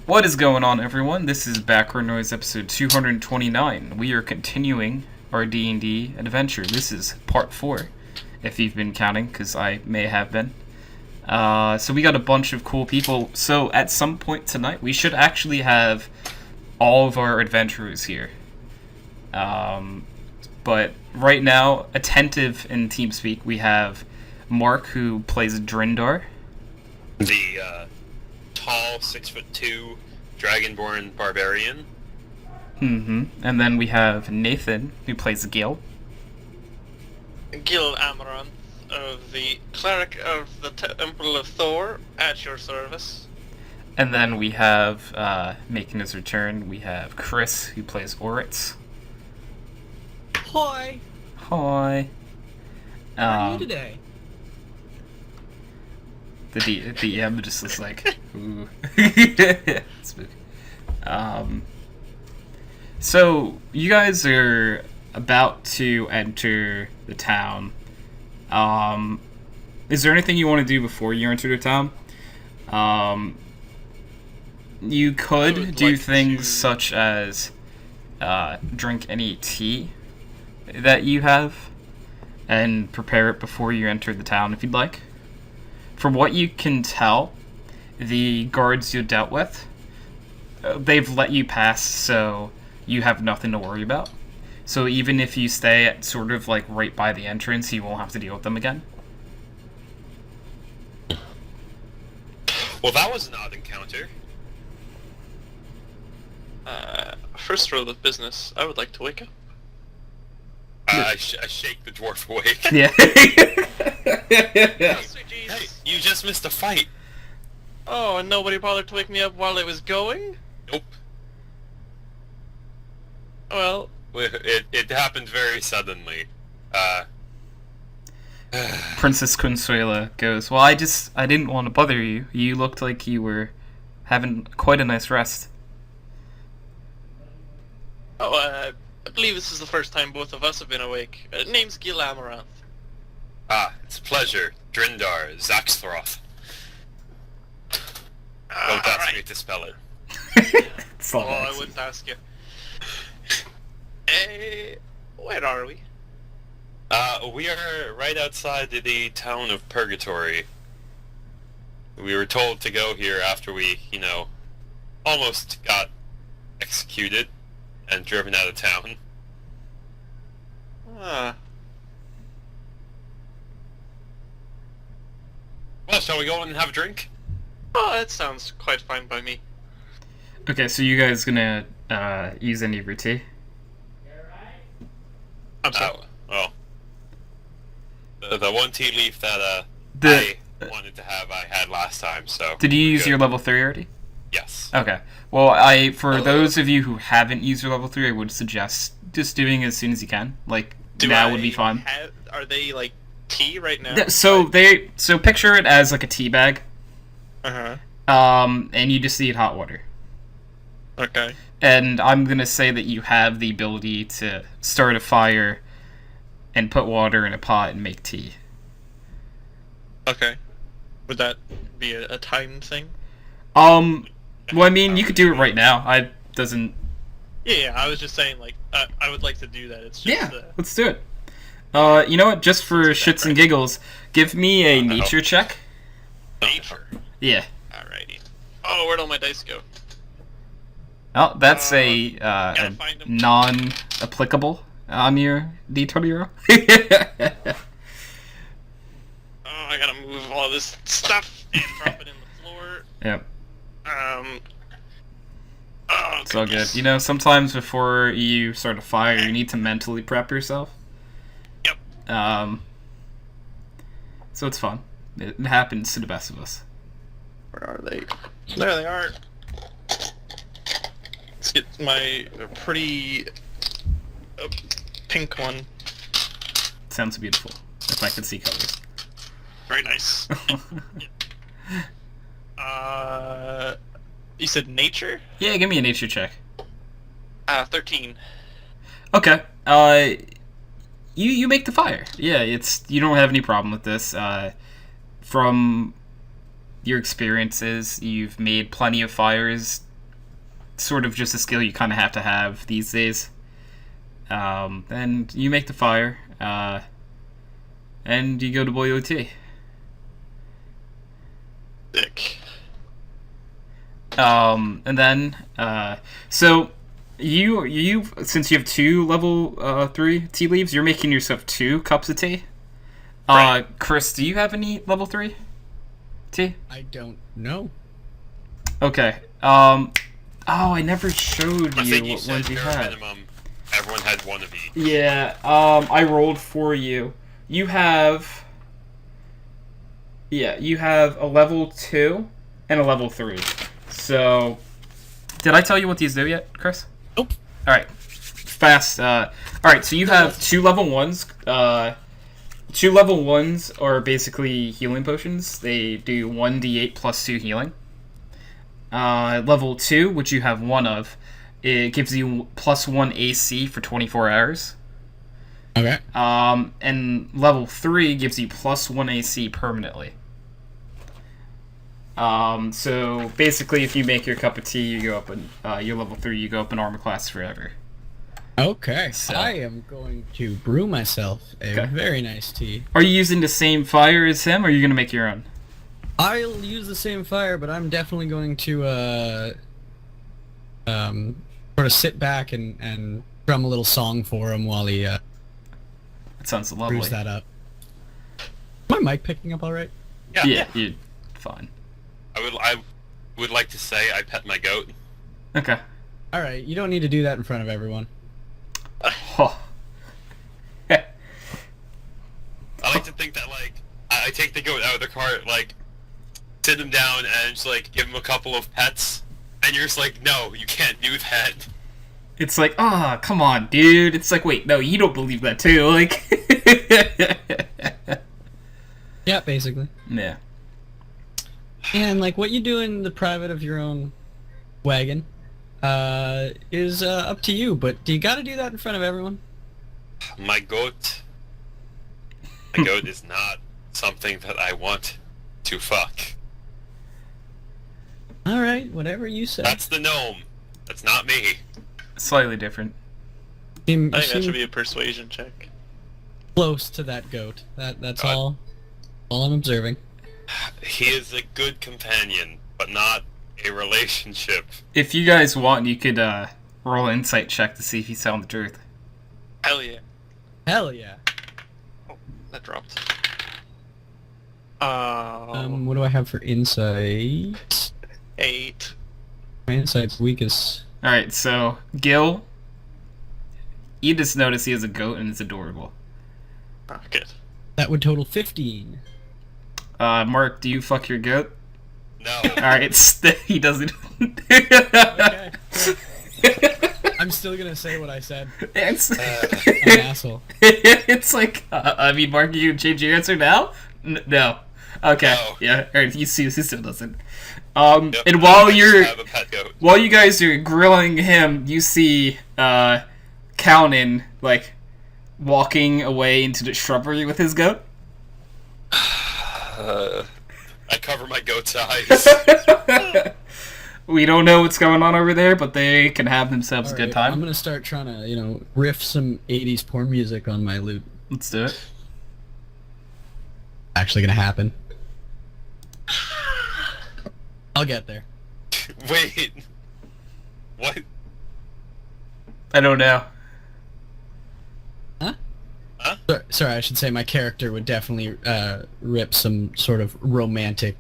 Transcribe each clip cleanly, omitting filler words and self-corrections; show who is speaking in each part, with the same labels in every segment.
Speaker 1: What is going on, everyone? This is Background Noise episode 229. We are continuing our D&D adventure. This is part 4, if you've been counting, because I may have been. So we got a bunch of cool people. So at some point tonight, we should actually have all of our adventurers here. But right now, attentive in TeamSpeak, we have Mark, who plays Drindar.
Speaker 2: The tall 6'2" dragonborn barbarian.
Speaker 1: And then we have Nathan, who plays Gil.
Speaker 3: Gil Amaranth of the Cleric of the Temple of Thor, at your service.
Speaker 1: And then we have, making his return, we have Chris, who plays Oritz.
Speaker 4: Hi.
Speaker 1: Hi.
Speaker 4: How are you today?
Speaker 1: The DM just looks like, ooh. Spooky. So, you guys are about to enter the town. Is there anything you want to do before you enter the town? You could do things such as drink any tea that you have and prepare it before you enter the town if you'd like. From what you can tell, the guards you dealt with, they've let you pass, so you have nothing to worry about. So even if you stay at sort of like right by the entrance, you won't have to deal with them again.
Speaker 2: Well, that was an odd encounter.
Speaker 3: First rule of business, I would like to wake up.
Speaker 2: I shake the dwarf awake.
Speaker 1: Yeah.
Speaker 3: Oh, sweet
Speaker 2: Hey,
Speaker 3: Jesus.
Speaker 2: you just missed a fight.
Speaker 3: Oh, and nobody bothered to wake me up while it was going?
Speaker 2: Nope.
Speaker 3: Well,
Speaker 2: It happened very suddenly.
Speaker 1: Princess Consuela goes, well, I didn't want to bother you. You looked like you were having quite a nice rest.
Speaker 3: I believe this is the first time both of us have been awake. Name's Gil Amaranth.
Speaker 2: It's a pleasure. Drindar, Zaxthroth. Don't ask me
Speaker 3: Alright.
Speaker 2: to spell it.
Speaker 1: It's all
Speaker 3: Oh, I
Speaker 1: nice.
Speaker 3: wouldn't ask you. Where are we?
Speaker 2: We are right outside the town of Purgatory. We were told to go here after we, almost got executed and driven out of town.
Speaker 3: Ah,
Speaker 2: Well, shall we go in and have a drink?
Speaker 3: oh, that sounds quite fine by me.
Speaker 1: Okay, so you guys gonna use any of your tea?
Speaker 3: I'm sorry.
Speaker 2: Well, the one tea leaf that
Speaker 1: The-
Speaker 2: I wanted to have, I had last time. So
Speaker 1: Did you use
Speaker 2: good.
Speaker 1: your level 3 already?
Speaker 2: Yes.
Speaker 1: Okay. Well, for those of you who haven't used your level 3, I would suggest just doing it as soon as you can. Like, now would be fine.
Speaker 3: Are they like tea right now?
Speaker 1: So picture it as like a tea bag,
Speaker 3: Uh-huh.
Speaker 1: and you just need hot water.
Speaker 3: Okay.
Speaker 1: And I'm gonna say that you have the ability to start a fire and put water in a pot and make tea.
Speaker 3: Okay. Would that be a time thing?
Speaker 1: Well, I mean, you could do it right now. I doesn't.
Speaker 3: Yeah, I was just saying, like, I would like to do that. It's just,
Speaker 1: Yeah, let's do it. You know what? Just for shits and giggles, give me a nature check.
Speaker 3: nature.
Speaker 1: Yeah.
Speaker 3: Alrighty. Oh, where'd all my dice go?
Speaker 1: Oh, that's a
Speaker 3: Gotta find 'em.
Speaker 1: non-applicable on your D20
Speaker 3: Oh, I gotta move all this stuff and drop it in the floor.
Speaker 1: Yep.
Speaker 3: Oh,
Speaker 1: It's all good.
Speaker 3: goodness.
Speaker 1: You know, sometimes before you start a fire, you need to mentally prep yourself.
Speaker 3: Yep.
Speaker 1: So it's fun. It happens to the best of us.
Speaker 3: Where are they? There they are. Let's get my pretty pink one.
Speaker 1: Sounds beautiful. If I could see colors.
Speaker 3: Very nice. You said nature?
Speaker 1: Yeah, give me a nature check.
Speaker 3: 13.
Speaker 1: Okay. You make the fire. Yeah, you don't have any problem with this. From your experiences, you've made plenty of fires sort of just a skill you kind of have to have these days. And you make the fire, and you go to boil your tea.
Speaker 3: Dick.
Speaker 1: And then, so you since you have 2 level 3 tea leaves, you're making yourself 2 cups of tea.
Speaker 3: Right.
Speaker 1: Chris, do you have any level 3 tea?
Speaker 4: I don't know.
Speaker 1: Okay. Oh, I never showed
Speaker 2: I
Speaker 1: you
Speaker 2: think you
Speaker 1: what
Speaker 2: said
Speaker 1: ones you
Speaker 2: bare
Speaker 1: had.
Speaker 2: minimum. Everyone had one of each.
Speaker 1: Yeah. I rolled for you. You have. Yeah, you have a level 2 and a level 3. So, did I tell you what these do yet, Chris?
Speaker 4: Nope.
Speaker 1: All right, fast. All right, so you have 2 level 1s. 2 level 1s are basically healing potions. They do 1d8 plus 2 healing. Level 2, which you have 1 of, it gives you plus 1 AC for 24 hours.
Speaker 4: Okay.
Speaker 1: And level 3 gives you plus 1 AC permanently. So basically, if you make your cup of tea, you go up in your level 3, you go up in armor class forever.
Speaker 4: Okay.
Speaker 1: So-
Speaker 4: I am going to brew myself a
Speaker 1: Okay.
Speaker 4: very nice tea.
Speaker 1: Are you using the same fire as him, or are you gonna make your own?
Speaker 4: I'll use the same fire, but I'm definitely going to sort of sit back and drum a little song for him while he
Speaker 1: That sounds lovely.
Speaker 4: brews that up. Is my mic picking up all right?
Speaker 1: Yeah, you're fine.
Speaker 2: I would like to say I pet my goat.
Speaker 1: Okay.
Speaker 4: All right. You don't need to do that in front of everyone.
Speaker 1: Oh.
Speaker 2: I like to think that, like, I take the goat out of the cart, like, sit him down and just, like, give him a couple of pets, and you're just like, no, you can't do that.
Speaker 1: It's like, come on, dude. It's like, wait, no, you don't believe that too. Like,
Speaker 4: Yeah, basically.
Speaker 1: yeah.
Speaker 4: And like what you do in the private of your own wagon is up to you, but do you got to do that in front of everyone?
Speaker 2: My goat is not something that I want to fuck.
Speaker 4: All right, whatever you say.
Speaker 2: That's the gnome. That's not me.
Speaker 1: Slightly different.
Speaker 4: You
Speaker 3: I think that
Speaker 4: seem
Speaker 3: should be a persuasion check.
Speaker 4: close to that goat. That's
Speaker 2: God.
Speaker 4: all I'm observing.
Speaker 2: He is a good companion, but not a relationship.
Speaker 1: If you guys want, you could roll an insight check to see if he's telling the truth.
Speaker 3: Hell yeah.
Speaker 4: Hell yeah.
Speaker 3: Oh, that dropped.
Speaker 4: What do I have for insight?
Speaker 3: 8.
Speaker 4: My insight's weakest.
Speaker 1: All right, so Gil, you just notice he has a goat and it's adorable.
Speaker 3: Oh, good.
Speaker 4: That would total 15.
Speaker 1: Mark, do you fuck your goat?
Speaker 2: No.
Speaker 1: All right, he doesn't.
Speaker 4: Okay. I'm still gonna say what I said.
Speaker 1: It's,
Speaker 4: I'm an asshole.
Speaker 1: it's like, I mean, Mark, you change your answer now? No. Okay.
Speaker 2: No.
Speaker 1: Yeah. All right. You see, he still doesn't.
Speaker 2: Yep,
Speaker 1: And
Speaker 2: I
Speaker 1: while
Speaker 2: just
Speaker 1: you're
Speaker 2: have a pet goat.
Speaker 1: while you guys are grilling him, you see Conan like walking away into the shrubbery with his goat.
Speaker 2: I cover my goat's eyes.
Speaker 1: We don't know what's going on over there, but they can have themselves a
Speaker 4: All
Speaker 1: good
Speaker 4: right,
Speaker 1: time.
Speaker 4: I'm gonna start trying to, riff some 80s porn music on my lute.
Speaker 1: Let's do it.
Speaker 4: Actually gonna happen. I'll get there.
Speaker 2: Wait. What?
Speaker 1: I don't know.
Speaker 4: Sorry, I should say my character would definitely rip some sort of romantic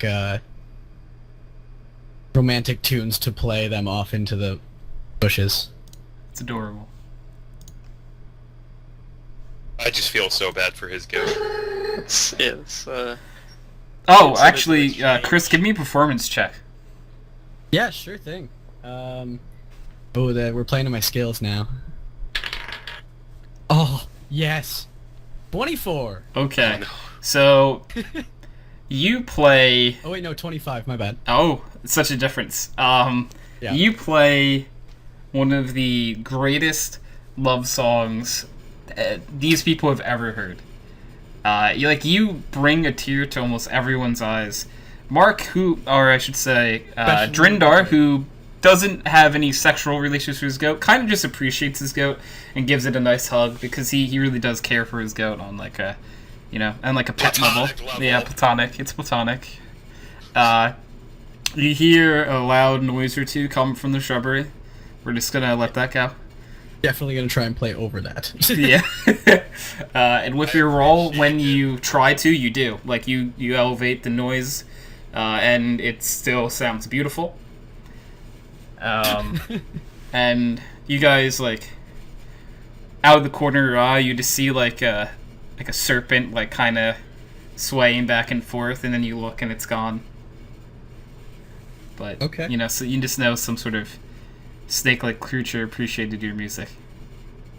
Speaker 4: tunes to play them off into the bushes.
Speaker 1: It's adorable.
Speaker 2: I just feel so bad for his goat.
Speaker 3: It's
Speaker 1: Oh,
Speaker 3: It's a
Speaker 1: actually,
Speaker 3: bit strange.
Speaker 1: Chris, give me a performance check.
Speaker 4: Yeah, sure thing. We're playing to my skills now. Oh, yes. 24.
Speaker 1: Okay.
Speaker 2: Oh, no.
Speaker 1: So you play.
Speaker 4: Oh wait, no, 25. My bad.
Speaker 1: Oh, it's such a difference.
Speaker 4: Yeah.
Speaker 1: You play one of the greatest love songs these people have ever heard. You bring a tear to almost everyone's eyes. Mark, or I should say,
Speaker 4: Especially
Speaker 1: Drindar, who doesn't have any sexual relations with his goat. Kind of just appreciates his goat and gives it a nice hug because he really does care for his goat on like a, and like a pet level. Yeah, platonic. It's platonic. You hear a loud noise or two come from the shrubbery. We're just gonna let that go.
Speaker 4: Definitely gonna try and play over that.
Speaker 1: Yeah. And with your roll, when you try to, you do. Like, you elevate the noise, and it still sounds beautiful. And you guys, like, out of the corner of your eye, you just see, like a serpent, like, kind of swaying back and forth, and then you look and it's gone. But,
Speaker 4: okay.
Speaker 1: So you just know some sort of snake-like creature appreciated your music.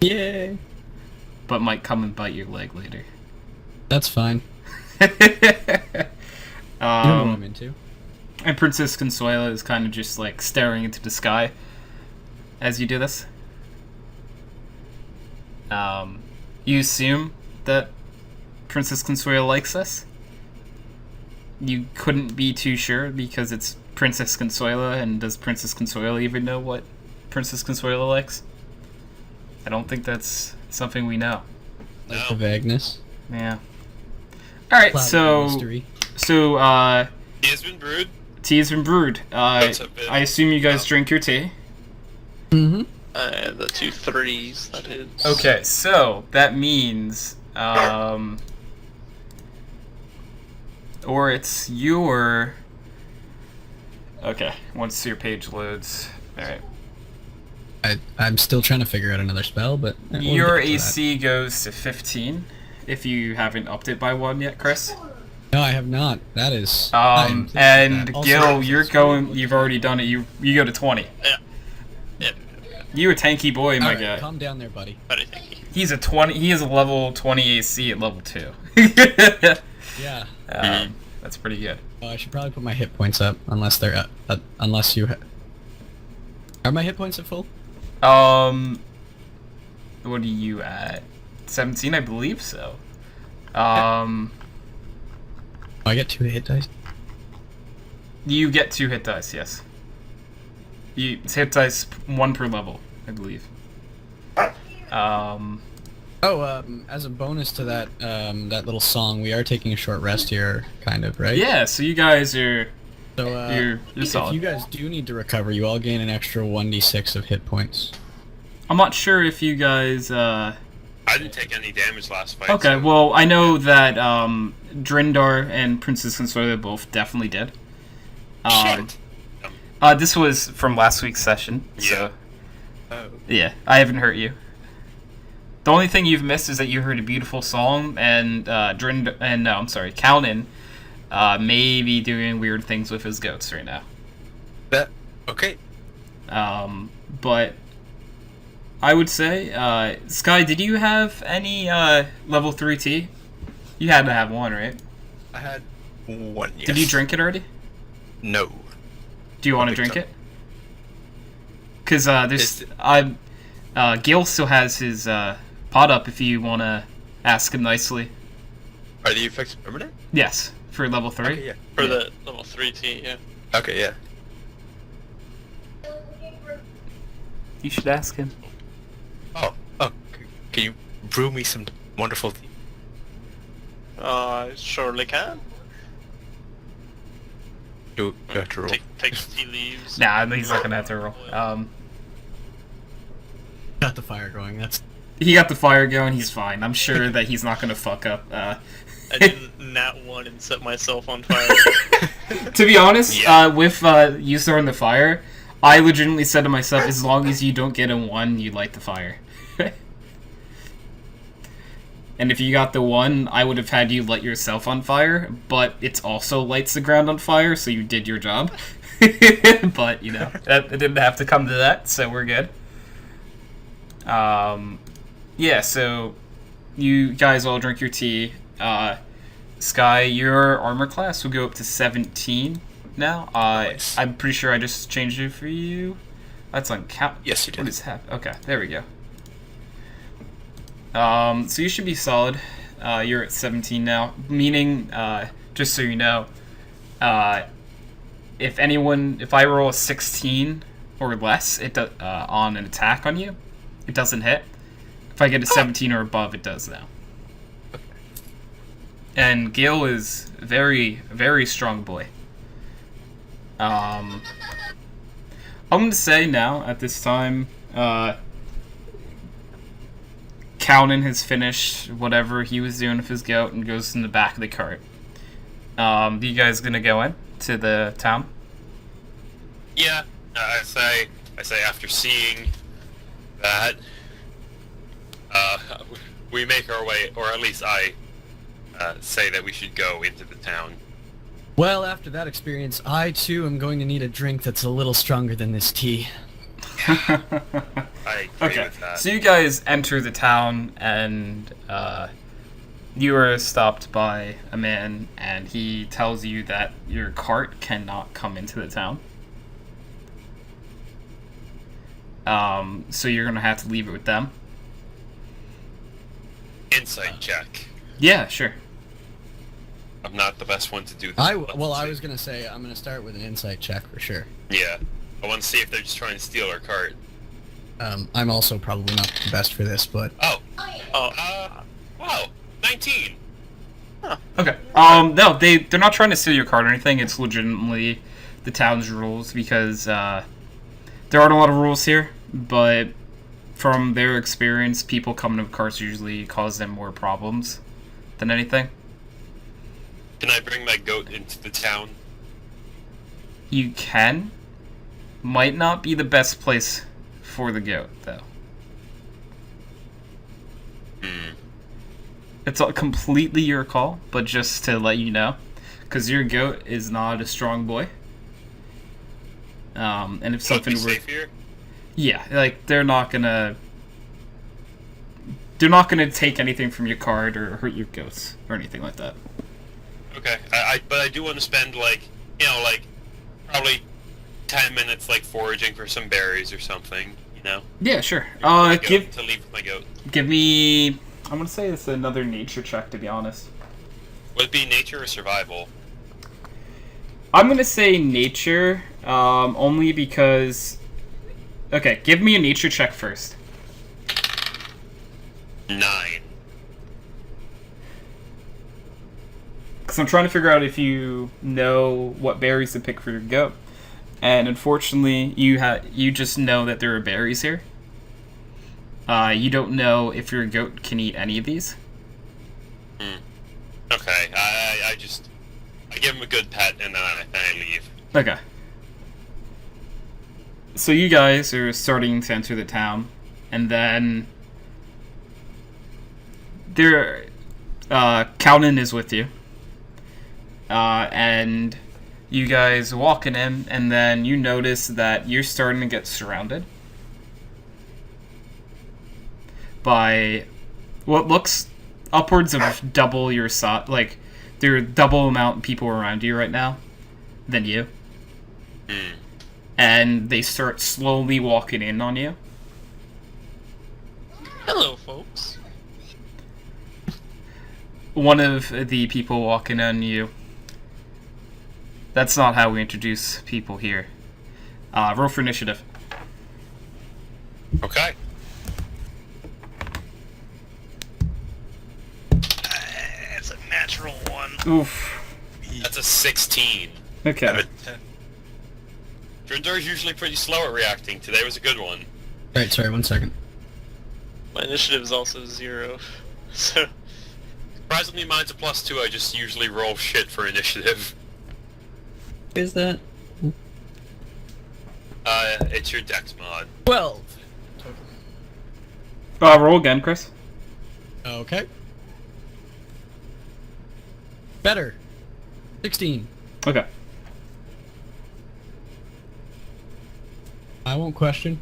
Speaker 4: Yay!
Speaker 1: But might come and bite your leg later.
Speaker 4: That's fine. You know what I'm into.
Speaker 1: And Princess Consuela is kind of just like staring into the sky as you do this. You assume that Princess Consuela likes this. You couldn't be too sure because it's Princess Consuela, and does Princess Consuela even know what Princess Consuela likes? I don't think that's something we know.
Speaker 4: Like the vagueness.
Speaker 1: Yeah. Alright,
Speaker 4: Cloud
Speaker 1: so...
Speaker 4: mystery.
Speaker 2: Tea has been brewed.
Speaker 1: Tea has been brewed. I assume you guys drink your tea.
Speaker 4: Mm-hmm.
Speaker 3: The 2 3s, that is.
Speaker 1: Okay, so that means, or it's your... Okay, once your page loads. Alright.
Speaker 4: I'm still trying to figure out another spell, but... we'll
Speaker 1: Your
Speaker 4: get to
Speaker 1: AC goes to 15, if you haven't upped it by 1 yet, Chris.
Speaker 4: that. No, I have not. That is...
Speaker 1: And
Speaker 4: also,
Speaker 1: Gil, you've already done it. You go to 20.
Speaker 3: Yeah.
Speaker 1: You a tanky boy, my
Speaker 4: Alright,
Speaker 1: guy.
Speaker 4: calm down there, buddy.
Speaker 3: Very thanky.
Speaker 1: He's a 20. He is a level 20 AC at level 2.
Speaker 4: Yeah.
Speaker 1: That's pretty good.
Speaker 4: Oh, I should probably put my hit points up, unless they're unless you... Are my hit points at full?
Speaker 1: What are you at? 17, I believe so.
Speaker 4: Oh, I get 2 hit dice?
Speaker 1: You get 2 hit dice, yes. It's hit dice 1 per level, I believe.
Speaker 4: As a bonus to that, that little song, we are taking a short rest here, kind of, right?
Speaker 1: Yeah, so you guys are...
Speaker 4: So,
Speaker 1: you're solid.
Speaker 4: if you guys do need to recover, you all gain an extra 1d6 of hit points.
Speaker 1: I'm not sure if you guys,
Speaker 2: I didn't take any damage last fight.
Speaker 1: Okay,
Speaker 2: so.
Speaker 1: well, I know that, Drindar and Princess Consuela both definitely did.
Speaker 2: Shit.
Speaker 1: This was from last week's session, so...
Speaker 2: Oh.
Speaker 1: Yeah, I haven't hurt you. The only thing you've missed is that you heard a beautiful song, and, Kalnin, may be doing weird things with his goats right now.
Speaker 2: Okay.
Speaker 1: But I would say, Sky, did you have any level 3 tea? You had to have one, right?
Speaker 2: I had 1, yes.
Speaker 1: Did you drink it already?
Speaker 2: No.
Speaker 1: Do you want to drink it? Because Gil still has his pot up if you want to ask him nicely.
Speaker 2: Are the effects permanent?
Speaker 1: Yes, for level 3.
Speaker 2: Okay, yeah.
Speaker 3: For the level 3 T, yeah.
Speaker 2: Okay, yeah.
Speaker 1: You should ask him.
Speaker 2: Oh, can you brew me some wonderful tea?
Speaker 3: I surely can.
Speaker 2: Do you have to roll?
Speaker 3: Take some tea leaves.
Speaker 1: Nah, he's not gonna have to roll.
Speaker 4: Got the fire going, that's...
Speaker 1: He got the fire going, he's fine. I'm sure that he's not gonna fuck up.
Speaker 3: I didn't nat 1 and set myself on fire.
Speaker 1: To be honest,
Speaker 2: Yeah.
Speaker 1: with you starting the fire, I legitimately said to myself, as long as you don't get a 1, you light the fire. And if you got the 1, I would have had you light yourself on fire, but it also lights the ground on fire, so you did your job. But, it didn't have to come to that, so we're good. Yeah, so you guys all drink your tea. Sky, your armor class will go up to 17 now.
Speaker 2: Nice.
Speaker 1: I'm pretty sure I just changed it for you. That's on count.
Speaker 2: Yes, you did.
Speaker 1: What is happening? Okay, there we go. So you should be solid. You're at 17 now, meaning, just so you know, if I roll a 16 or less, on an attack on you, it doesn't hit. If I get a 17 or above, it does now. And Gil is very, very strong boy. I'm going to say now, at this time, Cowden has finished whatever he was doing with his goat and goes in the back of the cart. You guys going to go in to the town?
Speaker 2: Yeah, I say after seeing that, we make our way, or at least I say that we should go into the town.
Speaker 4: Well, after that experience, I too am going to need a drink that's a little stronger than this tea.
Speaker 2: I agree with that.
Speaker 1: So you guys enter the town, and you are stopped by a man, and he tells you that your cart cannot come into the town. So you're gonna have to leave it with them.
Speaker 2: Insight check.
Speaker 1: Yeah, sure.
Speaker 2: I'm not the best one to do this.
Speaker 4: I was gonna say I'm gonna start with an insight check for sure.
Speaker 2: Yeah. I want to see if they're just trying to steal our cart.
Speaker 4: I'm also probably not the best for this, but
Speaker 2: Wow, 19.
Speaker 1: Okay. No, they're not trying to steal your cart or anything. It's legitimately the town's rules because there aren't a lot of rules here, but from their experience, people coming with carts usually cause them more problems than anything.
Speaker 2: Can I bring my goat into the town?
Speaker 1: You can. Might not be the best place for the goat, though. It's completely your call, but just to let you know, because your goat is not a strong boy. And if something were,
Speaker 2: safe here?
Speaker 1: yeah, like they're not gonna take anything from your cart or hurt your goats or anything like that.
Speaker 2: Okay, but I do want to spend probably 10 minutes foraging for some berries or something,
Speaker 1: Yeah, sure.
Speaker 2: to leave with my goat.
Speaker 1: Give me. I'm gonna say it's another nature check, to be honest.
Speaker 2: Would it be nature or survival?
Speaker 1: I'm gonna say nature, only because. Okay, give me a nature check first.
Speaker 2: 9.
Speaker 1: Because I'm trying to figure out if you know what berries to pick for your goat. And unfortunately, you just know that there are berries here. You don't know if your goat can eat any of these.
Speaker 2: Okay, I give him a good pet and then I leave.
Speaker 1: Okay. So you guys are starting to enter the town, and then Cowden is with you. And you guys walking in, and then you notice that you're starting to get surrounded by what looks upwards of double your size. Like, there are double amount of people around you right now than you. And they start slowly walking in on you.
Speaker 3: Hello, folks.
Speaker 1: One of the people walking on you. That's not how we introduce people here. Roll for initiative.
Speaker 2: Okay.
Speaker 3: It's a natural one.
Speaker 1: Oof.
Speaker 2: That's a 16.
Speaker 1: Okay.
Speaker 2: Drindar's usually pretty slow at reacting. Today was a good one.
Speaker 4: right, sorry, 1 second.
Speaker 3: My initiative is also 0. So
Speaker 2: Surprisingly, mine's a +2. I just usually roll shit for initiative.
Speaker 4: Is that
Speaker 2: It's your dex mod.
Speaker 4: 12?
Speaker 1: Roll again, Chris.
Speaker 4: Okay. Better. 16.
Speaker 1: Okay.
Speaker 4: I won't question.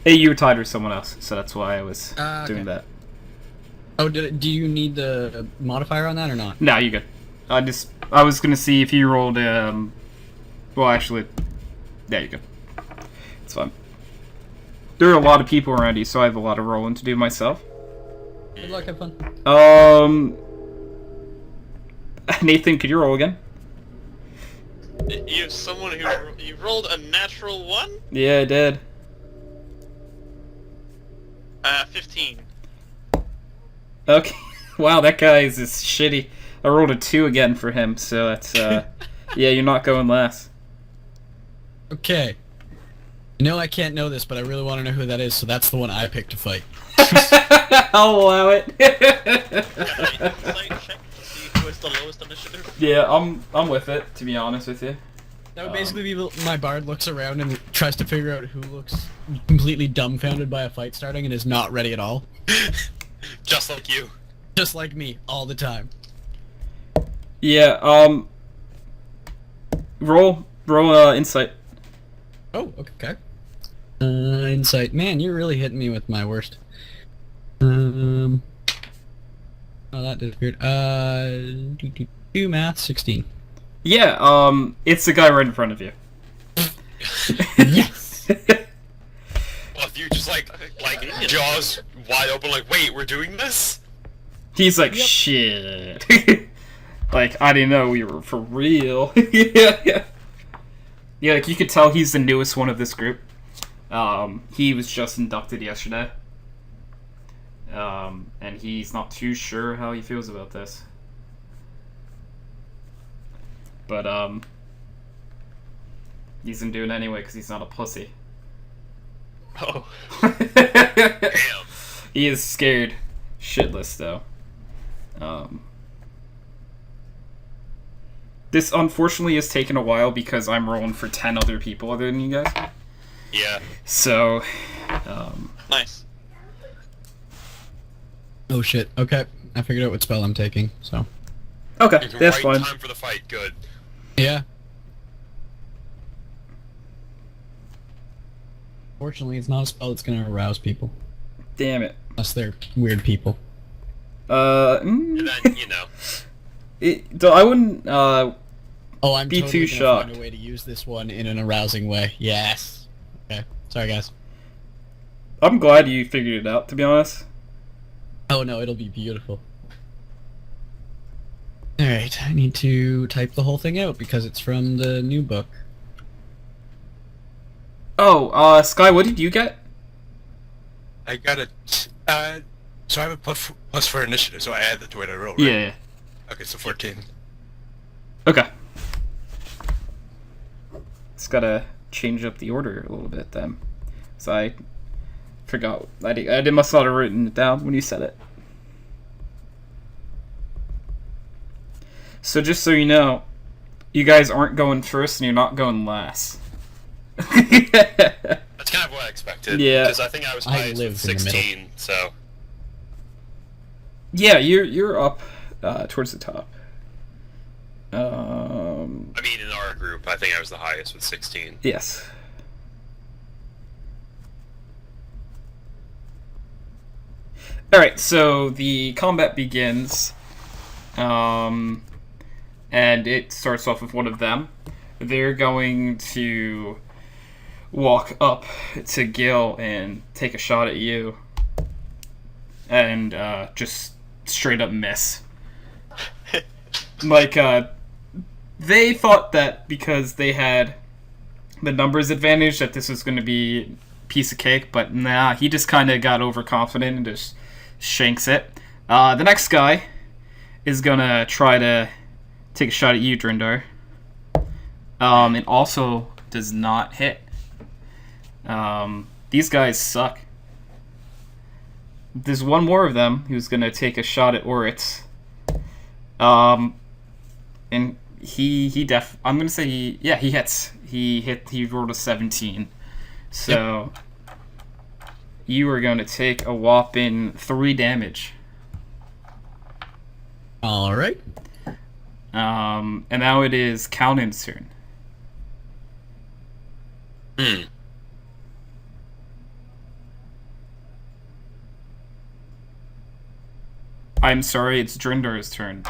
Speaker 1: Hey, you were tied with someone else, so that's why I was doing
Speaker 4: Okay.
Speaker 1: that.
Speaker 4: Oh, do you need the modifier on that or not?
Speaker 1: No, you good. I was gonna see if you rolled. Well, actually, yeah, you good. It's fine. There are a lot of people around you, so I have a lot of rolling to do myself.
Speaker 4: Good luck, have fun.
Speaker 1: Nathan, could you roll again?
Speaker 3: You have someone who you rolled a natural 1?
Speaker 1: Yeah, I did.
Speaker 3: 15.
Speaker 1: Okay. Wow, that guy is just shitty. I rolled a 2 again for him, so that's, yeah, you're not going last.
Speaker 4: Okay. I know I can't know this, but I really want to know who that is, so that's the one I picked to fight.
Speaker 1: I'll allow it.
Speaker 3: Insight check to see who is the lowest initiative.
Speaker 1: Yeah, I'm with it, to be honest with you.
Speaker 4: That would basically be my bard looks around and tries to figure out who looks completely dumbfounded by a fight starting and is not ready at all.
Speaker 2: Just like you.
Speaker 4: Just like me, all the time.
Speaker 1: Yeah, roll insight.
Speaker 4: Oh, okay. Insight. Man, you're really hitting me with my worst. Oh, that disappeared. Math, 16.
Speaker 1: Yeah, it's the guy right in front of you.
Speaker 4: Yes!
Speaker 2: Well, if you're just like jaws wide open, like, wait, we're doing this?
Speaker 1: He's like,
Speaker 4: Yep.
Speaker 1: shit. Like, I didn't know we were for real. Yeah, like, you could tell he's the newest one of this group. He was just inducted yesterday. And he's not too sure how he feels about this. But, he's gonna do it anyway because he's not a pussy.
Speaker 3: Oh.
Speaker 2: Damn.
Speaker 1: He is scared shitless, though. This unfortunately has taken a while because I'm rolling for 10 other people other than you guys.
Speaker 2: Yeah.
Speaker 1: So,
Speaker 3: Nice.
Speaker 4: Oh shit, okay. I figured out what spell I'm taking, so.
Speaker 1: okay, that's
Speaker 2: right
Speaker 1: fine.
Speaker 2: time for the fight. Good.
Speaker 4: Yeah. Fortunately, it's not a spell that's gonna arouse people.
Speaker 1: Damn it.
Speaker 4: Unless they're weird people.
Speaker 2: And then, you know.
Speaker 1: I wouldn't,
Speaker 4: Oh, I'm
Speaker 1: Be
Speaker 4: totally
Speaker 1: too
Speaker 4: gonna
Speaker 1: shocked.
Speaker 4: find a way to use this one in an arousing way. Yes. Okay. Sorry, guys.
Speaker 1: I'm glad you figured it out, to be honest.
Speaker 4: Oh no, it'll be beautiful. Alright, I need to type the whole thing out because it's from the new book.
Speaker 1: Oh, Sky, what did you get?
Speaker 5: I got a. So I have a plus for initiative, so I add that to what I roll, right?
Speaker 1: Yeah.
Speaker 5: Okay, so 14.
Speaker 1: Okay. Just gotta change up the order a little bit then. So I forgot. I must not have written it down when you said it. So just so you know, you guys aren't going first and you're not going last.
Speaker 2: That's kind of what I expected.
Speaker 1: Yeah.
Speaker 2: Because I think I was
Speaker 4: I
Speaker 2: highest
Speaker 4: live
Speaker 2: with
Speaker 4: in the middle.
Speaker 2: 16, so.
Speaker 1: Yeah, you're up towards the top.
Speaker 2: I mean, in our group, I think I was the highest with 16.
Speaker 1: Yes. Alright, so the combat begins. And it starts off with one of them. They're going to walk up to Gil and take a shot at you. And just straight up miss. Like, they thought that because they had the numbers advantage that this was going to be a piece of cake, but nah, he just kind of got overconfident and just shanks it. The next guy is going to try to take a shot at you, Drindar. And also does not hit. These guys suck. There's one more of them who's going to take a shot at Oritz. And I'm going to say he hits. He rolled a 17. So, you are going to take a whopping 3 damage.
Speaker 4: Alright.
Speaker 1: And now it is Kalnin's turn. I'm sorry, it's Drindar's turn.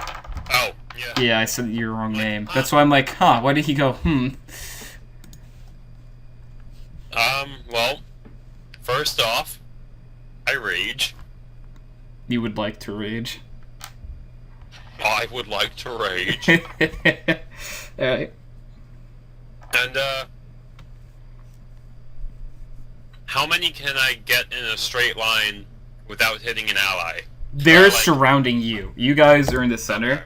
Speaker 2: Oh, yeah.
Speaker 1: Yeah, I said your wrong name. That's why I'm like, huh, why did he go,
Speaker 2: Well, first off, I rage.
Speaker 1: You would like to rage.
Speaker 2: I would like to rage.
Speaker 1: Alright.
Speaker 2: And, how many can I get in a straight line without hitting an ally?
Speaker 1: They're
Speaker 2: like-
Speaker 1: surrounding you. You guys are in the center,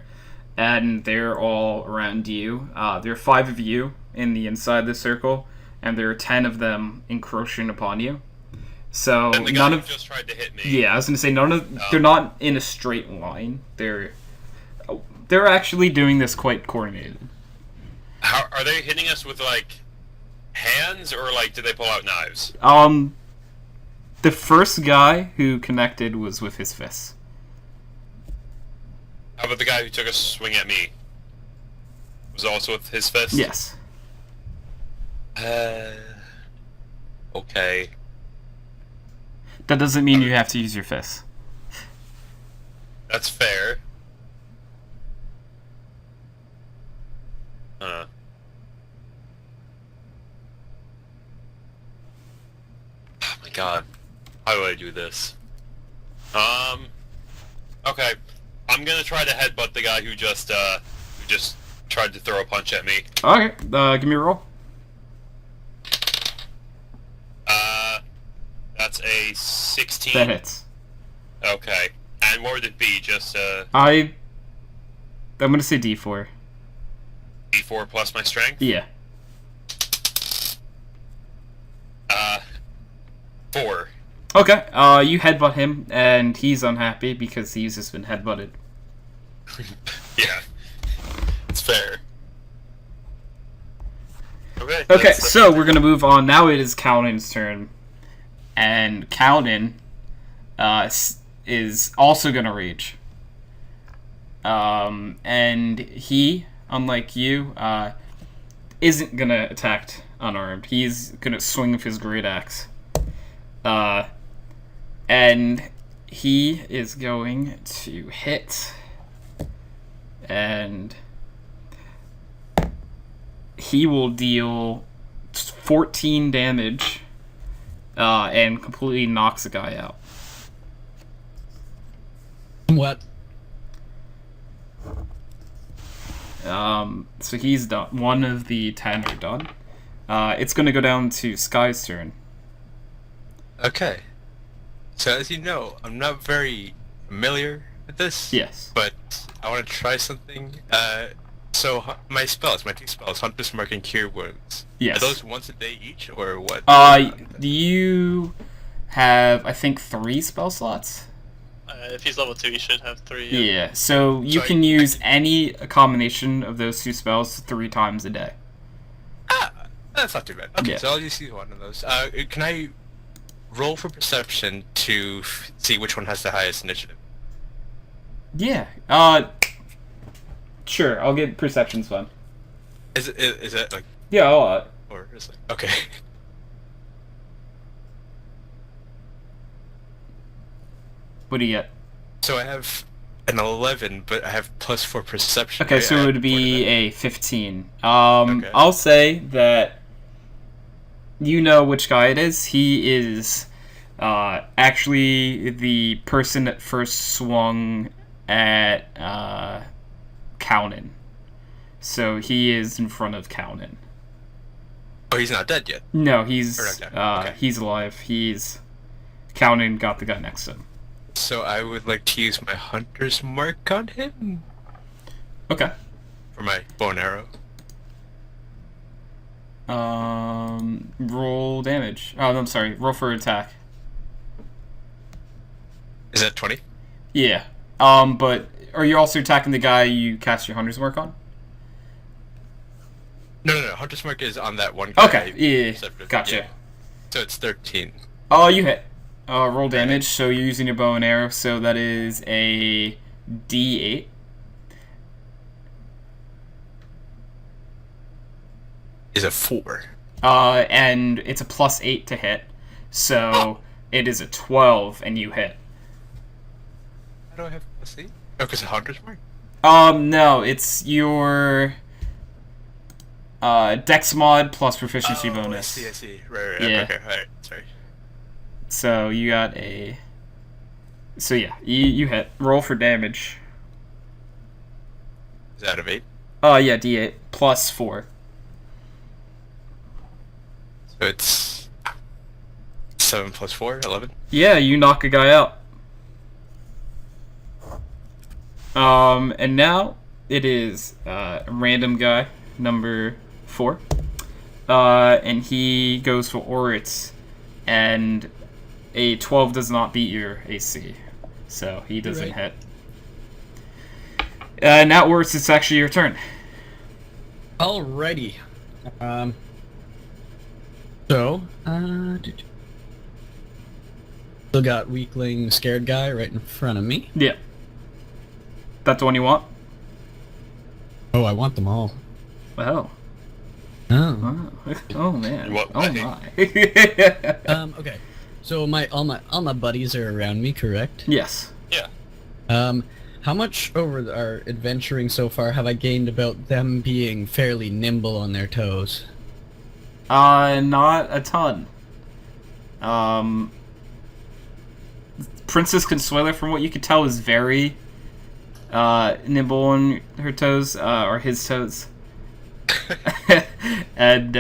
Speaker 1: and they're all around you. There are 5 of you in the inside of the circle, and there are 10 of them encroaching upon you. So
Speaker 2: And the guy
Speaker 1: none
Speaker 2: who
Speaker 1: of
Speaker 2: just tried to hit me.
Speaker 1: yeah, I was gonna say none of they're not in a straight line. They're actually doing this quite coordinated.
Speaker 2: How are they hitting us with like hands or like did they pull out knives?
Speaker 1: The first guy who connected was with his fists.
Speaker 2: How about the guy who took a swing at me? Was also with his fist?
Speaker 1: Yes.
Speaker 2: Okay.
Speaker 1: That doesn't mean you have to use your fists.
Speaker 2: That's fair. Oh my god. How do I do this? Okay. I'm gonna try to headbutt the guy who just tried to throw a punch at me.
Speaker 1: Okay, give me a roll.
Speaker 2: That's a 16.
Speaker 1: That hits.
Speaker 2: Okay. And what would it be? Just,
Speaker 1: I'm gonna say D4.
Speaker 2: D4 plus my strength?
Speaker 1: Yeah.
Speaker 2: 4.
Speaker 1: Okay, you headbutt him, and he's unhappy because he's just been headbutted.
Speaker 2: Yeah. It's fair. Okay.
Speaker 1: Okay,
Speaker 2: that's-
Speaker 1: so we're gonna move on. Now it is Cowden's turn. And Cowden is also gonna rage. And he, unlike you, isn't gonna attack unarmed. He's gonna swing with his great axe. And he is going to hit. And he will deal 14 damage. And completely knocks the guy out.
Speaker 4: What?
Speaker 1: So he's done. One of the 10 are done. It's going to go down to Sky's turn.
Speaker 5: Okay. So as you know, I'm not very familiar with this.
Speaker 1: Yes.
Speaker 5: But I want to try something. So my spells, my 2 spells, Hunter's Mark and Cure Wounds.
Speaker 1: Yes.
Speaker 5: Are those once a day each, or what?
Speaker 1: You have, I think, 3 spell slots.
Speaker 3: If he's level 2, he should have 3.
Speaker 1: Yeah. So you
Speaker 5: So
Speaker 1: can use any combination of those 2 spells 3 times a day.
Speaker 5: That's not too bad. Okay,
Speaker 1: Yeah.
Speaker 5: so I'll just use one of those. Can I roll for perception to see which one has the highest initiative?
Speaker 1: Yeah. Sure. I'll get perception's fun.
Speaker 5: Is it like,
Speaker 1: Yeah. I'll,
Speaker 5: or is it okay?
Speaker 1: what do you get?
Speaker 5: So I have an 11, but I have +4 perception.
Speaker 1: Okay,
Speaker 5: right?
Speaker 1: so
Speaker 5: I
Speaker 1: it
Speaker 5: had
Speaker 1: would
Speaker 5: more than
Speaker 1: be
Speaker 5: that.
Speaker 1: a 15.
Speaker 5: Okay.
Speaker 1: I'll say that you know which guy it is. He is actually the person that first swung at Cowden. So he is in front of Cowden.
Speaker 5: Oh, he's not dead yet.
Speaker 1: No, he's
Speaker 5: Or not dead. Okay.
Speaker 1: he's alive. Cowden got the guy next to him.
Speaker 5: So I would like to use my Hunter's Mark on him
Speaker 1: Okay.
Speaker 5: for my bow and arrow.
Speaker 1: Roll damage. Oh, I'm sorry. Roll for attack.
Speaker 5: Is that 20?
Speaker 1: Yeah. But are you also attacking the guy you cast your Hunter's Mark on?
Speaker 5: No. Hunter's Mark is on that one guy.
Speaker 1: Okay. Yeah. Gotcha.
Speaker 5: Yeah. So it's 13.
Speaker 1: Oh, you hit. Roll damage. So you're using your bow and arrow. So that is a D8.
Speaker 5: Is a 4.
Speaker 1: And it's a +8 to hit. So it is a 12, and you hit.
Speaker 5: How do I have +8? Oh, because of Hunter's Mark?
Speaker 1: No, it's your Dex mod plus proficiency bonus.
Speaker 5: I see. Right.
Speaker 1: Yeah.
Speaker 5: Okay, alright, sorry.
Speaker 1: So you got a. So yeah, you hit. Roll for damage.
Speaker 5: Is that out of 8?
Speaker 1: Yeah, D8 plus 4.
Speaker 5: It's 7 plus 4, 11.
Speaker 1: Yeah, you knock a guy out. And now it is a random guy, number 4. And he goes for Oritz, and a 12 does not beat your AC, so he doesn't hit. Now, Oritz, it's actually your turn.
Speaker 4: Alrighty. Still got weakling scared guy right in front of me.
Speaker 1: Yeah. That's the one you want?
Speaker 4: Oh, I want them all.
Speaker 1: Wow.
Speaker 4: Oh.
Speaker 1: Oh man.
Speaker 2: What
Speaker 1: Oh
Speaker 2: way?
Speaker 1: my.
Speaker 4: Okay. So all my buddies are around me, correct?
Speaker 1: Yes.
Speaker 2: Yeah.
Speaker 4: How much over our adventuring so far have I gained about them being fairly nimble on their toes?
Speaker 1: Not a ton. Princess Consuela, from what you could tell, is very nimble on her toes, or his toes. And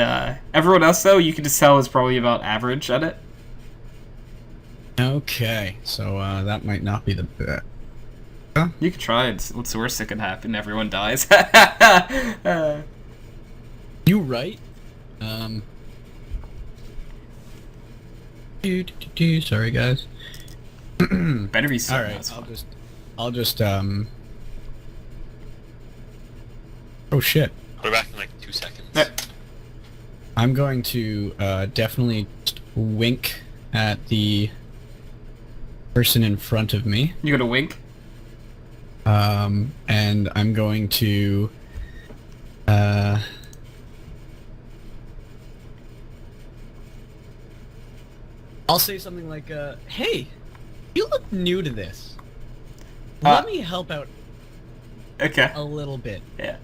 Speaker 1: everyone else, though, you can just tell is probably about average at it.
Speaker 4: Okay, so that might not be the best.
Speaker 1: You could try it. What's the worst that can happen? Everyone dies.
Speaker 4: You right? Sorry, guys.
Speaker 1: Better be so.
Speaker 4: All right, I'll just Oh shit!
Speaker 2: Put it back in like 2 seconds.
Speaker 4: I'm going to definitely wink at the person in front of me.
Speaker 1: You gonna wink?
Speaker 4: And I'm going to I'll say something like, hey, you look new to this. Let me help out
Speaker 1: Okay.
Speaker 4: a little bit.
Speaker 1: Yeah.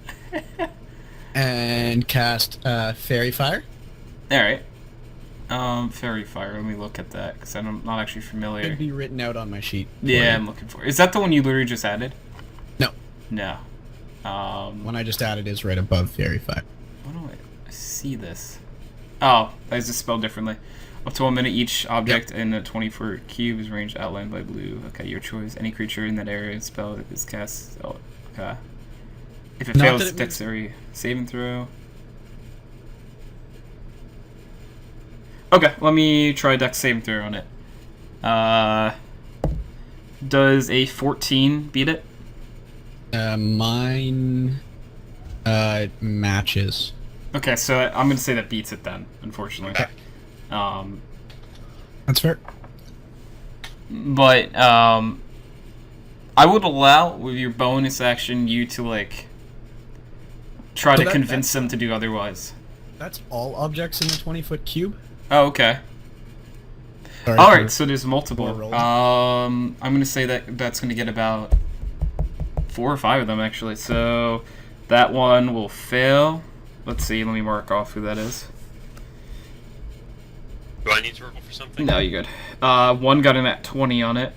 Speaker 4: And cast Fairy Fire.
Speaker 1: Alright. Fairy Fire, let me look at that, because I'm not actually familiar.
Speaker 4: It'd be written out on my sheet.
Speaker 1: Yeah, I'm looking for it. Is that the one you literally just added?
Speaker 4: No.
Speaker 1: No.
Speaker 4: One I just added is right above Fairy Fire.
Speaker 1: What do I see this? Oh, that is just spelled differently. Up to 1 minute, each object in a 20-foot cube is ranged outlined by blue. Okay, your choice. Any creature in that area spell is cast. Oh, okay. If it
Speaker 4: Not
Speaker 1: fails,
Speaker 4: that it means-
Speaker 1: dexterity saving throw. Okay, let me try dex saving throw on it. Does a 14 beat it?
Speaker 4: Mine matches.
Speaker 1: Okay, so I'm gonna say that beats it then, unfortunately.
Speaker 2: Okay.
Speaker 4: That's fair.
Speaker 1: But I would allow with your bonus action you to like try
Speaker 4: So
Speaker 1: to
Speaker 4: that-
Speaker 1: convince them to do otherwise.
Speaker 4: That's all objects in the 20-foot cube?
Speaker 1: Oh, okay.
Speaker 4: Sorry
Speaker 1: All
Speaker 4: for-
Speaker 1: right, so there's multiple.
Speaker 4: for rolling.
Speaker 1: I'm gonna say that that's gonna get about 4 or 5 of them actually. So that one will fail. Let's see. Let me mark off who that is.
Speaker 2: Do I need to roll for something?
Speaker 1: No, you're good. One got an at 20 on it.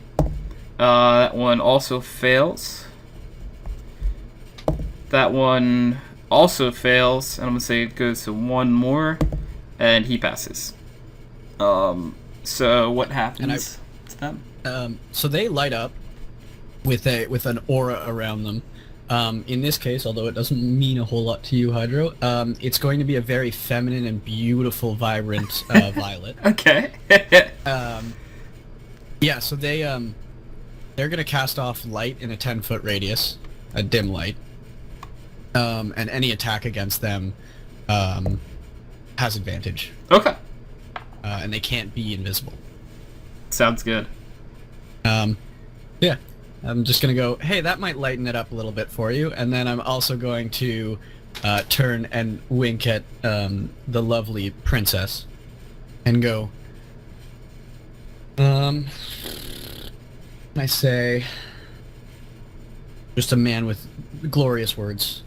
Speaker 1: That one also fails. That one also fails, and I'm gonna say it goes to one more, and he passes. So what happens to them?
Speaker 4: So they light up with an aura around them. In this case, although it doesn't mean a whole lot to you, Hydro, it's going to be a very feminine and beautiful, vibrant violet.
Speaker 1: Okay.
Speaker 4: Yeah, so they're gonna cast off light in a 10-foot radius, a dim light, and any attack against them has advantage,
Speaker 1: Okay.
Speaker 4: and they can't be invisible.
Speaker 1: Sounds good.
Speaker 4: Yeah, I'm just gonna go, hey, that might lighten it up a little bit for you, and then I'm also going to turn and wink at the lovely princess, and go, I say, just a man with glorious words.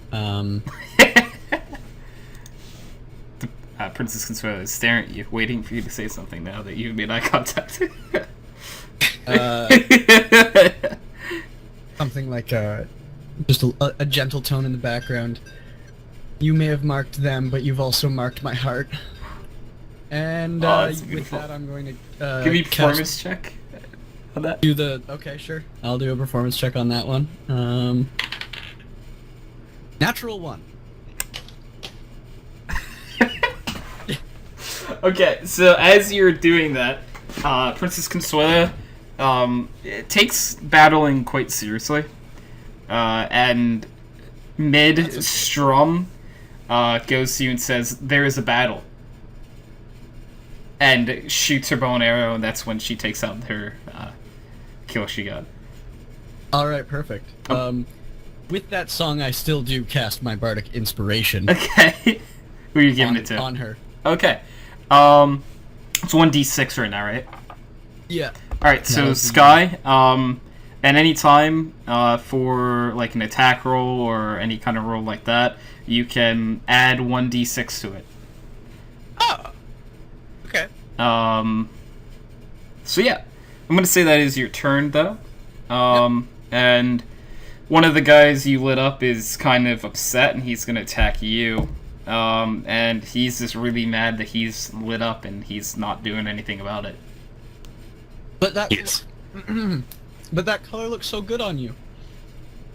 Speaker 1: Princess Consuelo is staring at you, waiting for you to say something now that you've made eye contact.
Speaker 4: Something like just a gentle tone in the background. You may have marked them, but you've also marked my heart. And
Speaker 1: that's
Speaker 4: with
Speaker 1: beautiful.
Speaker 4: that, I'm going to
Speaker 1: Give me a
Speaker 4: cast-
Speaker 1: performance check on that.
Speaker 4: Do the okay, sure. I'll do a performance check on that one. Natural 1.
Speaker 1: Okay, so as you're doing that, Princess Consuela it takes battling quite seriously, and mid-strum goes to you and says, "There is a battle," and shoots her bow and arrow, and that's when she takes out her kill she got.
Speaker 4: All right, perfect. With that song, I still do cast my bardic inspiration
Speaker 1: Okay, who are you giving it to?
Speaker 4: on her.
Speaker 1: Okay, it's 1d6 right now, right?
Speaker 4: Yeah.
Speaker 1: Alright, so
Speaker 4: That would be-
Speaker 1: Sky, at any time, for like an attack roll or any kind of roll like that, you can add 1d6 to it.
Speaker 5: Oh. Okay.
Speaker 1: So yeah, I'm gonna say that is your turn though. And one of the guys you lit up is kind of upset and he's gonna attack you. And he's just really mad that he's lit up and he's not doing anything about it.
Speaker 4: But that
Speaker 2: Yes.
Speaker 4: but that color looks so good on you.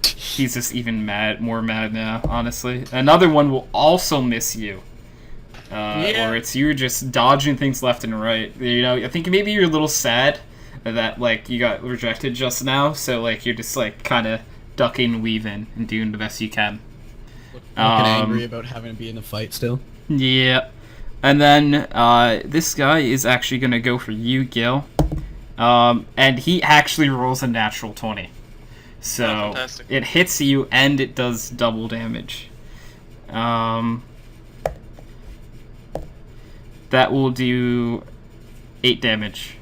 Speaker 1: He's just even more mad now, honestly. Another one will also miss you. Or it's you're just dodging things left and right. You know, I think maybe you're a little sad that, like, you got rejected just now, so, like, you're just, like, kind of ducking and weaving and doing the best you can.
Speaker 4: Looking angry about having to be in the fight still.
Speaker 1: Yeah. And then, this guy is actually going to go for you, Gil. And he actually rolls a natural 20. So,
Speaker 3: fantastic.
Speaker 1: it hits you and it does double damage. That will do 8 damage.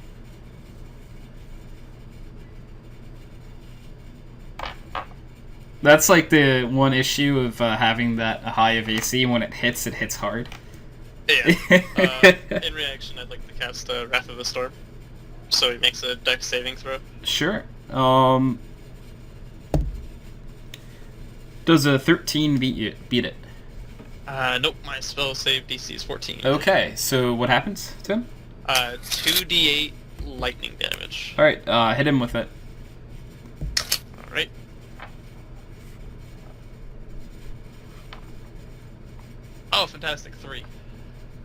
Speaker 1: That's like the one issue of having that high of AC. When it hits hard.
Speaker 3: Yeah. In reaction, I'd like to cast Wrath of the Storm. So he makes a dex saving throw.
Speaker 1: Sure. Does a 13 beat it?
Speaker 3: Nope, my spell save DC is 14.
Speaker 1: Okay, so what happens to him?
Speaker 3: 2d8 lightning damage.
Speaker 1: Alright, hit him with it.
Speaker 3: Alright. Oh, fantastic. 3.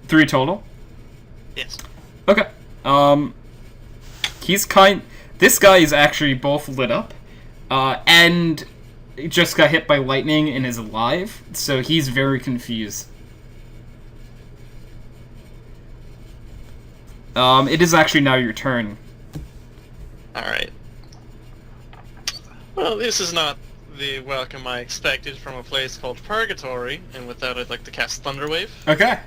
Speaker 1: 3 total?
Speaker 3: Yes.
Speaker 1: Okay. This guy is actually both lit up, and just got hit by lightning and is alive, so he's very confused. It is actually now your turn.
Speaker 3: Alright. Well, this is not the welcome I expected from a place called Purgatory, and with that I'd like to cast Thunderwave.
Speaker 1: Okay.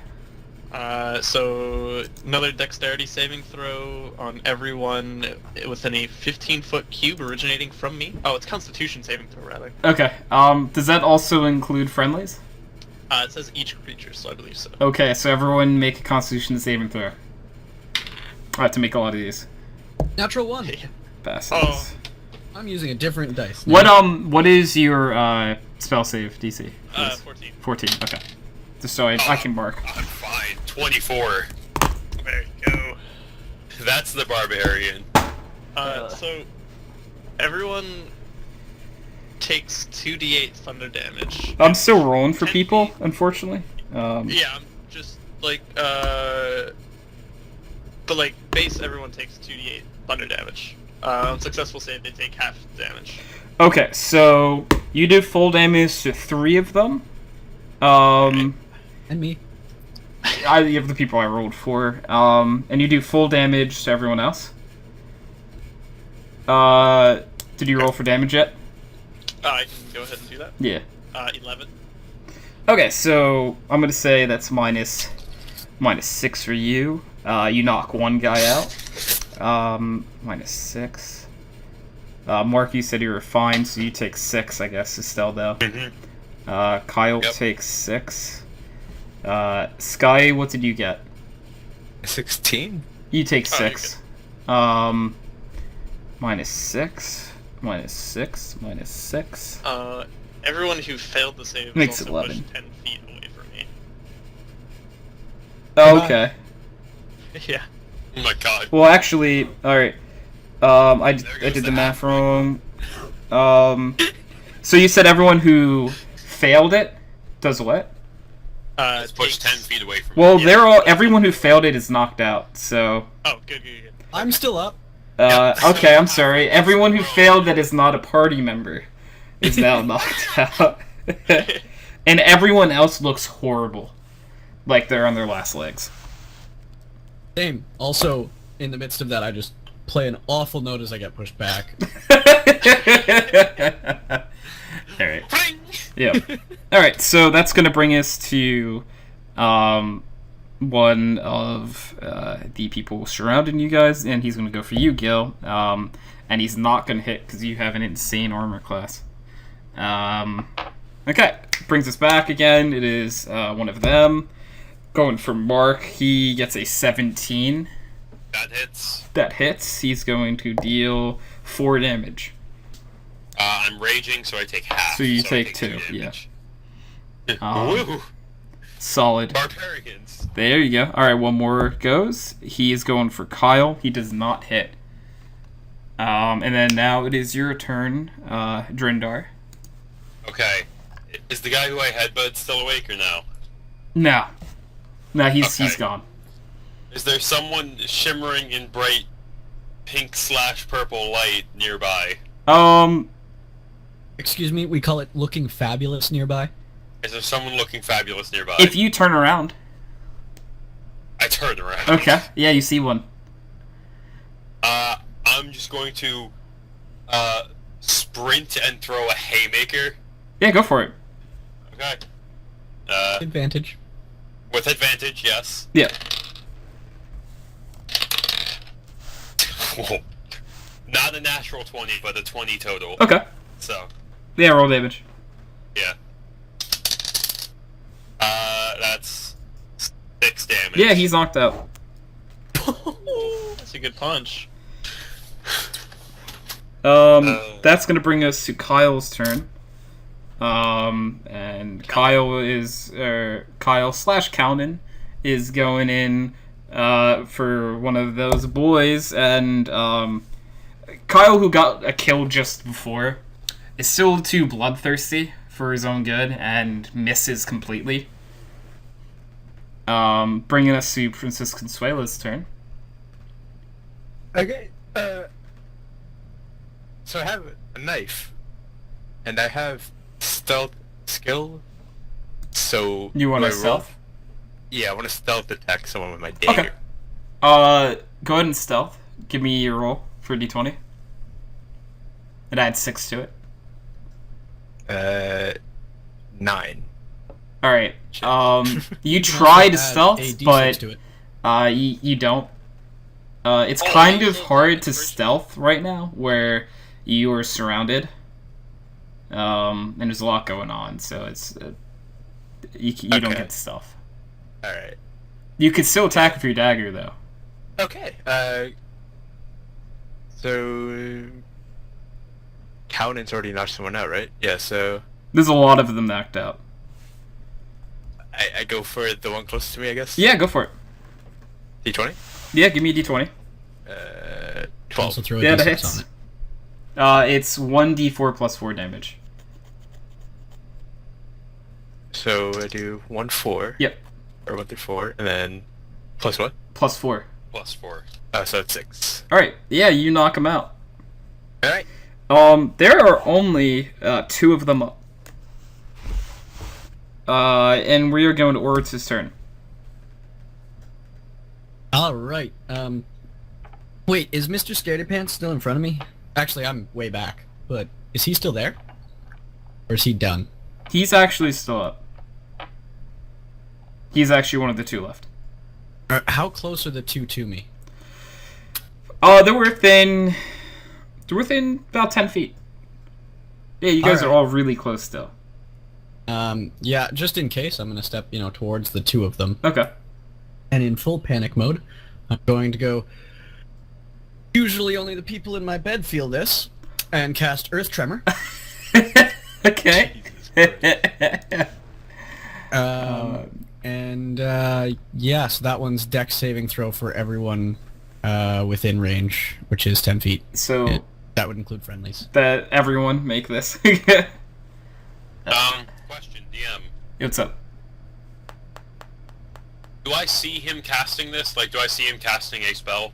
Speaker 3: So another dexterity saving throw on everyone within a 15-foot cube originating from me. Oh, it's Constitution saving throw, rather.
Speaker 1: Okay. Does that also include friendlies?
Speaker 3: It says each creature, so I believe so.
Speaker 1: Okay, so everyone make a Constitution saving throw. I have to make a lot of these.
Speaker 4: Natural 1.
Speaker 1: Bastards.
Speaker 3: Oh.
Speaker 4: I'm using a different dice.
Speaker 1: What is your spell save DC?
Speaker 3: 14.
Speaker 1: 14. Okay. Just so I can mark.
Speaker 2: I'm fine. 24.
Speaker 3: There you go.
Speaker 2: That's the barbarian.
Speaker 3: So everyone takes 2d8 thunder damage.
Speaker 1: I'm still rolling for people, unfortunately.
Speaker 3: Yeah, I'm just like but like base everyone takes 2d8 thunder damage. On successful save they take half damage.
Speaker 1: Okay, so you do full damage to 3 of them.
Speaker 4: And me.
Speaker 1: You have the people I rolled for. And you do full damage to everyone else. Did you roll for damage yet?
Speaker 3: I can go ahead and do that.
Speaker 1: Yeah.
Speaker 3: 11.
Speaker 1: Okay, so I'm gonna say that's minus 6 for you. You knock one guy out. Minus 6. Mark, you said you were fine, so you take 6, I guess, Estelle, though.
Speaker 2: Mm-hmm.
Speaker 1: Kyle
Speaker 2: Yep.
Speaker 1: takes 6. Sky, what did you get?
Speaker 5: 16?
Speaker 1: You take
Speaker 3: Oh, you're
Speaker 1: 6. Minus 6. Minus 6. Minus 6.
Speaker 3: Everyone who failed the save
Speaker 1: Makes
Speaker 3: is
Speaker 1: it
Speaker 3: also
Speaker 1: 11.
Speaker 3: pushed 10 feet away from me.
Speaker 1: Oh, okay.
Speaker 3: Yeah.
Speaker 2: Oh my god.
Speaker 1: Well, actually, alright. I did the math wrong. So you said everyone who failed it does what?
Speaker 2: It's pushed 10 feet away from
Speaker 1: Well,
Speaker 2: me.
Speaker 1: everyone who failed it is knocked out, so...
Speaker 3: Oh, good.
Speaker 4: I'm still up.
Speaker 1: Okay, I'm sorry. Everyone who failed that is not a party member is now knocked out. And everyone else looks horrible. Like they're on their last legs.
Speaker 4: Same. Also, in the midst of that, I just play an awful note as I get pushed back.
Speaker 1: Alright. Yeah. Alright, so that's gonna bring us to one of the people surrounding you guys, and he's gonna go for you, Gil. And he's not gonna hit because you have an insane armor class. Okay, brings us back again. It is one of them. Going for Mark, he gets a 17.
Speaker 2: That hits.
Speaker 1: That hits. He's going to deal 4 damage.
Speaker 2: I'm raging, so I take half.
Speaker 1: So you
Speaker 2: I
Speaker 1: take 2, yeah.
Speaker 2: Woo!
Speaker 1: Solid.
Speaker 2: Barbarians.
Speaker 1: There you go. Alright, one more goes. He is going for Kyle. He does not hit. And then now it is your turn, Drindar.
Speaker 2: Okay. Is the guy who I headbutt still awake or no?
Speaker 1: No. No, he's
Speaker 2: Okay.
Speaker 1: gone.
Speaker 2: Is there someone shimmering in bright pink/purple light nearby?
Speaker 4: Excuse me, we call it looking fabulous nearby.
Speaker 2: Is there someone looking fabulous nearby?
Speaker 1: If you turn around.
Speaker 2: I turn around.
Speaker 1: Okay. Yeah, you see one.
Speaker 2: I'm just going to sprint and throw a haymaker.
Speaker 1: Yeah, go for it.
Speaker 2: Okay.
Speaker 4: Advantage.
Speaker 2: With advantage, yes.
Speaker 1: Yeah.
Speaker 2: Not a natural 20, but a 20 total.
Speaker 1: Okay.
Speaker 2: So,
Speaker 1: Yeah, roll damage.
Speaker 2: yeah. That's 6 damage.
Speaker 1: Yeah, he's knocked out.
Speaker 3: That's a good punch.
Speaker 1: That's gonna bring us to Kyle's turn. And Kyle is, Kyle/Calnan is going in, for one of those boys, and, Kyle, who got a kill just before, is still too bloodthirsty for his own good, and misses completely. Bringing us to Princess Consuela's turn.
Speaker 5: Okay, so I have a knife, and I have stealth skill, so...
Speaker 1: You want
Speaker 5: do
Speaker 1: to
Speaker 5: I roll?
Speaker 1: stealth?
Speaker 5: Yeah, I want to stealth attack someone with my dagger.
Speaker 1: Okay. Go ahead and stealth. Give me your roll for d20. It adds 6 to it.
Speaker 5: 9.
Speaker 1: Alright. You
Speaker 4: can
Speaker 1: try to
Speaker 4: also add
Speaker 1: stealth,
Speaker 4: a D6
Speaker 1: but
Speaker 4: to it.
Speaker 1: you don't. It's
Speaker 3: Oh,
Speaker 1: kind
Speaker 3: you
Speaker 1: of
Speaker 3: still
Speaker 1: hard
Speaker 3: got
Speaker 1: to
Speaker 3: the first
Speaker 1: stealth right now, where you are surrounded. And there's a lot going on, so it's you don't
Speaker 5: Okay.
Speaker 1: get stealth.
Speaker 5: Alright.
Speaker 1: You could still attack with your dagger, though.
Speaker 5: Okay, so... Callan's already knocked someone out, right? Yeah, so...
Speaker 1: There's a lot of them knocked out.
Speaker 5: I go for the one closest to me, I guess?
Speaker 1: Yeah, go for it.
Speaker 5: D20?
Speaker 1: Yeah, give me a d20.
Speaker 5: 12.
Speaker 4: Also throw a
Speaker 1: Yeah, that
Speaker 4: D6
Speaker 1: hits.
Speaker 4: on it.
Speaker 1: It's 1d4 plus 4 damage.
Speaker 5: So I do 1, 4.
Speaker 1: Yep.
Speaker 5: Or 1 through 4, and then... Plus what?
Speaker 1: Plus 4.
Speaker 2: +4.
Speaker 5: So it's 6.
Speaker 1: Alright, yeah, you knock him out.
Speaker 5: Alright.
Speaker 1: There are only 2 of them up. And we are going to Oritz's turn.
Speaker 4: Alright, wait, is Mr. Scaredy-Pants still in front of me? Actually, I'm way back, but is he still there? Or is he done?
Speaker 1: He's actually still up. He's actually one of the 2 left.
Speaker 4: How close are the 2 to me?
Speaker 1: They're within about 10 feet. Yeah, you guys are
Speaker 4: Alright.
Speaker 1: all really close still.
Speaker 4: Yeah, just in case, I'm gonna step, towards the 2 of them.
Speaker 1: Okay.
Speaker 4: And in full panic mode, I'm going to go... Usually only the people in my bed feel this, and cast Earth Tremor.
Speaker 1: Okay.
Speaker 4: And yeah, so that one's dex saving throw for everyone within range, which is 10 feet.
Speaker 1: So
Speaker 4: That would include friendlies.
Speaker 1: that everyone make this.
Speaker 2: Question, DM.
Speaker 1: What's up?
Speaker 2: Do I see him casting this? Like, do I see him casting a spell?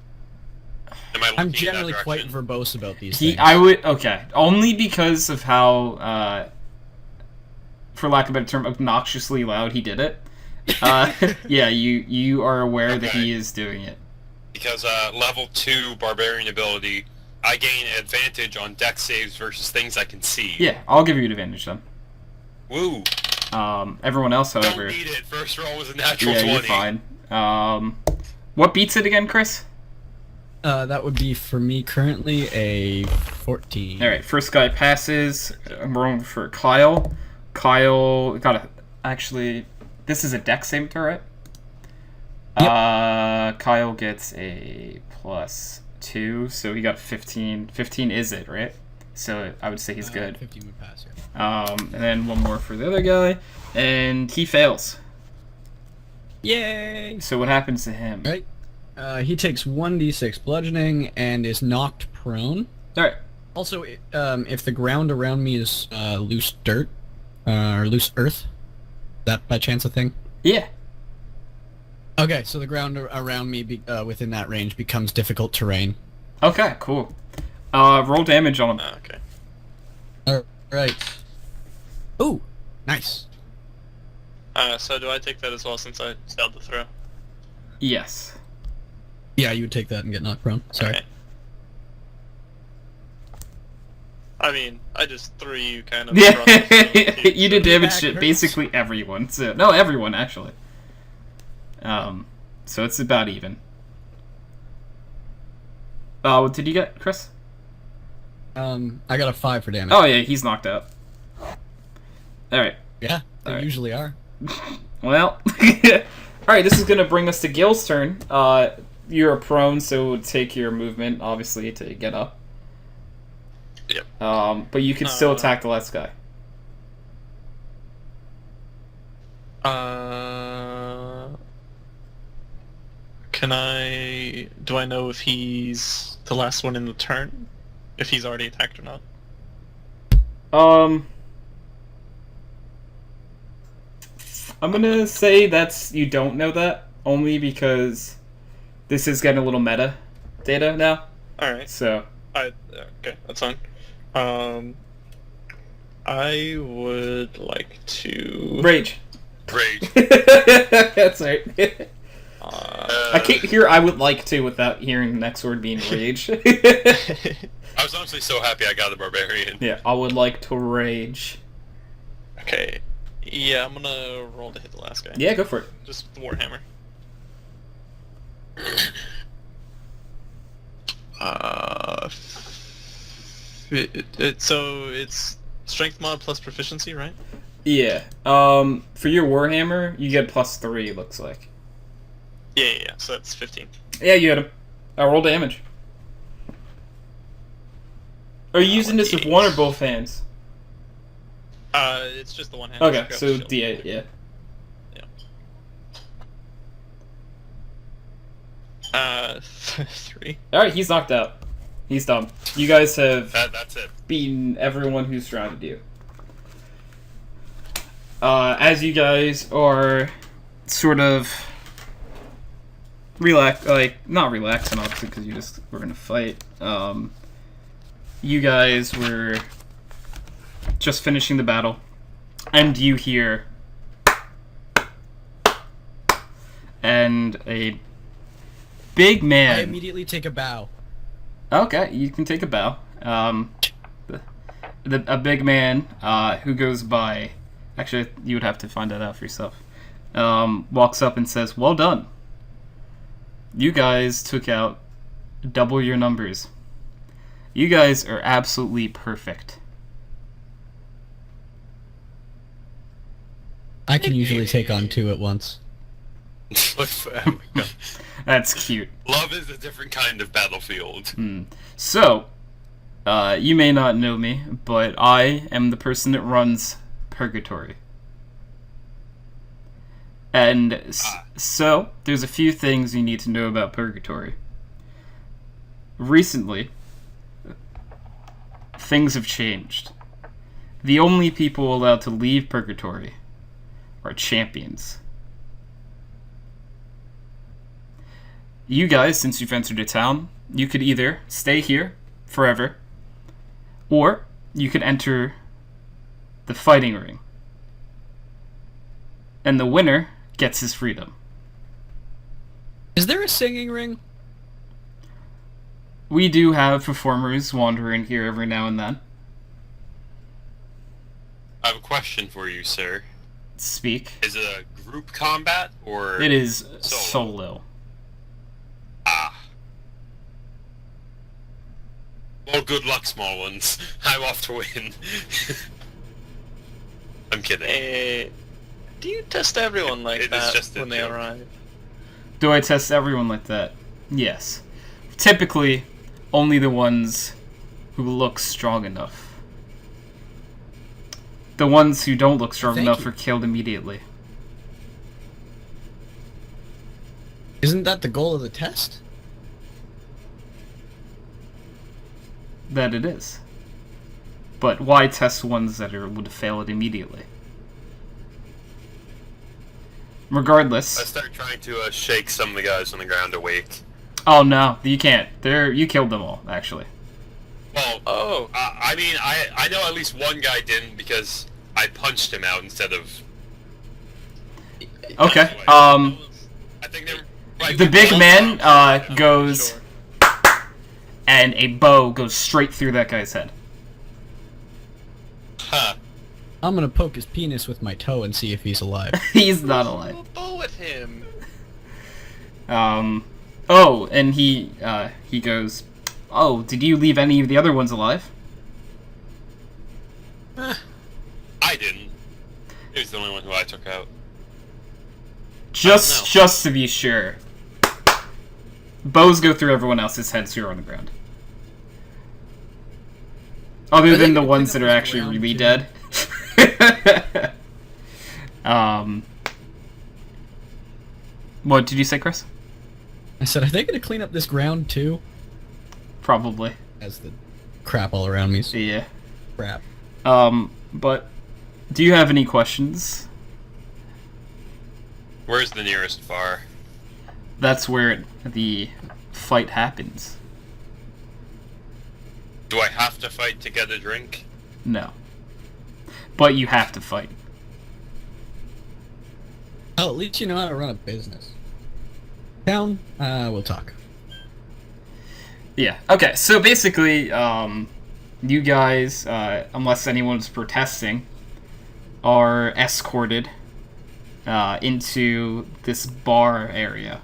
Speaker 2: Am I looking
Speaker 4: I'm
Speaker 2: in that
Speaker 4: generally quite
Speaker 2: direction?
Speaker 4: verbose about these things.
Speaker 1: I would okay, only because of how, for lack of a better term, obnoxiously loud he did it. Yeah, you are aware that
Speaker 2: Okay.
Speaker 1: he is doing it.
Speaker 2: Because level 2 barbarian ability, I gain advantage on dex saves versus things I can see.
Speaker 1: Yeah, I'll give you an advantage then.
Speaker 2: Woo!
Speaker 1: Everyone else,
Speaker 2: Don't
Speaker 1: however,
Speaker 2: need it. First roll was a natural
Speaker 1: yeah,
Speaker 2: 20.
Speaker 1: you're fine. What beats it again, Chris?
Speaker 4: That would be for me currently a 14.
Speaker 1: All right, first guy passes. I'm rolling for Kyle. Kyle got actually. This is a dex saving throw, right?
Speaker 4: Yep.
Speaker 1: Kyle gets a +2, so he got 15. 15 is it, right? So I would say he's good.
Speaker 4: 15 would pass, yeah.
Speaker 1: And then one more for the other guy, and he fails.
Speaker 4: Yay!
Speaker 1: So what happens to him?
Speaker 4: Right. He takes 1d6 bludgeoning and is knocked prone.
Speaker 1: All right.
Speaker 4: Also, if the ground around me is loose dirt or loose earth, that by chance a thing?
Speaker 1: Yeah.
Speaker 4: Okay, so the ground around me within that range becomes difficult terrain.
Speaker 1: Okay. Cool. Roll damage on him.
Speaker 3: Okay.
Speaker 4: All right. Ooh, nice.
Speaker 3: So do I take that as well since I failed the throw?
Speaker 1: Yes.
Speaker 4: Yeah, you would take that and get knocked prone. Sorry.
Speaker 3: Okay. I mean, I just threw you kind of.
Speaker 1: Yeah.
Speaker 3: across the field, too,
Speaker 1: You
Speaker 3: so-
Speaker 1: did damage
Speaker 4: back
Speaker 1: to
Speaker 4: hurts.
Speaker 1: basically everyone. So no, everyone actually. So it's about even. What did you get, Chris?
Speaker 4: I got a 5 for damage.
Speaker 1: Oh yeah, he's knocked out. All right.
Speaker 4: Yeah, they
Speaker 1: Alright.
Speaker 4: usually are.
Speaker 1: Well, all right. This is gonna bring us to Gil's turn. You're prone, so it would take your movement, obviously, to get up.
Speaker 3: Yep.
Speaker 1: But you can still attack the last guy.
Speaker 3: Can I? Do I know if he's the last one in the turn? If he's already attacked or not?
Speaker 1: I'm gonna say you don't know that only because this is getting a little meta data now.
Speaker 3: All right.
Speaker 1: So
Speaker 3: Okay, that's fine. I would like to.
Speaker 1: rage.
Speaker 2: Rage.
Speaker 1: That's right.
Speaker 3: Uh,
Speaker 1: I can't hear "I would like to" without hearing the next word being rage.
Speaker 2: I was honestly so happy I got the barbarian.
Speaker 1: Yeah, I would like to rage.
Speaker 3: okay. Yeah, I'm gonna roll to hit the last guy.
Speaker 1: Yeah, go for it.
Speaker 3: Just the Warhammer. So it's strength mod plus proficiency, right?
Speaker 1: Yeah. For your Warhammer, you get +3. It looks like.
Speaker 3: Yeah. So that's 15.
Speaker 1: Yeah, you hit him. Roll damage. Are you using this with one or both hands?
Speaker 3: It's just the one hand.
Speaker 1: Okay,
Speaker 3: Grab
Speaker 1: so
Speaker 3: the shield.
Speaker 1: D8, yeah.
Speaker 3: Yeah. 3.
Speaker 1: Alright, he's knocked out. He's done. You guys have
Speaker 2: That's it.
Speaker 1: beaten everyone who's surrounded you. As you guys are sort of not relaxing, obviously, because you just were in a fight. You guys were just finishing the battle, and you hear and a big
Speaker 4: I
Speaker 1: man.
Speaker 4: immediately take a bow.
Speaker 1: Okay, you can take a bow. A big man who goes by. Actually, you would have to find that out for yourself. Walks up and says, "Well done. You guys took out double your numbers. You guys are absolutely perfect."
Speaker 4: I can usually take on 2 at once.
Speaker 5: Oh my God.
Speaker 1: That's cute.
Speaker 2: Love is a different kind of battlefield.
Speaker 1: So, you may not know me, but I am the person that runs Purgatory. And so, there's a few things you need to know about Purgatory. Recently, things have changed. The only people allowed to leave Purgatory are champions. You guys, since you've entered a town, you could either stay here forever, or you could enter the fighting ring. And the winner gets his freedom.
Speaker 4: Is there a singing ring?
Speaker 1: We do have performers wandering here every now and then.
Speaker 2: I have a question for you, sir.
Speaker 1: Speak.
Speaker 2: Is it a group combat or?
Speaker 1: It is solo.
Speaker 2: Ah. Well, good luck, small ones. I'm off to win. I'm kidding.
Speaker 3: Do you test everyone like
Speaker 2: It is
Speaker 3: that
Speaker 2: just a
Speaker 3: when they
Speaker 2: joke.
Speaker 3: arrive?
Speaker 1: Do I test everyone like that? Yes. Typically, only the ones who look strong enough. The ones who don't look strong
Speaker 4: Thank
Speaker 1: enough
Speaker 4: you.
Speaker 1: are killed immediately.
Speaker 4: Isn't that the goal of the test?
Speaker 1: That it is. But why test ones that would fail it immediately? Regardless.
Speaker 2: I start trying to shake some of the guys on the ground awake.
Speaker 1: Oh no, you can't. You killed them all, actually.
Speaker 2: Well,
Speaker 3: Oh,
Speaker 2: I mean, I know at least one guy didn't because I punched him out instead of.
Speaker 1: Okay.
Speaker 2: Anyway,
Speaker 3: that was-
Speaker 2: I think they're. Right,
Speaker 1: The
Speaker 2: we
Speaker 1: big
Speaker 2: both-
Speaker 1: man goes,
Speaker 3: sure.
Speaker 1: and a bow goes straight through that guy's head.
Speaker 2: Huh.
Speaker 4: I'm gonna poke his penis with my toe and see if he's alive.
Speaker 1: He's not alive.
Speaker 3: Bow with him.
Speaker 1: Oh, and he goes, oh, did you leave any of the other ones alive?
Speaker 2: I didn't. He was the only one who I took out.
Speaker 1: Just to be sure. Bows go through everyone else's heads who are on the ground. Other
Speaker 4: Are they
Speaker 1: than the
Speaker 4: gonna
Speaker 1: ones
Speaker 4: clean
Speaker 1: that
Speaker 4: up
Speaker 1: are
Speaker 4: this
Speaker 1: actually
Speaker 4: ground,
Speaker 1: really
Speaker 4: too?
Speaker 1: dead. What did you say, Chris?
Speaker 4: I said, are they gonna clean up this ground too?
Speaker 1: Probably.
Speaker 4: As the crap all around me.
Speaker 1: Yeah.
Speaker 4: Crap.
Speaker 1: But do you have any questions?
Speaker 2: Where's the nearest bar?
Speaker 1: That's where the fight happens.
Speaker 2: Do I have to fight to get a drink?
Speaker 1: No. But you have to fight.
Speaker 4: Oh, at least you know how to run a business. Town, we'll talk.
Speaker 1: Yeah. Okay. So basically, you guys, unless anyone's protesting, are escorted into this bar area.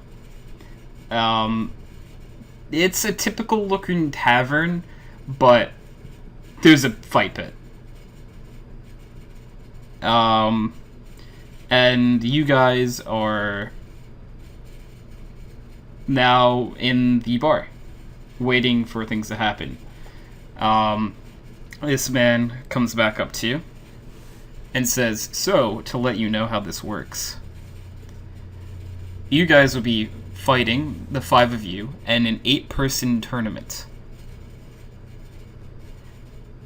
Speaker 1: It's a typical looking tavern, but there's a fight pit. And you guys are now in the bar, waiting for things to happen. This man comes back up to you and says, so, to let you know how this works, you guys will be fighting, the 5 of you, in an 8-person tournament.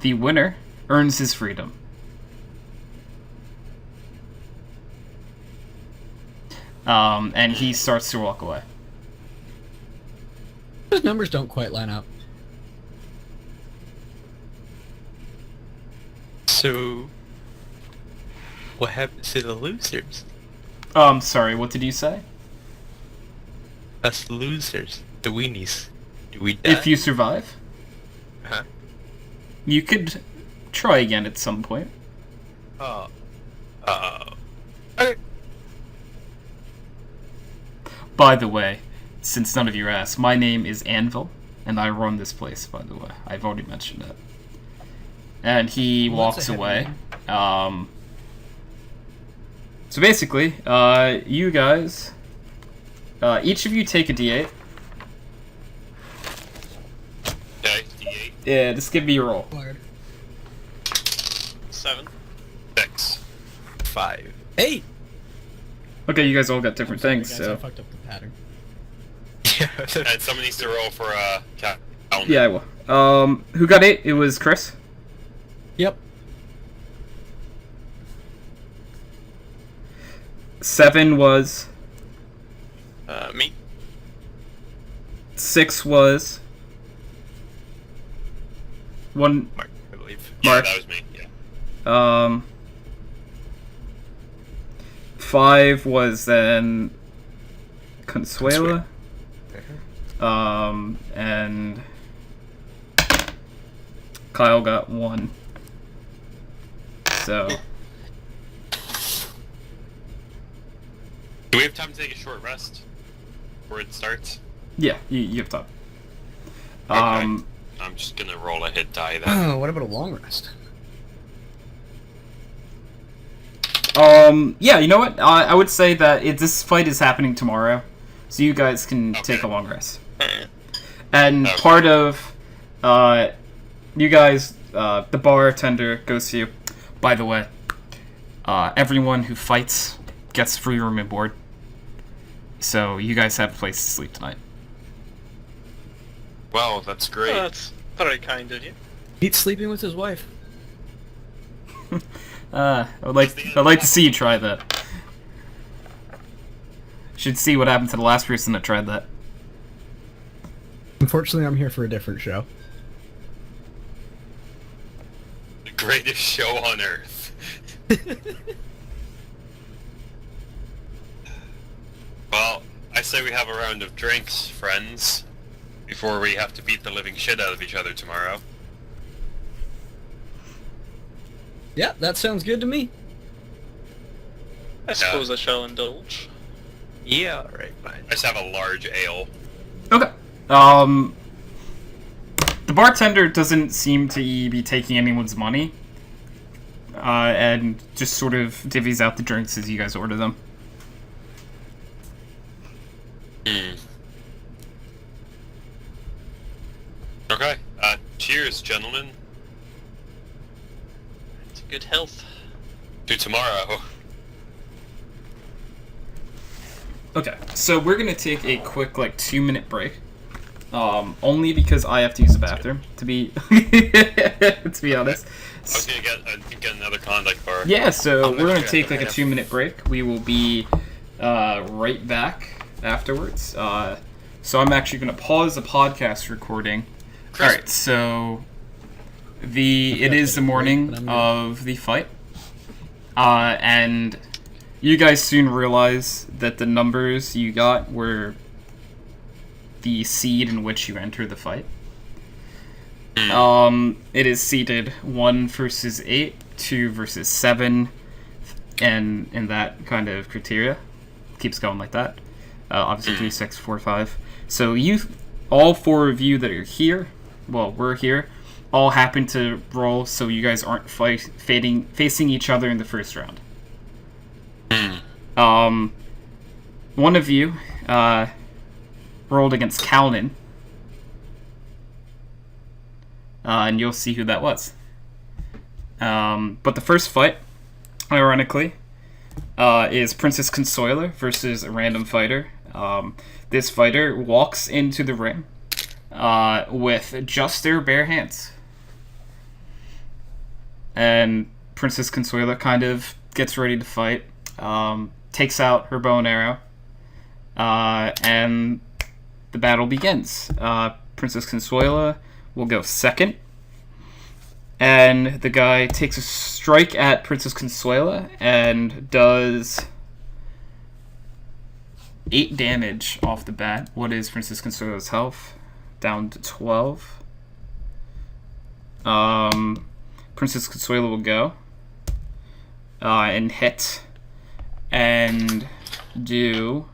Speaker 1: The winner earns his freedom. And he starts to walk away.
Speaker 4: Those numbers don't quite line up.
Speaker 5: So, what happens to the losers?
Speaker 1: Sorry, what did you say?
Speaker 5: Us losers, the weenies. Do we die?
Speaker 1: If you survive,
Speaker 5: Huh?
Speaker 1: you could try again at some point.
Speaker 5: Oh. Okay.
Speaker 1: By the way, since none of you asked, my name is Anvil, and I run this place, by the way. I've already mentioned it. And he
Speaker 4: Well, that's
Speaker 1: walks
Speaker 4: a heavy
Speaker 1: away.
Speaker 4: name.
Speaker 1: So basically, you guys, each of you take a d8.
Speaker 2: Okay, D8.
Speaker 1: Yeah, just give me a roll.
Speaker 3: 7.
Speaker 2: 6.
Speaker 5: 5.
Speaker 4: 8!
Speaker 1: Okay, you guys all got different
Speaker 4: Sorry,
Speaker 1: things,
Speaker 4: guys,
Speaker 1: so...
Speaker 4: I fucked up the pattern.
Speaker 5: Yeah.
Speaker 2: And someone needs to roll for calendar.
Speaker 1: Yeah, I will. Who got 8? It was Chris?
Speaker 4: Yep.
Speaker 1: 7 was...
Speaker 3: Me.
Speaker 1: 6 was... One...
Speaker 5: Mark, I believe.
Speaker 2: Yeah,
Speaker 1: Mark.
Speaker 2: that was me. Yeah.
Speaker 1: 5 was then... Consuela.
Speaker 5: Mhm.
Speaker 1: And... Kyle got 1. So...
Speaker 2: Do we have time to take a short rest before it starts?
Speaker 1: Yeah, you have time.
Speaker 2: Okay. I'm just gonna roll a hit die then.
Speaker 4: Oh, what about a long rest?
Speaker 1: Yeah, you know what? I would say that this fight is happening tomorrow, so you guys can take a
Speaker 2: Okay.
Speaker 1: long rest.
Speaker 3: Eh.
Speaker 1: And
Speaker 2: Okay.
Speaker 1: part of, you guys, the bartender goes to you. By the way, everyone who fights gets free room and board. So you guys have a place to sleep tonight.
Speaker 2: Well, that's great.
Speaker 3: That's very kind of you.
Speaker 4: He's sleeping with his wife.
Speaker 1: I'd like to see you try that. Should see what happened to the last person that tried that.
Speaker 4: Unfortunately, I'm here for a different show.
Speaker 2: The greatest show on earth. Well, I say we have a round of drinks, friends, before we have to beat the living shit out of each other tomorrow.
Speaker 4: Yeah, that sounds good to me.
Speaker 3: I suppose I shall indulge.
Speaker 5: Yeah, alright, fine.
Speaker 2: I just have a large ale.
Speaker 1: Okay. The bartender doesn't seem to be taking anyone's money, and just sort of divvies out the drinks as you guys order them.
Speaker 2: Okay, cheers, gentlemen,
Speaker 3: It's good health.
Speaker 2: to tomorrow.
Speaker 1: Okay, so we're gonna take a quick, 2-minute break. Only because I have to use the bathroom, to be to be honest.
Speaker 2: I was gonna get another Klondike bar.
Speaker 1: Yeah, so
Speaker 5: I'm
Speaker 1: we're gonna
Speaker 5: gonna
Speaker 1: take
Speaker 5: check
Speaker 1: a
Speaker 5: the
Speaker 1: 2-minute break. We will be right back afterwards. So I'm actually gonna pause the podcast recording.
Speaker 2: Chris,
Speaker 1: Alright, so it is the morning of the fight. And you guys soon realize that the numbers you got were the seed in which you enter the fight. It is seeded 1 versus 8, 2 versus 7, and in that kind of criteria. Keeps going like that. Obviously 3, 6, 4, 5. So all 4 of you that are here, well, we're here, all happen to roll so you guys aren't facing each other in the first round. One of you rolled against Calnan, and you'll see who that was. But the first fight, ironically, is Princess Consuela versus a random fighter. This fighter walks into the ring with just their bare hands. And Princess Consuela kind of gets ready to fight, takes out her bow and arrow, and the battle begins. Princess Consuela will go second, and the guy takes a strike at Princess Consuela and does 8 damage off the bat. What is Princess Consuela's health? Down to 12. Princess Consuela will go and hit and do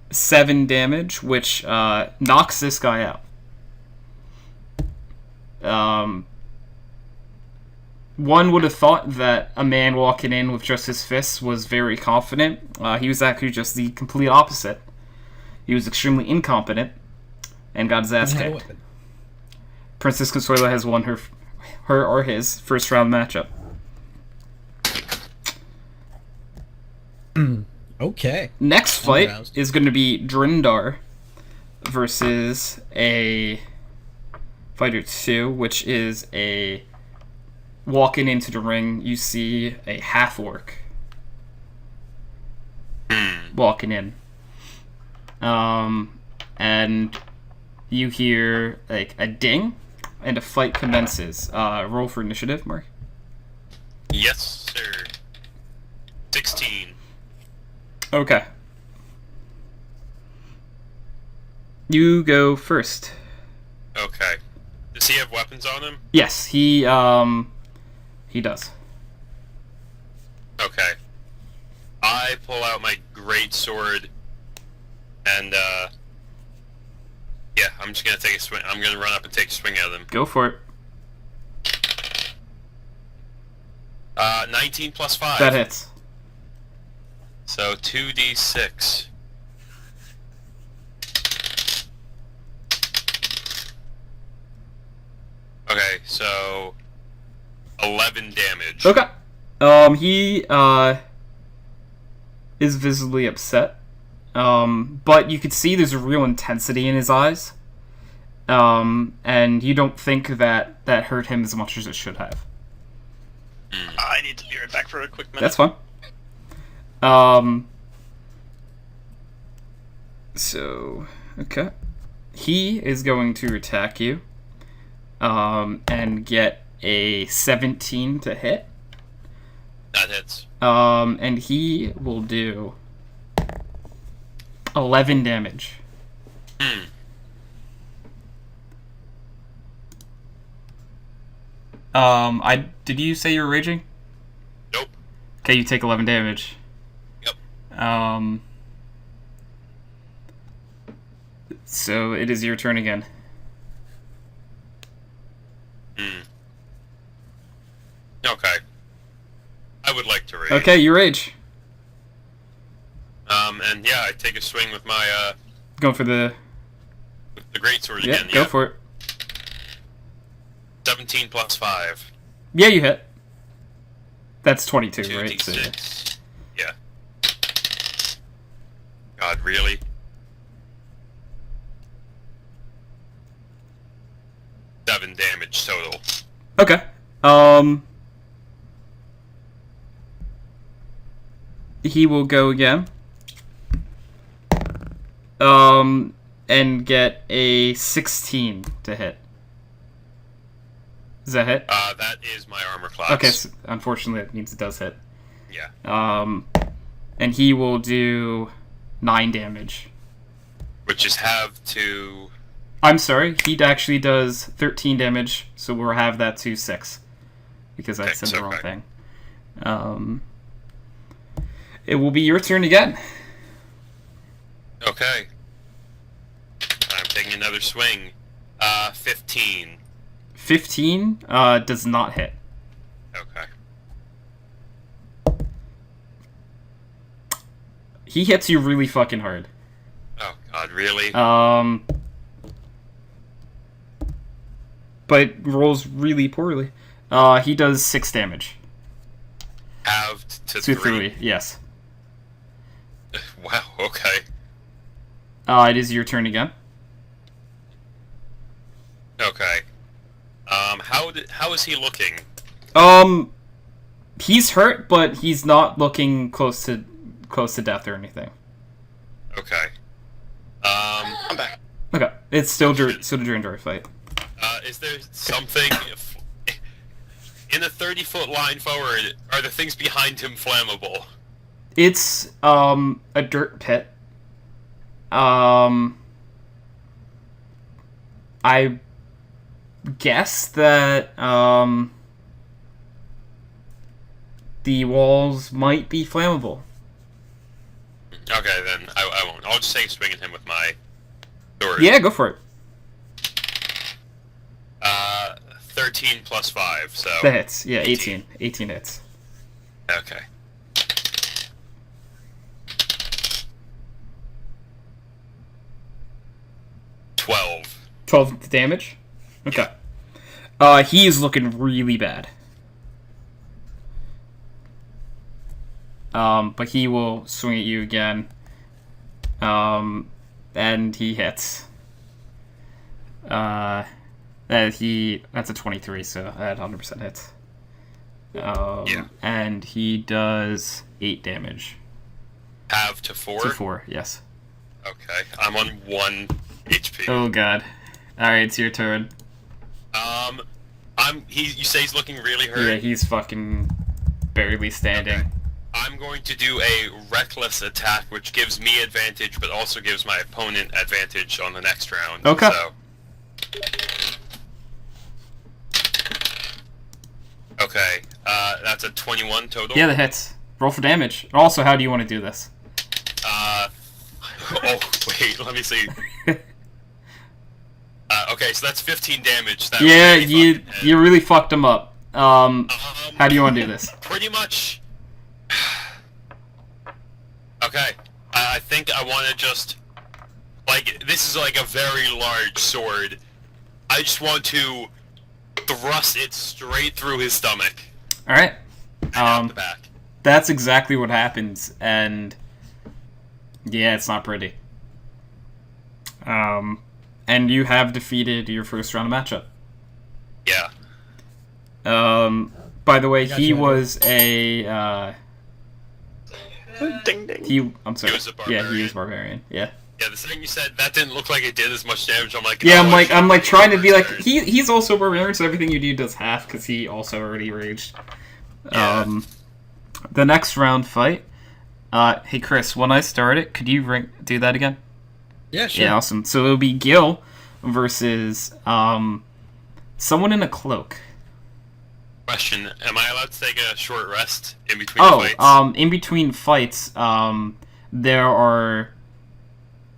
Speaker 1: 7 damage, which knocks this guy out. One would have thought that a man walking in with just his fists was very confident. He was actually just the complete opposite. He was extremely incompetent and got his ass
Speaker 4: He had a
Speaker 1: kicked.
Speaker 4: weapon.
Speaker 1: Princess Consuela has won her or his first round matchup.
Speaker 4: Okay.
Speaker 1: Next fight
Speaker 4: Unroused.
Speaker 1: is going to be Drindar versus a fighter 2, which is a walking into the ring. You see a half orc walking in, and you hear like a ding, and a fight commences. Roll for initiative, Mark.
Speaker 2: Yes, sir. 16.
Speaker 1: Okay. You go first.
Speaker 2: Okay. Does he have weapons on him?
Speaker 1: Yes, he does.
Speaker 2: Okay. I pull out my great sword, and yeah, I'm just gonna take a swing. I'm gonna run up and take a swing at him.
Speaker 1: Go for it.
Speaker 2: 19 plus 5.
Speaker 1: That hits.
Speaker 2: So 2d6. Okay, so 11 damage.
Speaker 1: Okay. He is visibly upset. But you can see there's a real intensity in his eyes. And you don't think that hurt him as much as it should have.
Speaker 3: I need to be right back for a quick minute.
Speaker 1: That's fine. So, okay. He is going to attack you. And get a 17 to hit.
Speaker 2: That hits.
Speaker 1: And he will do 11 damage. Did you say you were raging?
Speaker 2: Nope.
Speaker 1: Okay, you take 11 damage.
Speaker 2: Yep.
Speaker 1: So it is your turn again.
Speaker 2: Okay. I would like to rage.
Speaker 1: Okay, you rage.
Speaker 2: And yeah, I take a swing with my
Speaker 1: Going for the...
Speaker 2: with the greatsword
Speaker 1: Yeah,
Speaker 2: again.
Speaker 1: go for it.
Speaker 2: 17 plus 5.
Speaker 1: Yeah, you hit. That's 22, right?
Speaker 2: 2d6. Yeah. God, really? Seven damage total.
Speaker 1: Okay. He will go again. And get a 16 to hit. Does that hit?
Speaker 2: That is my armor class.
Speaker 1: Okay, so unfortunately it means it does hit.
Speaker 2: Yeah.
Speaker 1: And he will do 9 damage.
Speaker 2: Which is halved to...
Speaker 1: I'm sorry, he actually does 13 damage, so we'll have that to 6. Because I said the wrong thing. It will be your turn again.
Speaker 2: Okay. I'm taking another swing. 15.
Speaker 1: 15 does not hit.
Speaker 2: Okay.
Speaker 1: He hits you really fucking hard.
Speaker 2: Oh god, really?
Speaker 1: But rolls really poorly. He does 6 damage.
Speaker 2: Halved to
Speaker 1: To
Speaker 2: 3.
Speaker 1: 3, yes.
Speaker 2: Wow, okay.
Speaker 1: It is your turn again.
Speaker 2: Okay. How is he looking?
Speaker 1: He's hurt, but he's not looking close to death or anything.
Speaker 2: Okay.
Speaker 3: I'm back.
Speaker 1: Okay, it's still the Durandor fight.
Speaker 2: Is there something in the 30-foot line forward? Are the things behind him flammable?
Speaker 1: It's a dirt pit. I guess that the walls might be flammable.
Speaker 2: Okay, then I won't. I'll just take a swing at him with my sword.
Speaker 1: Yeah, go for it.
Speaker 2: 13 plus 5, so...
Speaker 1: That hits. Yeah, 18. 18 hits.
Speaker 2: Okay. $12.
Speaker 1: 12 damage? Okay. He is looking really bad. but he will swing at you again. And he hits. That's a 23, so that 100% hits.
Speaker 2: Yeah.
Speaker 1: And he does 8 damage.
Speaker 2: Half to 4?
Speaker 1: To 4, yes.
Speaker 2: Okay, I'm on 1 HP.
Speaker 1: Oh god. Alright, it's your turn.
Speaker 2: You say he's looking really hurt?
Speaker 1: Yeah, he's fucking barely standing.
Speaker 2: Okay. I'm going to do a reckless attack, which gives me advantage, but also gives my opponent advantage on the next round.
Speaker 1: Okay.
Speaker 2: So. Okay, that's a 21 total?
Speaker 1: Yeah, that hits. Roll for damage. Also, how do you want to do this?
Speaker 2: Oh, wait, let me see. Okay, so that's 15 damage. That
Speaker 1: Yeah,
Speaker 2: really
Speaker 1: you really fucked him up. How do you want to do this?
Speaker 2: Pretty much. Okay, I think I want to just, like, this is like a very large sword. I just want to thrust it straight through his stomach.
Speaker 1: Alright.
Speaker 2: And out the back.
Speaker 1: That's exactly what happens, and yeah, it's not pretty. And you have defeated your first round matchup.
Speaker 2: Yeah.
Speaker 1: By the way,
Speaker 4: Got
Speaker 1: he
Speaker 4: you,
Speaker 1: was a,
Speaker 3: Ding ding.
Speaker 1: I'm sorry.
Speaker 2: He was a
Speaker 1: Yeah, he
Speaker 2: barbarian.
Speaker 1: was barbarian. Yeah.
Speaker 2: Yeah, the second you said that didn't look like it did as much damage, I'm like,
Speaker 1: Yeah,
Speaker 2: oh,
Speaker 1: I'm like trying to be like,
Speaker 2: turn.
Speaker 1: he's also barbarian, so everything you do does half, because he also already raged.
Speaker 2: Yeah.
Speaker 1: The next round fight, hey Chris, when I start it, could you do that again?
Speaker 4: Yeah, sure.
Speaker 1: Yeah, awesome. So it'll be Gil versus, someone in a cloak.
Speaker 2: Question, am I allowed to take a short rest in between fights?
Speaker 1: In between fights, there are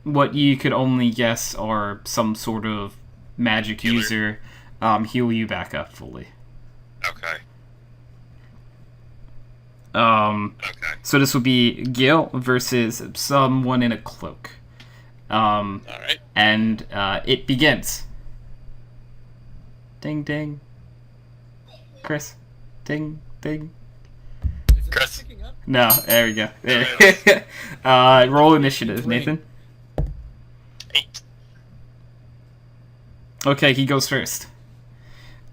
Speaker 1: what you could only guess are some sort of magic
Speaker 2: Healer.
Speaker 1: user heal you back up fully.
Speaker 2: Okay. Okay.
Speaker 1: So this would be Gil versus someone in a cloak.
Speaker 3: Alright.
Speaker 1: And it begins. Ding ding. Chris. Ding ding.
Speaker 4: Is it
Speaker 2: Chris.
Speaker 4: picking up?
Speaker 1: No, there we go.
Speaker 2: Okay.
Speaker 1: Roll initiative, Nathan.
Speaker 3: 8.
Speaker 1: Okay, he goes first.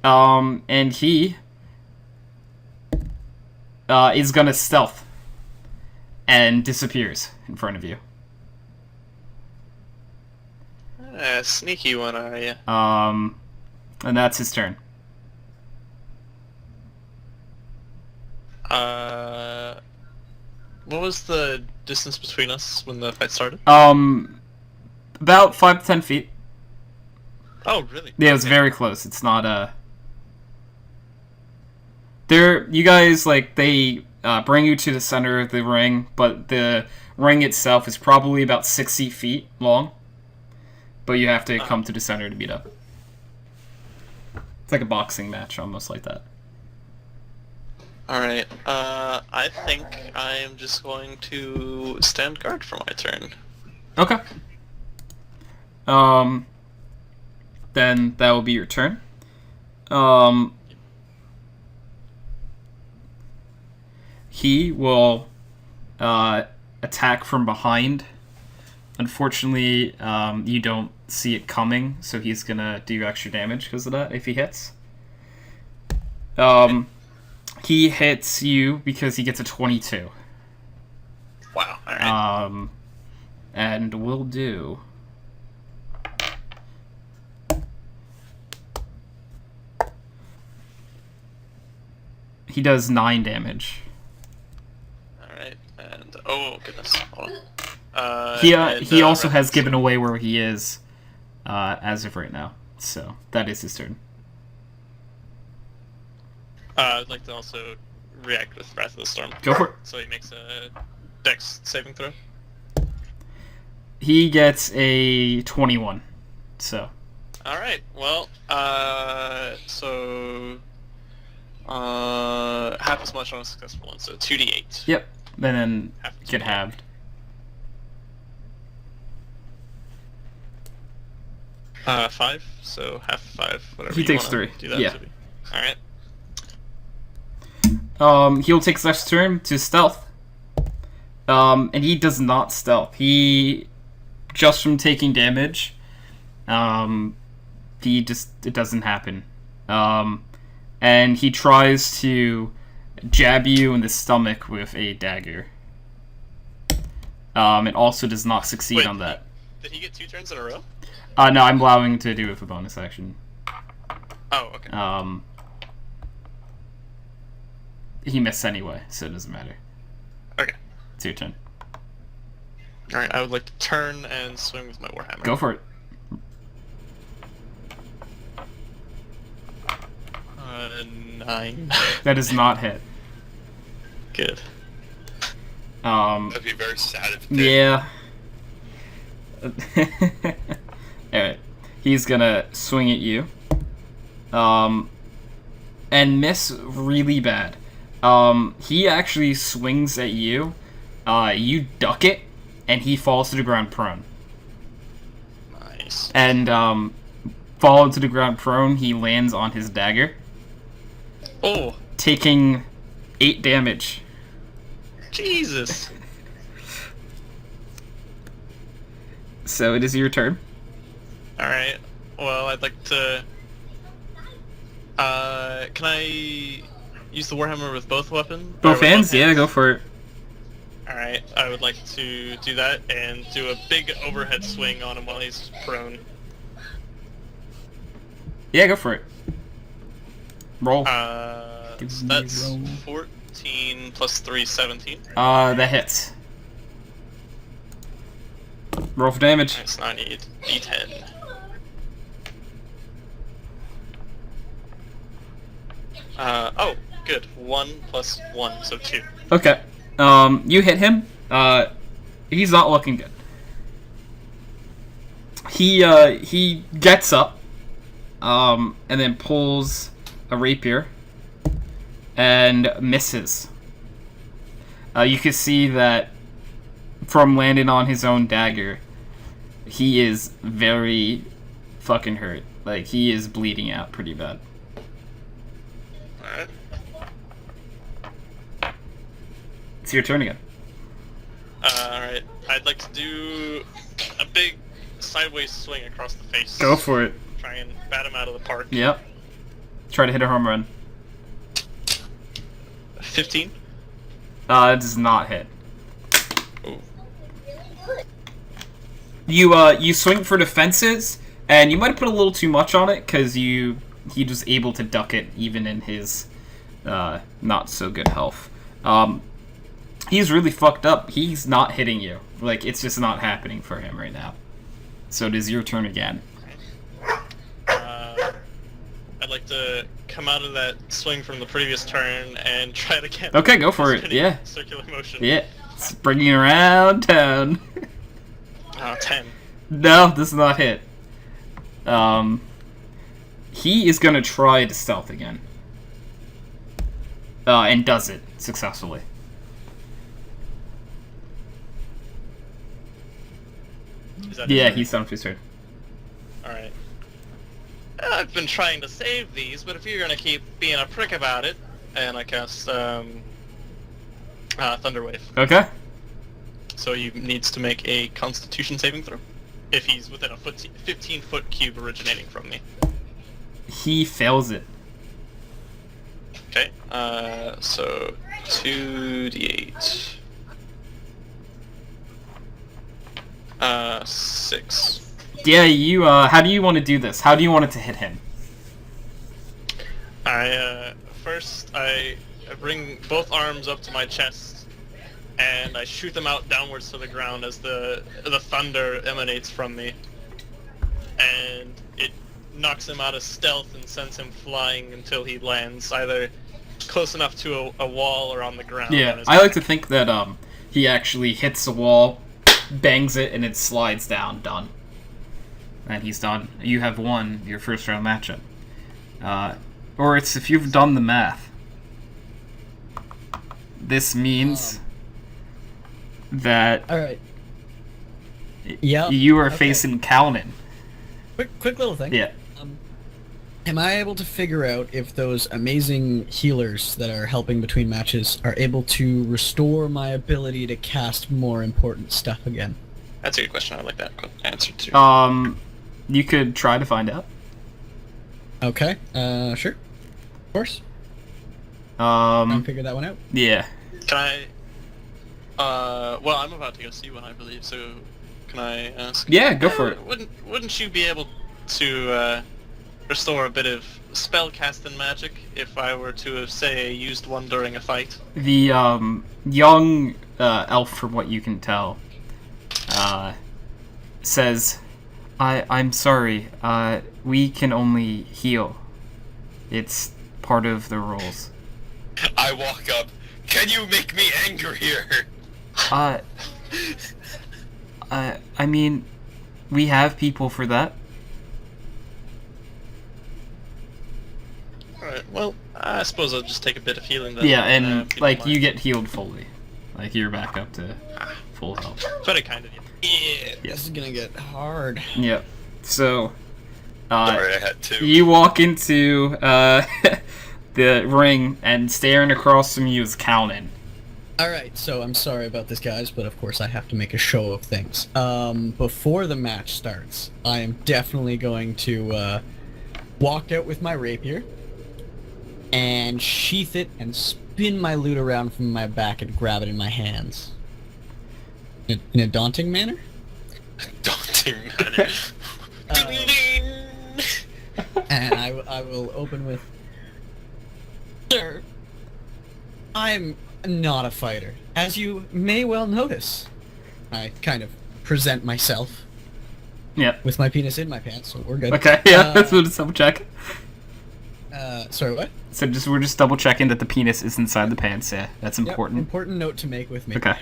Speaker 1: And he is gonna stealth and disappears in front of you.
Speaker 3: Sneaky one, are you?
Speaker 1: And that's his turn.
Speaker 3: What was the distance between us when the fight started?
Speaker 1: About 5 to 10 feet.
Speaker 3: Oh, really?
Speaker 1: Yeah, it was
Speaker 3: Okay.
Speaker 1: very close. It's not you guys, like, they bring you to the center of the ring, but the ring itself is probably about 60 feet long. But you have to come to the center to beat up. It's like a boxing match, almost like that.
Speaker 3: Alright, I think I am just going to stand guard for my turn.
Speaker 1: Okay. Then that will be your turn. He will attack from behind. Unfortunately, you don't see it coming, so he's gonna do extra damage because of that if he hits. He hits you because he gets a 22.
Speaker 3: Wow, alright.
Speaker 1: And we'll do... He does 9 damage.
Speaker 3: Alright, and... Oh, goodness. Hold on.
Speaker 1: He also has given away where he is as of right now. So, that is his turn.
Speaker 3: I'd like to also react with Wrath of the Storm.
Speaker 1: Go for it.
Speaker 3: So he makes a Dex saving throw.
Speaker 1: He gets a 21. So.
Speaker 3: Alright, well, half as much on a successful one, so 2d8.
Speaker 1: Yep. And then
Speaker 3: Half as
Speaker 1: get
Speaker 3: much.
Speaker 1: halved.
Speaker 3: 5, so half 5, whatever
Speaker 1: He
Speaker 3: you
Speaker 1: takes
Speaker 3: wanna
Speaker 1: 3,
Speaker 3: do that
Speaker 1: yeah.
Speaker 3: to be. Alright.
Speaker 1: He'll take his next turn to stealth. And he does not stealth. He, just from taking damage, it doesn't happen. And he tries to jab you in the stomach with a dagger. It also does not succeed
Speaker 3: Wait,
Speaker 1: on that.
Speaker 3: Did he get 2 turns in a row?
Speaker 1: No, I'm allowing him to do it with a bonus action.
Speaker 3: Oh, okay.
Speaker 1: He missed anyway, so it doesn't matter.
Speaker 3: Okay.
Speaker 1: It's your turn.
Speaker 3: Alright, I would like to turn and swing with my Warhammer.
Speaker 1: Go for it.
Speaker 3: 9.
Speaker 1: That does not hit.
Speaker 3: Good.
Speaker 2: That'd be very sad if it did.
Speaker 1: Yeah. Alright. He's gonna swing at you. And miss really bad. He actually swings at you. You duck it, and he falls to the ground prone.
Speaker 3: Nice.
Speaker 1: And, falling to the ground prone, he lands on his dagger,
Speaker 3: Oh,
Speaker 1: taking 8 damage.
Speaker 3: Jesus.
Speaker 1: So it is your turn.
Speaker 3: Alright, well, I'd like to... can I use the Warhammer with both weapons?
Speaker 1: Both hands? Yeah, go for it.
Speaker 3: Alright, I would like to do that and do a big overhead swing on him while he's prone.
Speaker 1: Yeah, go for it. Roll.
Speaker 3: So
Speaker 1: Give me
Speaker 3: that's
Speaker 1: a roll.
Speaker 3: 14 plus 3, 17.
Speaker 1: That hits. Roll for damage.
Speaker 3: Nice, now I need D10. Oh, good. 1 plus 1, so 2.
Speaker 1: Okay. You hit him. He's not looking good. He gets up, and then pulls a rapier, and misses. You can see that from landing on his own dagger, he is very fucking hurt. Like, he is bleeding out pretty bad.
Speaker 3: Alright.
Speaker 1: It's your turn again.
Speaker 3: Alright, I'd like to do a big sideways swing across the face.
Speaker 1: Go for it.
Speaker 3: Try and bat him out of the park.
Speaker 1: Yep. Try to hit a home run.
Speaker 3: 15.
Speaker 1: It does not hit.
Speaker 3: Ooh.
Speaker 1: You swing for the fences, and you might have put a little too much on it because he was able to duck it even in his not so good health. He's really fucked up. He's not hitting you. Like, it's just not happening for him right now. So it is your turn again.
Speaker 3: I'd like to come out of that swing from the previous turn and try it again.
Speaker 1: Okay, go for it.
Speaker 3: Spinning
Speaker 1: Yeah.
Speaker 3: Circular motion.
Speaker 1: Yeah. It's bringing you around town.
Speaker 3: 10.
Speaker 1: No, this is not hit. He is gonna try to stealth again. And does it successfully.
Speaker 3: Is that
Speaker 1: Yeah,
Speaker 3: his
Speaker 1: he's done for his turn.
Speaker 3: turn? Alright. I've been trying to save these, but if you're gonna keep being a prick about it, and I cast Thunderwave.
Speaker 1: Okay.
Speaker 3: So he needs to make a Constitution saving throw. If he's within a 15-foot cube originating from me.
Speaker 1: He fails it.
Speaker 3: Okay, so 2d8. 6.
Speaker 1: Yeah, you, how do you want to do this? How do you want it to hit him?
Speaker 3: First I bring both arms up to my chest, and I shoot them out downwards to the ground as the thunder emanates from me. And it knocks him out of stealth and sends him flying until he lands either close enough to a wall or on the ground.
Speaker 1: Yeah, I like to think that, he actually hits the wall, bangs it, and it slides down. Done. And he's done. You have won your first round matchup. Or it's if you've done the math. This means that
Speaker 4: Alright. Yeah.
Speaker 1: you are
Speaker 4: okay.
Speaker 1: facing Kalnin.
Speaker 4: Quick little thing.
Speaker 1: Yeah.
Speaker 4: Am I able to figure out if those amazing healers that are helping between matches are able to restore my ability to cast more important stuff again?
Speaker 3: That's a good question. I like that answer too.
Speaker 1: You could try to find out.
Speaker 4: Okay, sure. Of course. Try and figure that one out.
Speaker 1: Yeah.
Speaker 3: Can I? Well, I'm about to go see one, I believe. So, can I ask?
Speaker 1: Yeah, go for it.
Speaker 3: Wouldn't you be able to restore a bit of spell casting magic if I were to have, say, used one during a fight?
Speaker 1: The young elf, from what you can tell, says, I'm sorry, we can only heal. It's part of the rules.
Speaker 2: I walk up. Can you make me angrier?
Speaker 1: I mean, we have people for that.
Speaker 3: Alright, well, I suppose I'll just take a bit of healing then.
Speaker 1: Yeah,
Speaker 3: if
Speaker 1: and,
Speaker 3: you don't
Speaker 1: like,
Speaker 3: mind.
Speaker 1: you get healed fully. Like, you're back up to full health.
Speaker 3: Very kind of you.
Speaker 4: Yeah,
Speaker 1: Yeah.
Speaker 4: this is gonna get hard.
Speaker 1: Yep. So,
Speaker 2: Sorry, I had two.
Speaker 1: you walk into, the ring, and staring across from you is Calnan.
Speaker 4: Alright, so I'm sorry about this, guys, but of course I have to make a show of things. Before the match starts, I am definitely going to, walk out with my rapier, and sheath it, and spin my loot around from my back and grab it in my hands. In a daunting manner?
Speaker 2: Daunting manner.
Speaker 4: And I will open with... Sir, I'm not a fighter, as you may well notice. I kind of present myself
Speaker 1: Yep.
Speaker 4: with my penis in my pants, so we're good.
Speaker 1: Okay, yeah, that's what it's double check.
Speaker 4: Sorry, what?
Speaker 1: So we're just double checking that the penis is inside the pants, yeah. That's
Speaker 4: Yep,
Speaker 1: important.
Speaker 4: important note to make with me.
Speaker 1: Okay.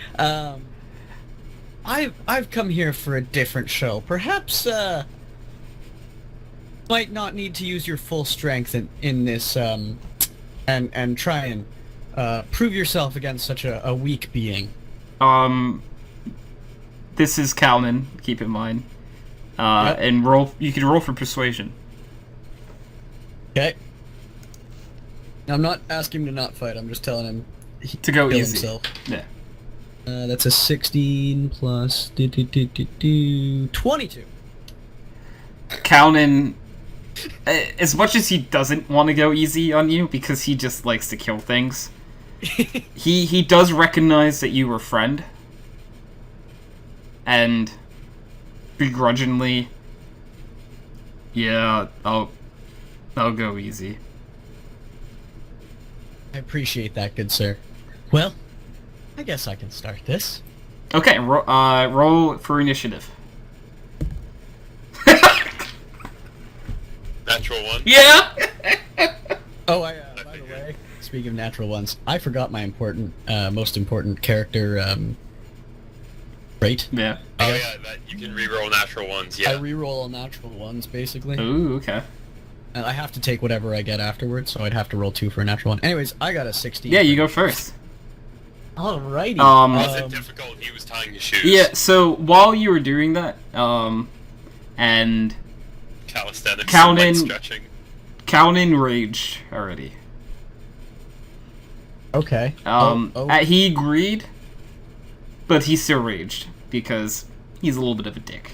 Speaker 4: I've come here for a different show. Perhaps, might not need to use your full strength in this, and try and, prove yourself against such a weak being.
Speaker 1: This is Calnan, keep in mind.
Speaker 4: Yep.
Speaker 1: And roll, you can roll for persuasion.
Speaker 4: Okay. I'm not asking him to not fight, I'm just telling him
Speaker 1: To go
Speaker 4: kill
Speaker 1: easy.
Speaker 4: himself.
Speaker 1: Yeah.
Speaker 4: That's a 16 plus 22.
Speaker 1: Calnan, as much as he doesn't want to go easy on you because he just likes to kill things, he does recognize that you were a friend, and begrudgingly, yeah, I'll go easy.
Speaker 4: I appreciate that, good sir. Well, I guess I can start this.
Speaker 1: Okay, roll for initiative.
Speaker 2: Natural one.
Speaker 1: Yeah.
Speaker 4: Oh, by the way, speaking of natural ones, I forgot my most important character trait.
Speaker 1: Yeah.
Speaker 2: Oh yeah, that you can reroll natural ones.
Speaker 4: I
Speaker 2: Yeah.
Speaker 4: reroll all natural ones, basically.
Speaker 1: Ooh, okay.
Speaker 4: And I have to take whatever I get afterwards, so I'd have to roll 2 for a natural one. Anyways, I got a 16.
Speaker 1: Yeah, you go first.
Speaker 4: Alrighty.
Speaker 2: Was it difficult? He was tying his shoes.
Speaker 1: Yeah. So while you were doing that, and
Speaker 2: Calisthenics.
Speaker 1: Calnan-
Speaker 2: And, like, stretching.
Speaker 1: Calnan raged already.
Speaker 4: Okay.
Speaker 1: He agreed, but he still raged because he's a little bit of a dick.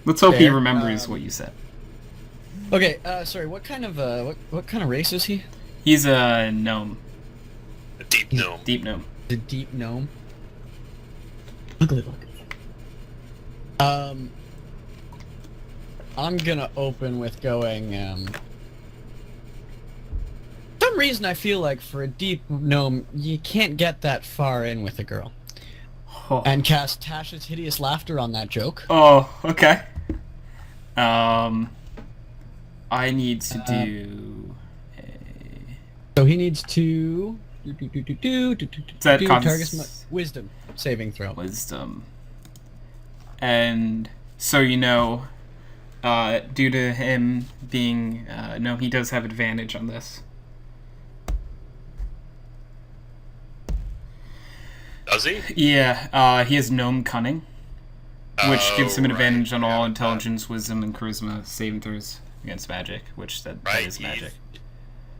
Speaker 1: Let's hope he
Speaker 4: Fair.
Speaker 1: remembers what you said.
Speaker 4: Okay. Sorry. What kind of what kind of race is he?
Speaker 1: He's a gnome,
Speaker 2: A deep gnome.
Speaker 1: deep gnome.
Speaker 4: The deep gnome. Ugly look. I'm gonna open with going. For some reason, I feel like for a deep gnome, you can't get that far in with a girl.
Speaker 1: Oh,
Speaker 4: And cast Tasha's hideous laughter on that joke.
Speaker 1: oh okay. I need to do a...
Speaker 4: So he needs to
Speaker 1: that
Speaker 4: target wisdom saving throw.
Speaker 1: wisdom. And so you know, due to him being no, he does have advantage on this.
Speaker 2: Does he?
Speaker 1: Yeah, he has gnome cunning. which gives him an
Speaker 2: right,
Speaker 1: advantage on all
Speaker 2: yeah,
Speaker 1: intelligence, wisdom, and charisma saving throws against magic, which that
Speaker 2: Right,
Speaker 1: is magic.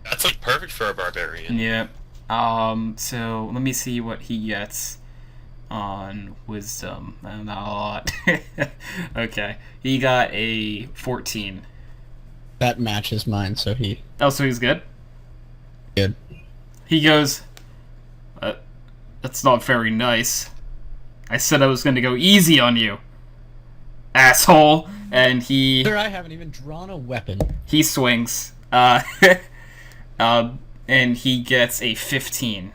Speaker 2: That's like perfect for a barbarian.
Speaker 1: Yeah. So let me see what he gets on wisdom. Not a lot. Okay. He got a 14.
Speaker 4: That matches mine, so he
Speaker 1: Oh, so he's good?
Speaker 4: good.
Speaker 1: He goes, that's not very nice. I said I was going to go easy on you, asshole. And
Speaker 4: Sir, I haven't even drawn a weapon.
Speaker 1: he swings. And he gets a 15.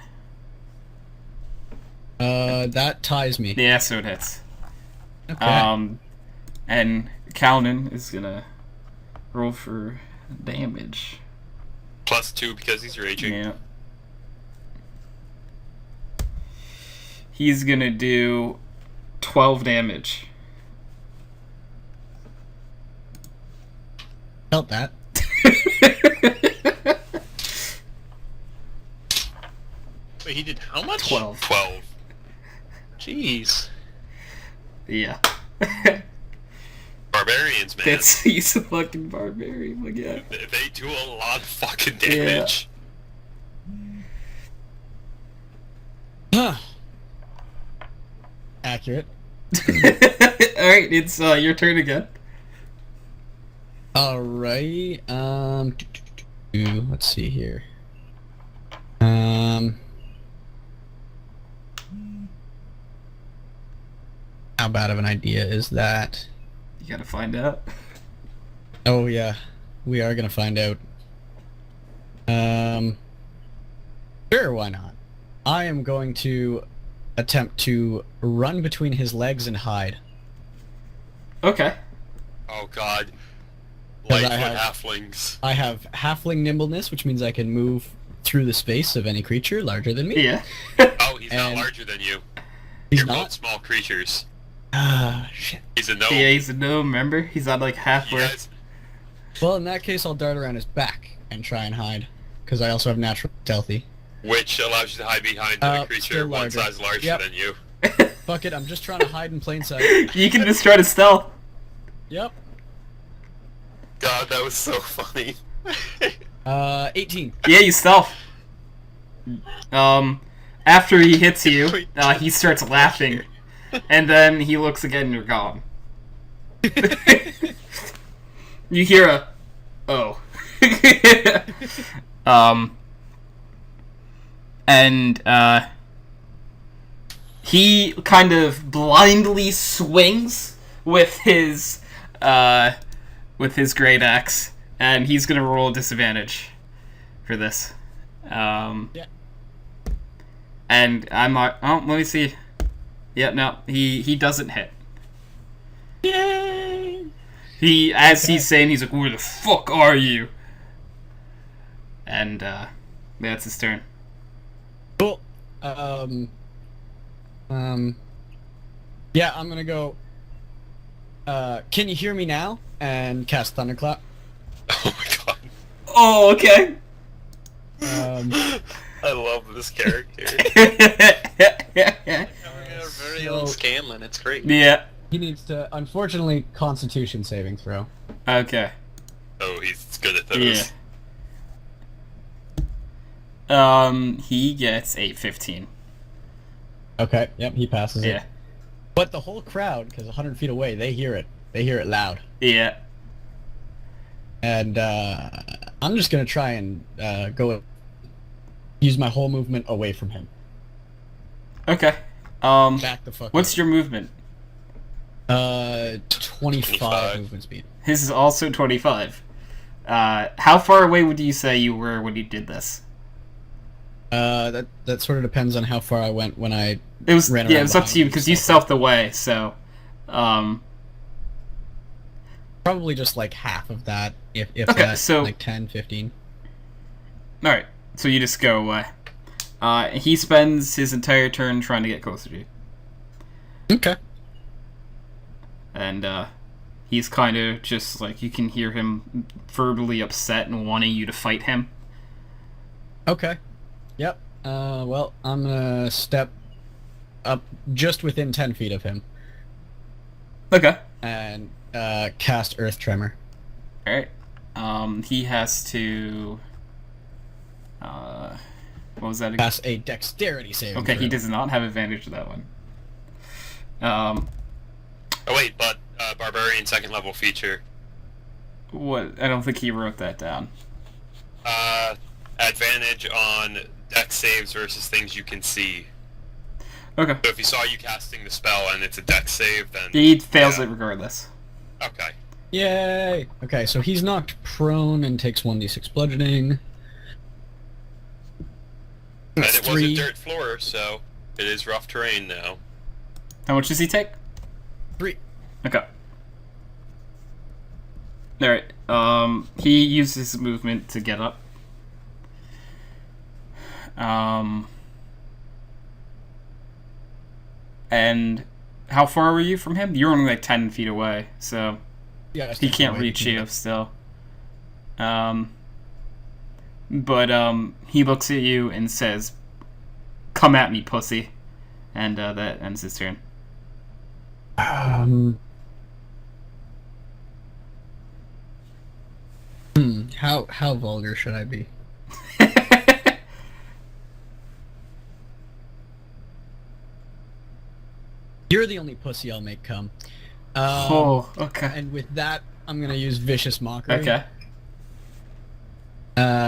Speaker 4: That ties me.
Speaker 1: Yeah, so it hits.
Speaker 4: Okay.
Speaker 1: And Calnan is gonna roll for damage.
Speaker 2: +2 because he's raging.
Speaker 1: Yeah. He's gonna do 12 damage.
Speaker 4: Felt that.
Speaker 3: Wait, he did how much?
Speaker 1: 12.
Speaker 2: 12.
Speaker 3: Jeez.
Speaker 1: Yeah.
Speaker 2: Barbarians, man.
Speaker 1: He's a fucking barbarian, my god.
Speaker 2: They do a lot of fucking damage.
Speaker 4: Accurate.
Speaker 1: Alright, it's your turn again.
Speaker 4: Alright. Let's see here. How bad of an idea is that?
Speaker 1: You gotta find out.
Speaker 4: Oh yeah, we are gonna find out. Sure, why not? I am going to attempt to run between his legs and hide.
Speaker 1: Okay.
Speaker 2: Oh god.
Speaker 4: 'Cause I
Speaker 2: Lightfoot
Speaker 4: have-
Speaker 2: halflings.
Speaker 4: I have halfling nimbleness, which means I can move through the space of any creature larger than me.
Speaker 1: Yeah.
Speaker 2: Oh, he's not
Speaker 4: And-
Speaker 2: larger than you.
Speaker 4: He's
Speaker 2: You're both
Speaker 4: not?
Speaker 2: small creatures.
Speaker 4: Ah, shit.
Speaker 2: He's a gnome.
Speaker 1: Yeah, he's a gnome, remember? He's not like
Speaker 2: You
Speaker 1: halfway.
Speaker 2: guys,
Speaker 4: Well, in that case, I'll dart around his back and try and hide. Because I also have natural stealthy.
Speaker 2: which allows you to hide behind a creature
Speaker 4: still
Speaker 2: one
Speaker 4: larger.
Speaker 2: size larger
Speaker 4: Yep.
Speaker 2: than you.
Speaker 4: Fuck it, I'm just trying to hide in plain sight.
Speaker 1: You can just try to stealth.
Speaker 4: Yep.
Speaker 2: God, that was so funny.
Speaker 4: 18.
Speaker 1: Yeah, you stealth. After he hits you, he starts laughing. And then he looks again and you're gone. You hear a, oh. He kind of blindly swings with his great axe, and he's gonna roll a disadvantage for this.
Speaker 4: Yeah.
Speaker 1: And I'm like, oh, let me see. Yeah, no, he doesn't hit.
Speaker 4: Yay!
Speaker 1: As he's saying, he's like, where the fuck are you? And that's his turn.
Speaker 4: Cool. Yeah, I'm gonna go. Can you hear me now? And cast Thunderclap.
Speaker 2: Oh my god.
Speaker 1: Oh, okay.
Speaker 2: I love this character.
Speaker 3: Our very own Scanlan, it's great.
Speaker 1: Yeah.
Speaker 4: He needs to, unfortunately, Constitution saving throw.
Speaker 1: Okay.
Speaker 2: Oh, he's good at those.
Speaker 1: Yeah. He gets a 15.
Speaker 4: Okay, yep, he passes it.
Speaker 1: Yeah.
Speaker 4: But the whole crowd, because 100 feet away, they hear it. They hear it loud.
Speaker 1: Yeah.
Speaker 4: And I'm just gonna try and use my whole movement away from him.
Speaker 1: Okay.
Speaker 4: Back the fuck
Speaker 1: What's
Speaker 4: up.
Speaker 1: your movement?
Speaker 4: 25
Speaker 2: 25.
Speaker 4: movement speed.
Speaker 1: His is also 25. How far away would you say you were when you did this?
Speaker 4: That sort of depends on how far I went when I
Speaker 1: It was
Speaker 4: ran
Speaker 1: yeah,
Speaker 4: around
Speaker 1: it was up
Speaker 4: behind
Speaker 1: to you
Speaker 4: him,
Speaker 1: because you
Speaker 4: so-
Speaker 1: stealthed away. So,
Speaker 4: probably just like half of that, if
Speaker 1: Okay,
Speaker 4: that,
Speaker 1: so-
Speaker 4: like 10, 15.
Speaker 1: all right. So you just go away. He spends his entire turn trying to get closer to you,
Speaker 4: Okay.
Speaker 1: and he's kind of just like you can hear him verbally upset and wanting you to fight him.
Speaker 4: Okay. Yep. Well, I'm gonna step up just within 10 feet of him.
Speaker 1: Okay.
Speaker 4: and cast Earth Tremor.
Speaker 1: All right. He has to. What was that again?
Speaker 4: Pass a Dexterity saving
Speaker 1: Okay,
Speaker 4: throw.
Speaker 1: he does not have advantage to that one.
Speaker 2: Oh wait, but Barbarian second level feature.
Speaker 1: What? I don't think he wrote that down.
Speaker 2: Advantage on dex saves versus things you can see.
Speaker 1: Okay.
Speaker 2: So if he saw you casting the spell and it's a dex save, then
Speaker 1: He fails
Speaker 2: yeah.
Speaker 1: it regardless.
Speaker 2: Okay.
Speaker 4: Yay! Okay, so he's knocked prone and takes 1d6 bludgeoning.
Speaker 2: And
Speaker 4: That's
Speaker 2: it was
Speaker 4: 3.
Speaker 2: a dirt floor, so it is rough terrain now.
Speaker 1: How much does he take?
Speaker 4: 3.
Speaker 1: Okay. Alright, he uses his movement to get up. And how far were you from him? You're only like 10 feet away, so
Speaker 4: Yeah,
Speaker 1: he can't reach you still. But he looks at you and says, "Come at me, pussy." And that ends his turn.
Speaker 4: How vulgar should I be? You're the only pussy I'll make come.
Speaker 1: Oh, okay.
Speaker 4: And with that, I'm gonna use Vicious Mockery.
Speaker 1: Okay.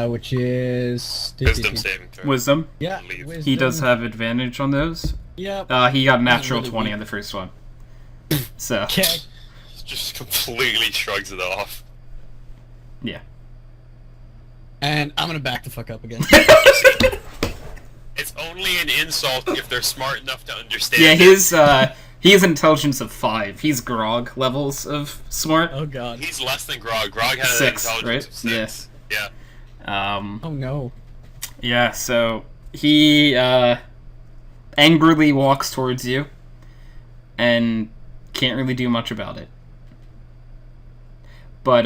Speaker 4: Which is
Speaker 2: Wisdom saving throw.
Speaker 1: Wisdom.
Speaker 4: Yeah,
Speaker 2: Leave.
Speaker 4: wisdom.
Speaker 1: He does have advantage on those.
Speaker 4: Yep.
Speaker 1: He got a natural
Speaker 4: really
Speaker 1: 20
Speaker 4: weak.
Speaker 1: on the first one. So,
Speaker 4: Okay.
Speaker 2: Just completely shrugs it off.
Speaker 1: yeah.
Speaker 4: And I'm gonna back the fuck up again.
Speaker 2: It's only an insult if they're smart enough to understand.
Speaker 1: Yeah,
Speaker 2: it.
Speaker 1: he has intelligence of 5. He's Grog levels of smart.
Speaker 4: Oh god.
Speaker 2: He's less than Grog. Grog has
Speaker 1: 6,
Speaker 2: an intelligence of 6.
Speaker 1: right?
Speaker 2: Yeah.
Speaker 4: Oh no.
Speaker 1: Yeah, so he angrily walks towards you and can't really do much about it. But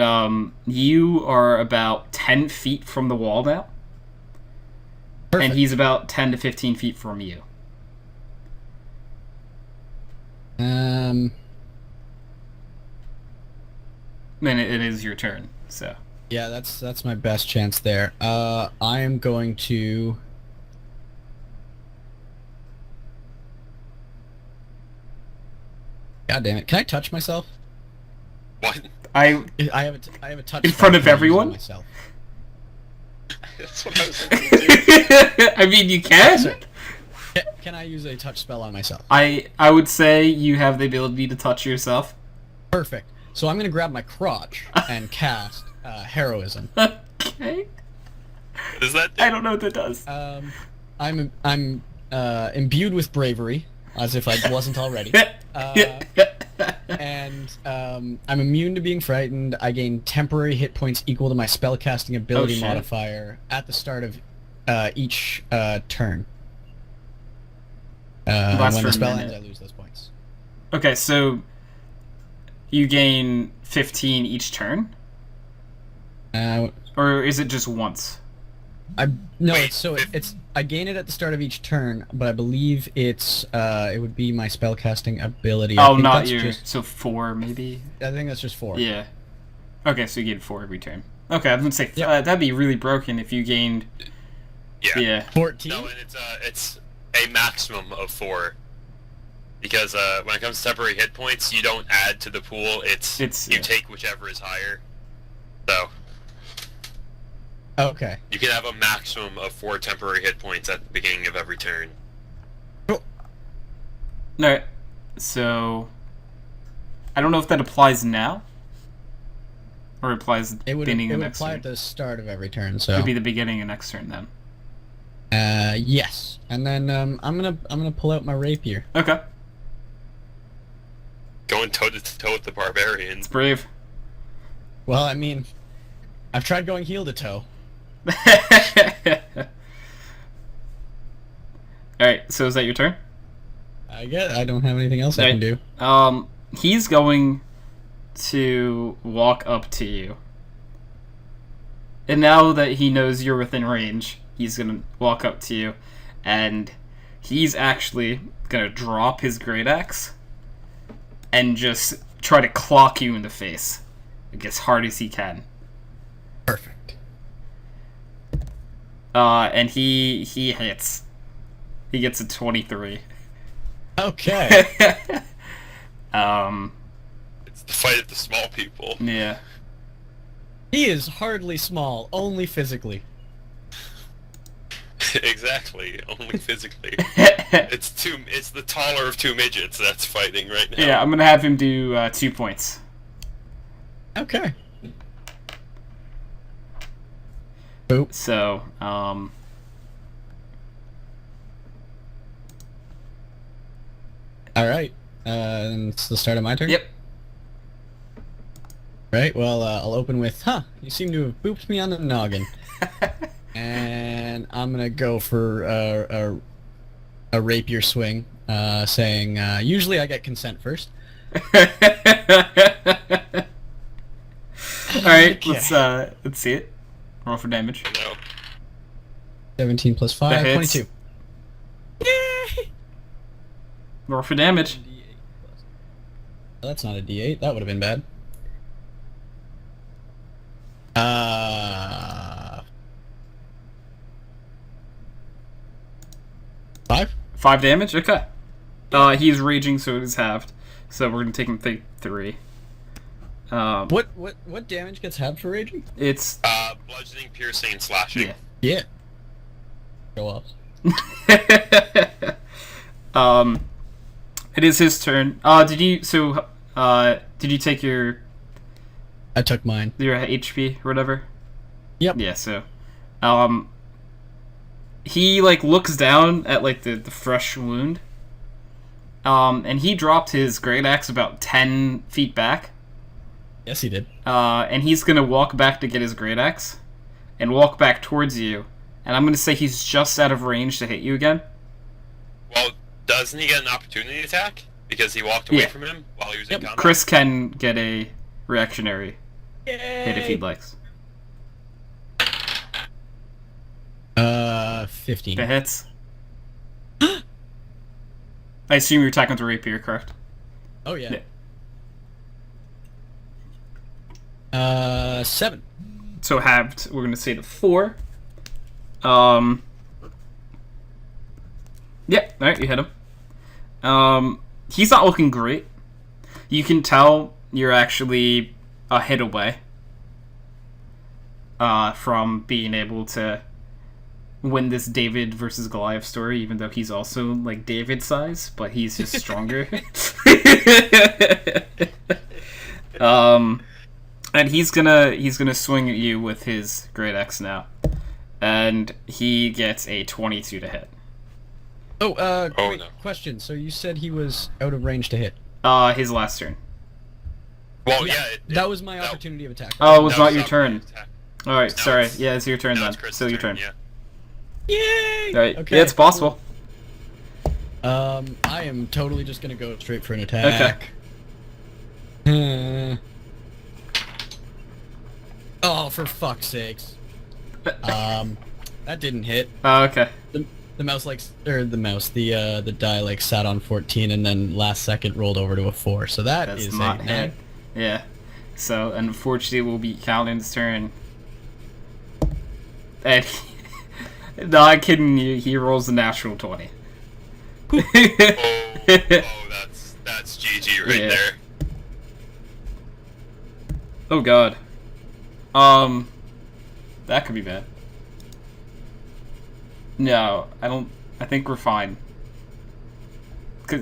Speaker 1: you are about 10 feet from the wall now.
Speaker 4: Perfect.
Speaker 1: And he's about 10 to 15 feet from you. And it is your turn, so.
Speaker 4: Yeah, that's my best chance there. I am going to. God damn it! Can I touch myself?
Speaker 2: What?
Speaker 4: I have a touch
Speaker 1: In
Speaker 4: spell.
Speaker 1: front of
Speaker 4: Can I use on
Speaker 1: everyone?
Speaker 4: myself?
Speaker 3: That's what I was thinking too.
Speaker 1: I mean, you can.
Speaker 4: Sorry. Can I use a touch spell on myself?
Speaker 1: I would say you have the ability to touch yourself.
Speaker 4: Perfect. So I'm gonna grab my crotch and cast heroism.
Speaker 1: Okay.
Speaker 2: What does that do?
Speaker 1: I don't know what that does.
Speaker 4: I'm imbued with bravery, as if I wasn't already. And I'm immune to being frightened. I gain temporary hit points equal to my spellcasting ability
Speaker 1: shit.
Speaker 4: modifier at the start of each turn.
Speaker 1: Lasts
Speaker 4: when
Speaker 1: for
Speaker 4: the
Speaker 1: a
Speaker 4: spell
Speaker 1: minute.
Speaker 4: ends, I lose those points.
Speaker 1: Okay, so you gain 15 each turn? Or is it just once?
Speaker 2: Wait,
Speaker 4: It's I gain it at the start of each turn, but I believe it would be my spellcasting ability. I
Speaker 1: Oh,
Speaker 4: think
Speaker 1: not
Speaker 4: that's
Speaker 1: your...
Speaker 4: just-
Speaker 1: So 4, maybe?
Speaker 4: I think that's just 4.
Speaker 1: Yeah. Okay, so you get 4 every turn. Okay, I was gonna say,
Speaker 4: Yep.
Speaker 1: that'd be really broken if you gained...
Speaker 2: Yeah.
Speaker 1: Yeah.
Speaker 4: 14.
Speaker 2: No, and it's a maximum of 4. Because when it comes to temporary hit points, you don't add to the pool. It's you
Speaker 1: yeah.
Speaker 2: take whichever is higher. So
Speaker 4: Okay.
Speaker 2: you can have a maximum of 4 temporary hit points at the beginning of every turn.
Speaker 1: Alright, so... I don't know if that applies now. Or applies at the
Speaker 4: It would
Speaker 1: beginning of next
Speaker 4: apply
Speaker 1: turn.
Speaker 4: at the start of every turn.
Speaker 1: It
Speaker 4: So
Speaker 1: would be the beginning of next turn then.
Speaker 4: yes, and then I'm gonna pull out my rapier.
Speaker 1: Okay.
Speaker 2: Going toe to toe with the barbarians.
Speaker 1: It's brave.
Speaker 4: Well, I mean, I've tried going heel to toe.
Speaker 1: Alright, so is that your turn?
Speaker 4: I don't have anything else I can do.
Speaker 1: He's going to walk up to you. And now that he knows you're within range, he's gonna walk up to you, and he's actually gonna drop his great axe and just try to clock you in the face, like, as hard as he can.
Speaker 4: Perfect.
Speaker 1: And he hits. He gets a 23.
Speaker 4: Okay.
Speaker 2: It's the fight of the small people.
Speaker 1: Yeah.
Speaker 4: He is hardly small, only physically.
Speaker 2: Exactly, only physically. It's the taller of two midgets that's fighting right now.
Speaker 1: Yeah, I'm gonna have him do 2 points.
Speaker 4: Okay. Boop.
Speaker 1: So,
Speaker 4: All right. It's the start of my turn?
Speaker 1: yep.
Speaker 4: Right, well, I'll open with, you seem to have booped me on the noggin. And I'm gonna go for a rapier swing, saying, usually I get consent first.
Speaker 1: Alright,
Speaker 4: Okay.
Speaker 1: let's see it. Roll for damage.
Speaker 2: No.
Speaker 4: 17 plus 5,
Speaker 1: That hits.
Speaker 4: 22. Yay!
Speaker 1: Roll for damage.
Speaker 4: Well, that's not a D8, that would have been bad. 5?
Speaker 1: 5 damage? Okay. He's raging, so it is halved. So we're gonna take him 3.
Speaker 4: What damage gets halved for raging?
Speaker 1: It's
Speaker 2: Bludgeoning, piercing, and slashing.
Speaker 1: yeah.
Speaker 4: Yeah. Go off.
Speaker 1: It is his turn. Did you take your
Speaker 4: I took mine.
Speaker 1: HP or whatever?
Speaker 4: Yep.
Speaker 1: Yeah, so he like looks down at like the fresh wound. And he dropped his great axe about 10 feet back.
Speaker 4: Yes, he did.
Speaker 1: And he's gonna walk back to get his great axe and walk back towards you. And I'm gonna say he's just out of range to hit you again.
Speaker 2: Well, doesn't he get an opportunity attack? Because he walked away
Speaker 1: Yeah.
Speaker 2: from him while he was
Speaker 4: Yep.
Speaker 2: in combat?
Speaker 1: Chris can get a reactionary hit if
Speaker 4: Yay!
Speaker 1: he'd likes.
Speaker 4: 15.
Speaker 1: That hits. I assume you're attacking with a rapier, correct?
Speaker 4: Oh, yeah.
Speaker 1: Yeah.
Speaker 4: 7.
Speaker 1: So halved, we're gonna say the 4. Yeah, alright, you hit him. He's not looking great. You can tell you're actually a hit away from being able to win this David versus Goliath story, even though he's also like David's size, but he's just stronger. And he's gonna swing at you with his great axe now, and he gets a 22 to hit.
Speaker 4: Oh, quick
Speaker 2: no.
Speaker 4: question. So you said he was out of range to hit.
Speaker 1: His last turn.
Speaker 2: Well, yeah.
Speaker 4: That was my opportunity of attack.
Speaker 1: Oh, it was
Speaker 2: that
Speaker 1: not
Speaker 2: was
Speaker 1: your
Speaker 2: not
Speaker 1: turn.
Speaker 2: my attack.
Speaker 1: All right,
Speaker 2: Now
Speaker 1: sorry.
Speaker 2: it's-
Speaker 1: Yeah, it's your turn
Speaker 2: Now
Speaker 1: then.
Speaker 2: it's Chris's
Speaker 1: Still your turn.
Speaker 2: Yeah.
Speaker 4: Yay!
Speaker 1: All right.
Speaker 4: Okay.
Speaker 1: Yeah, it's possible.
Speaker 4: I am totally just gonna go straight for an attack. Okay. Oh, for fuck's sakes. That didn't hit.
Speaker 1: Okay.
Speaker 4: The mouse the die like sat on 14 and then last second rolled over to a 4. So that
Speaker 1: That's
Speaker 4: is
Speaker 1: not
Speaker 4: a
Speaker 1: hit. Yeah. So unfortunately, we'll be Kaladin's turn. And not kidding you, he rolls a natural 20.
Speaker 2: Oh, that's GG right
Speaker 1: Yeah.
Speaker 2: there.
Speaker 1: Oh god. That could be bad. No, I don't. I think we're fine.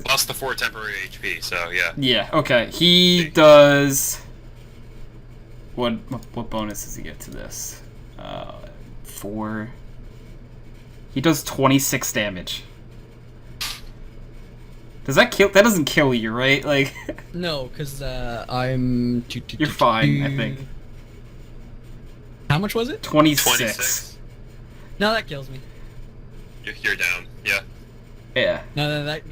Speaker 2: Lost the 4 temporary HP, so yeah.
Speaker 1: Yeah. Okay. He does. What bonus does he get to this? 4. He does 26 damage. Does that kill? That doesn't kill you, right? Like.
Speaker 4: No, because I'm...
Speaker 1: You're fine, I think.
Speaker 4: How much was it?
Speaker 1: 26.
Speaker 2: 26.
Speaker 4: No, that kills me.
Speaker 2: You're down. Yeah.
Speaker 1: Yeah.
Speaker 4: No, that...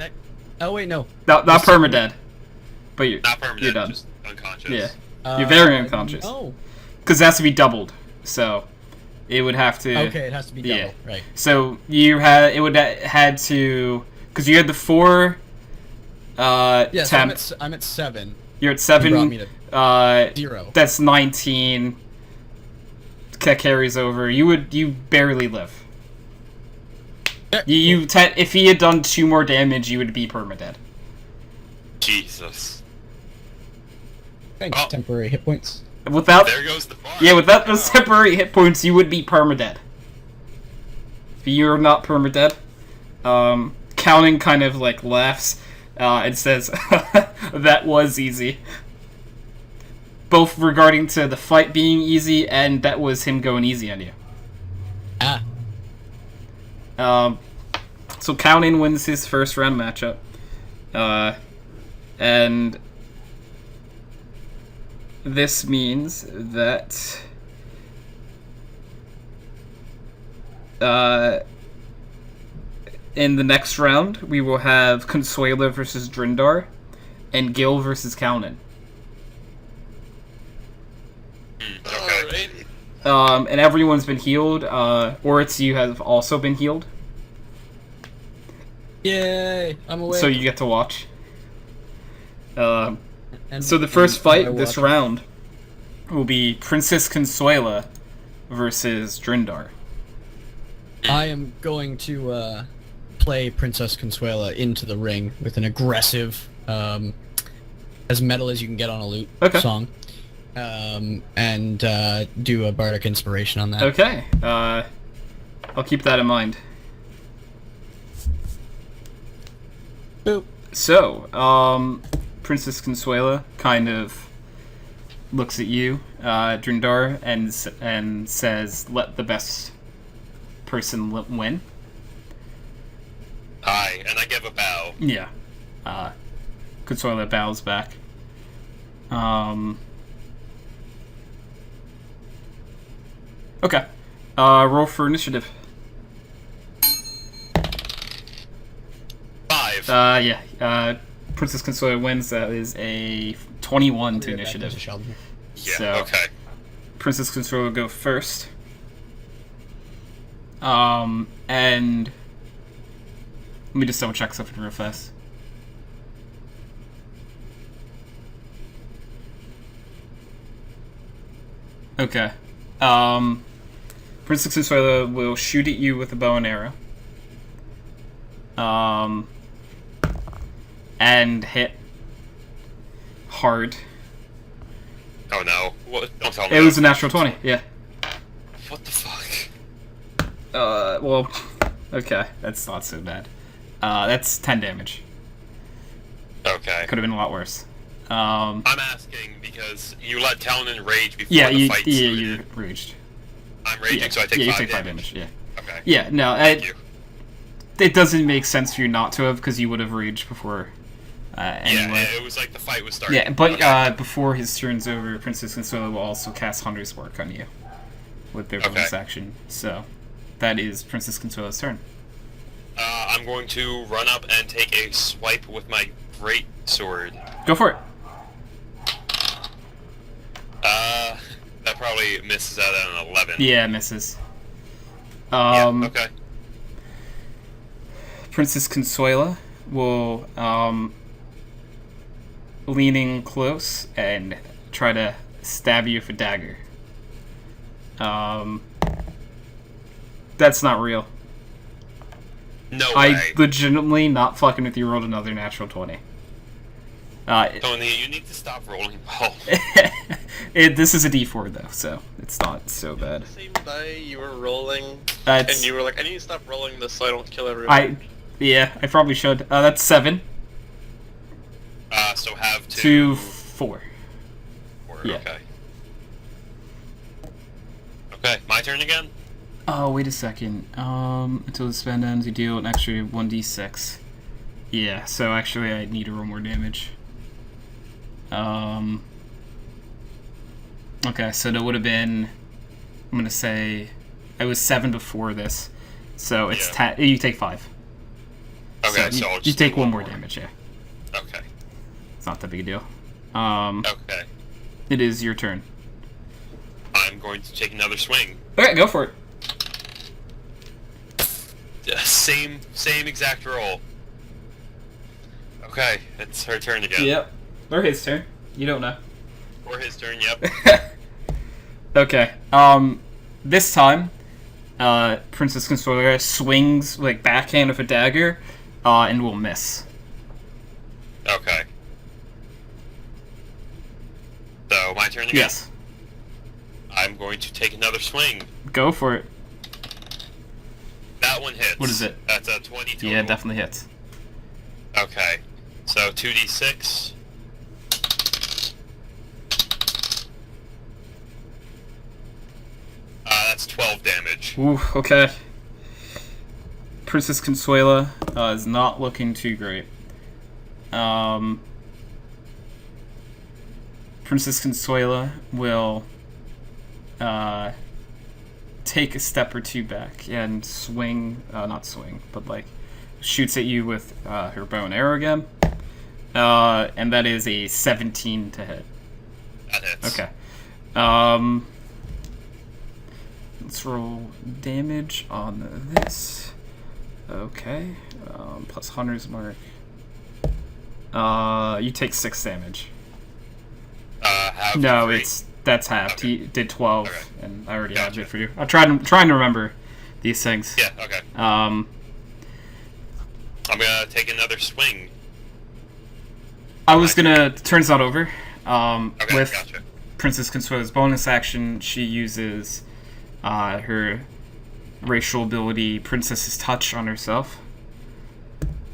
Speaker 4: Oh, wait, no.
Speaker 1: Not permadead. But you're
Speaker 2: Not permanent,
Speaker 1: You're done.
Speaker 2: just unconscious.
Speaker 1: Yeah. You're very unconscious.
Speaker 4: Oh.
Speaker 1: Because it has to be doubled. So it would have to.
Speaker 4: Okay, it has to be double.
Speaker 1: Yeah.
Speaker 4: Right.
Speaker 1: So you had to because you had the 4
Speaker 4: Yeah, so
Speaker 1: temp.
Speaker 4: I'm at 7.
Speaker 1: You're at
Speaker 4: You
Speaker 1: 7.
Speaker 4: brought me to 0.
Speaker 1: That's 19. That carries over. You barely live.
Speaker 4: Yeah,
Speaker 1: If he had done 2 more damage, you would be permadead.
Speaker 2: Jesus.
Speaker 4: Thanks,
Speaker 2: Oh.
Speaker 4: temporary hit points.
Speaker 1: Without
Speaker 2: There goes the bar.
Speaker 1: Yeah, without those temporary hit points, you would be permadead. If you're not permadead, Counting kind of like laughs and says, "That was easy." Both regarding to the fight being easy and that was him going easy on you. So Counting wins his first round matchup, and this means that in the next round we will have Consuela versus Drindar and Gil versus Counting.
Speaker 2: Okay.
Speaker 3: Alrighty.
Speaker 1: And everyone's been healed. Oritz, you have also been healed,
Speaker 4: Yay! I'm awake.
Speaker 1: so you get to watch.
Speaker 4: And-
Speaker 1: So the first
Speaker 4: and
Speaker 1: fight
Speaker 4: I
Speaker 1: this
Speaker 4: watch-
Speaker 1: round will be Princess Consuela versus Drindar.
Speaker 4: I am going to play Princess Consuela into the ring with an aggressive, as metal as you can get on a lute song, and do a bardic inspiration on that.
Speaker 1: Okay, I'll keep that in mind.
Speaker 4: Boop.
Speaker 1: So, Princess Consuela kind of looks at you, Drindar, and says, "Let the best person win."
Speaker 2: Aye, and I give a bow.
Speaker 1: Yeah. Consuela bows back. Okay. Roll for initiative.
Speaker 2: 5.
Speaker 1: Yeah. Princess Consuela wins. That is a 21 to initiative.
Speaker 2: Yeah,
Speaker 1: so-
Speaker 2: okay.
Speaker 1: Princess Consuela will go first. And let me just double check something real fast. Okay. Princess Consuela will shoot at you with a bow and arrow. And hit hard.
Speaker 2: Oh no. What? Don't tell me.
Speaker 1: It was a natural 20, yeah.
Speaker 2: What the fuck?
Speaker 1: Well, okay, that's not so bad. That's 10 damage.
Speaker 2: Okay.
Speaker 1: Could have been a lot worse.
Speaker 2: I'm asking because you let Talon rage before
Speaker 1: Yeah,
Speaker 2: the fight started.
Speaker 1: you raged.
Speaker 2: I'm raging,
Speaker 1: Yeah,
Speaker 2: so I take
Speaker 1: you
Speaker 2: 5
Speaker 1: take 5
Speaker 2: damage.
Speaker 1: damage, yeah.
Speaker 2: Okay.
Speaker 1: Yeah, no,
Speaker 2: Thank you.
Speaker 1: it doesn't make sense for you not to have, because you would have raged before anyway.
Speaker 2: Yeah, it was like the fight was starting.
Speaker 1: Yeah, but
Speaker 2: Okay.
Speaker 1: before his turn's over, Princess Consuela will also cast Hunter's Mark on you with their bonus
Speaker 2: Okay.
Speaker 1: action. So, that is Princess Consuela's turn.
Speaker 2: I'm going to run up and take a swipe with my great sword.
Speaker 1: Go for it.
Speaker 2: That probably misses out at an 11.
Speaker 1: Yeah, misses.
Speaker 2: Yeah, okay.
Speaker 1: Princess Consuela will leaning close and try to stab you with a dagger. That's not real.
Speaker 2: No
Speaker 1: I
Speaker 2: way.
Speaker 1: legitimately not fucking with you. Rolled another natural 20.
Speaker 2: Tony, you need to stop rolling well.
Speaker 1: This is a D4 though, so it's not so bad.
Speaker 3: The same die you were rolling,
Speaker 1: It's-
Speaker 3: and you were like, I need to stop rolling this so I don't kill everyone.
Speaker 1: I probably should. That's 7
Speaker 2: So have
Speaker 1: to 4. yeah.
Speaker 2: Okay. Okay, my turn again?
Speaker 1: Oh, wait a second. Until the spell ends, you deal an extra 1d6. Yeah, so actually I need to roll more damage. Okay, so that would have been, I'm gonna say, it was 7 before this. So it's
Speaker 2: Yeah.
Speaker 1: 10, you take 5.
Speaker 2: Okay, so
Speaker 1: you,
Speaker 2: I'll
Speaker 1: you
Speaker 2: just
Speaker 1: take
Speaker 2: do
Speaker 1: one more damage, yeah.
Speaker 2: Okay.
Speaker 1: It's not that big a deal.
Speaker 2: Okay.
Speaker 1: It is your turn.
Speaker 2: I'm going to take another swing.
Speaker 1: Okay, go for it.
Speaker 2: Same exact roll. Okay, it's her turn again.
Speaker 1: Yep. Or his turn. You don't know.
Speaker 2: Or his turn, yep.
Speaker 1: Okay. This time, Princess Consuela swings like backhand with a dagger, and will miss.
Speaker 2: Okay. So, my turn again?
Speaker 1: Yes.
Speaker 2: I'm going to take another swing.
Speaker 1: Go for it.
Speaker 2: That one hits.
Speaker 1: What is it?
Speaker 2: That's a 20 total.
Speaker 1: Yeah, it definitely hits.
Speaker 2: Okay. So, 2d6. That's 12 damage.
Speaker 1: Ooh, okay. Princess Consuela is not looking too great. Princess Consuela will take a step or two back and swing, not swing, but like shoots at you with her bow and arrow again. And that is a 17 to hit.
Speaker 2: That hits.
Speaker 1: Okay. Let's roll damage on this. Okay. Plus Hunter's Mark. You take 6 damage.
Speaker 2: Half
Speaker 1: No,
Speaker 2: three.
Speaker 1: that's halved.
Speaker 2: Okay.
Speaker 1: He did 12,
Speaker 2: Okay.
Speaker 1: and I already halved
Speaker 2: Gotcha.
Speaker 1: it for you. I'm trying to remember these things.
Speaker 2: Yeah, okay.
Speaker 1: Um,
Speaker 2: I'm gonna take another swing.
Speaker 1: I was gonna. Turns not over.
Speaker 2: Okay,
Speaker 1: With
Speaker 2: gotcha.
Speaker 1: Princess Consuela's bonus action, she uses her racial ability, Princess's Touch, on herself,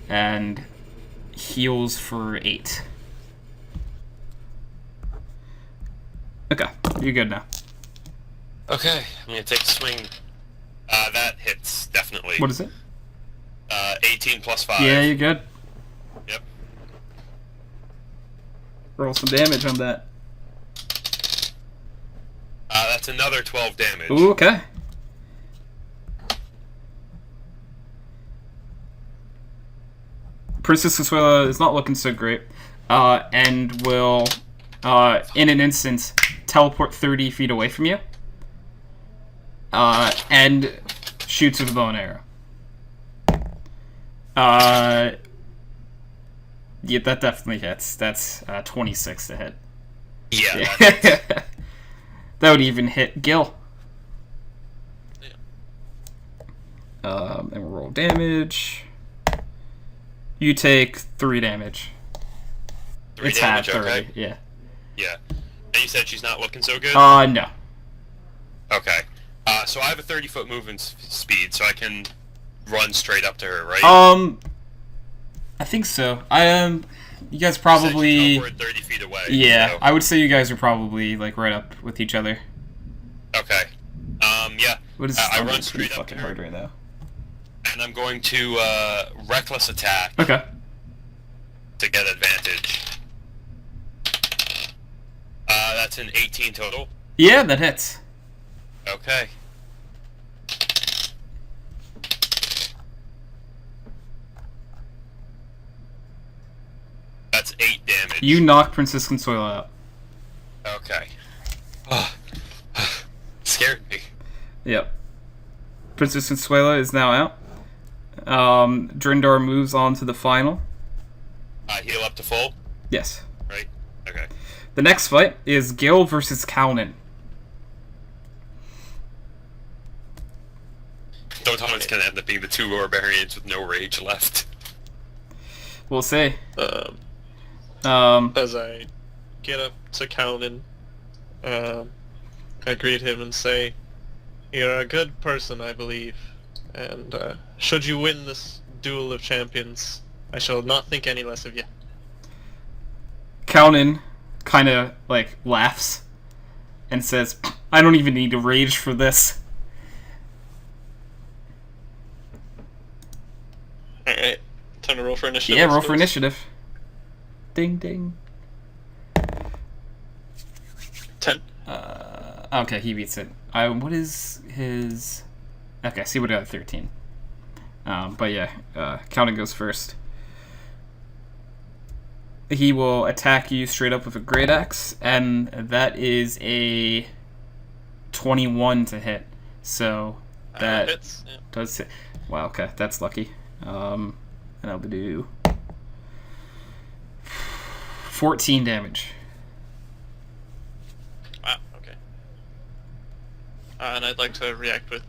Speaker 1: and heals for 8. Okay, you're good now.
Speaker 2: Okay, I'm gonna take a swing. That hits, definitely.
Speaker 1: What is it?
Speaker 2: 18 plus 5.
Speaker 1: Yeah, you're good.
Speaker 2: Yep.
Speaker 1: Roll some damage on that.
Speaker 2: That's another 12 damage.
Speaker 1: Ooh, okay. Princess Consuela is not looking so great, and will, in an instant, teleport 30 feet away from you, and shoots with a bow and arrow. Yeah, that definitely hits. That's 26 to hit.
Speaker 2: Yeah, that hits.
Speaker 1: That would even hit Gil. And we'll roll damage. You take 3 damage.
Speaker 2: 3
Speaker 1: It's
Speaker 2: damage,
Speaker 1: halved already.
Speaker 2: okay.
Speaker 1: Yeah.
Speaker 2: Yeah. And you said she's not looking so good?
Speaker 1: No.
Speaker 2: Okay. So I have a 30-foot movement speed, so I can run straight up to her, right?
Speaker 1: I think so. You guys
Speaker 2: You
Speaker 1: probably.
Speaker 2: said we're 30 feet away.
Speaker 1: Yeah,
Speaker 2: so-
Speaker 1: I would say you guys are probably like right up with each other.
Speaker 2: Okay. Yeah.
Speaker 1: What is
Speaker 2: I
Speaker 1: I'm
Speaker 2: run
Speaker 1: pretty
Speaker 2: straight up
Speaker 1: fucking
Speaker 2: to her,
Speaker 1: hard right now.
Speaker 2: and I'm going to reckless attack
Speaker 1: Okay.
Speaker 2: to get advantage. That's an 18 total.
Speaker 1: Yeah, that hits.
Speaker 2: Okay. That's 8 damage.
Speaker 1: You knock Princess Consuela out.
Speaker 2: Okay. Scared me.
Speaker 1: Yep. Princess Consuela is now out. Drindar moves on to the final.
Speaker 2: Heal up to full,
Speaker 1: Yes.
Speaker 2: right? Okay.
Speaker 1: The next fight is Gil versus Kaunin.
Speaker 2: Don't tell me it's gonna end up being the 2 barbarians with no rage left.
Speaker 1: We'll see.
Speaker 3: As I get up to Kaunin, I greet him and say, "You're a good person, I believe, and should you win this duel of champions, I shall not think any less of you."
Speaker 1: Kaunin kind of like laughs and says, "I don't even need to rage for this."
Speaker 3: Alright, time to roll for initiative.
Speaker 1: Yeah,
Speaker 3: I
Speaker 1: roll for
Speaker 3: suppose.
Speaker 1: initiative. Ding ding.
Speaker 3: 10.
Speaker 1: Okay, he beats it. What is his? Okay, see what got a 13. But yeah, Kaunin goes first. He will attack you straight up with a great axe, and that is a 21 to hit. So that
Speaker 3: Hits. Yeah.
Speaker 1: does hit. Wow, okay, that's lucky. And I'll do 14 damage.
Speaker 3: Wow, okay. And I'd like to react with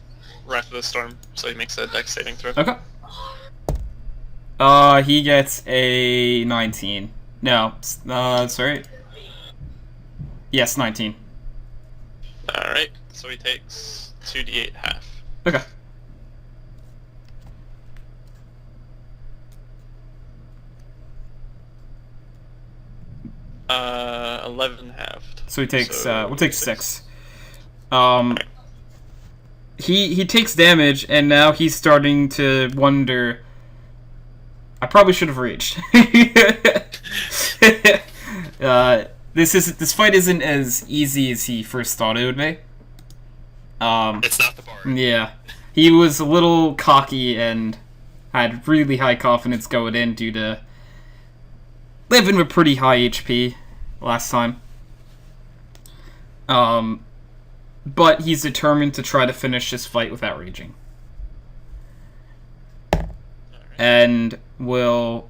Speaker 3: Wrath of the Storm, so he makes a dex saving throw.
Speaker 1: Okay. He gets a 19. No, sorry. Yes, 19.
Speaker 3: Alright, so he takes 2d8 half.
Speaker 1: Okay.
Speaker 3: Uh, 11 halved.
Speaker 1: So he takes,
Speaker 3: So,
Speaker 1: we'll take 6. He takes damage, and now he's starting to wonder... I probably should have raged. This fight isn't as easy as he first thought it would be.
Speaker 2: It's not the bar.
Speaker 1: Yeah. He was a little cocky and had really high confidence going in due to living with pretty high HP last time. But he's determined to try to finish this fight without raging. And will...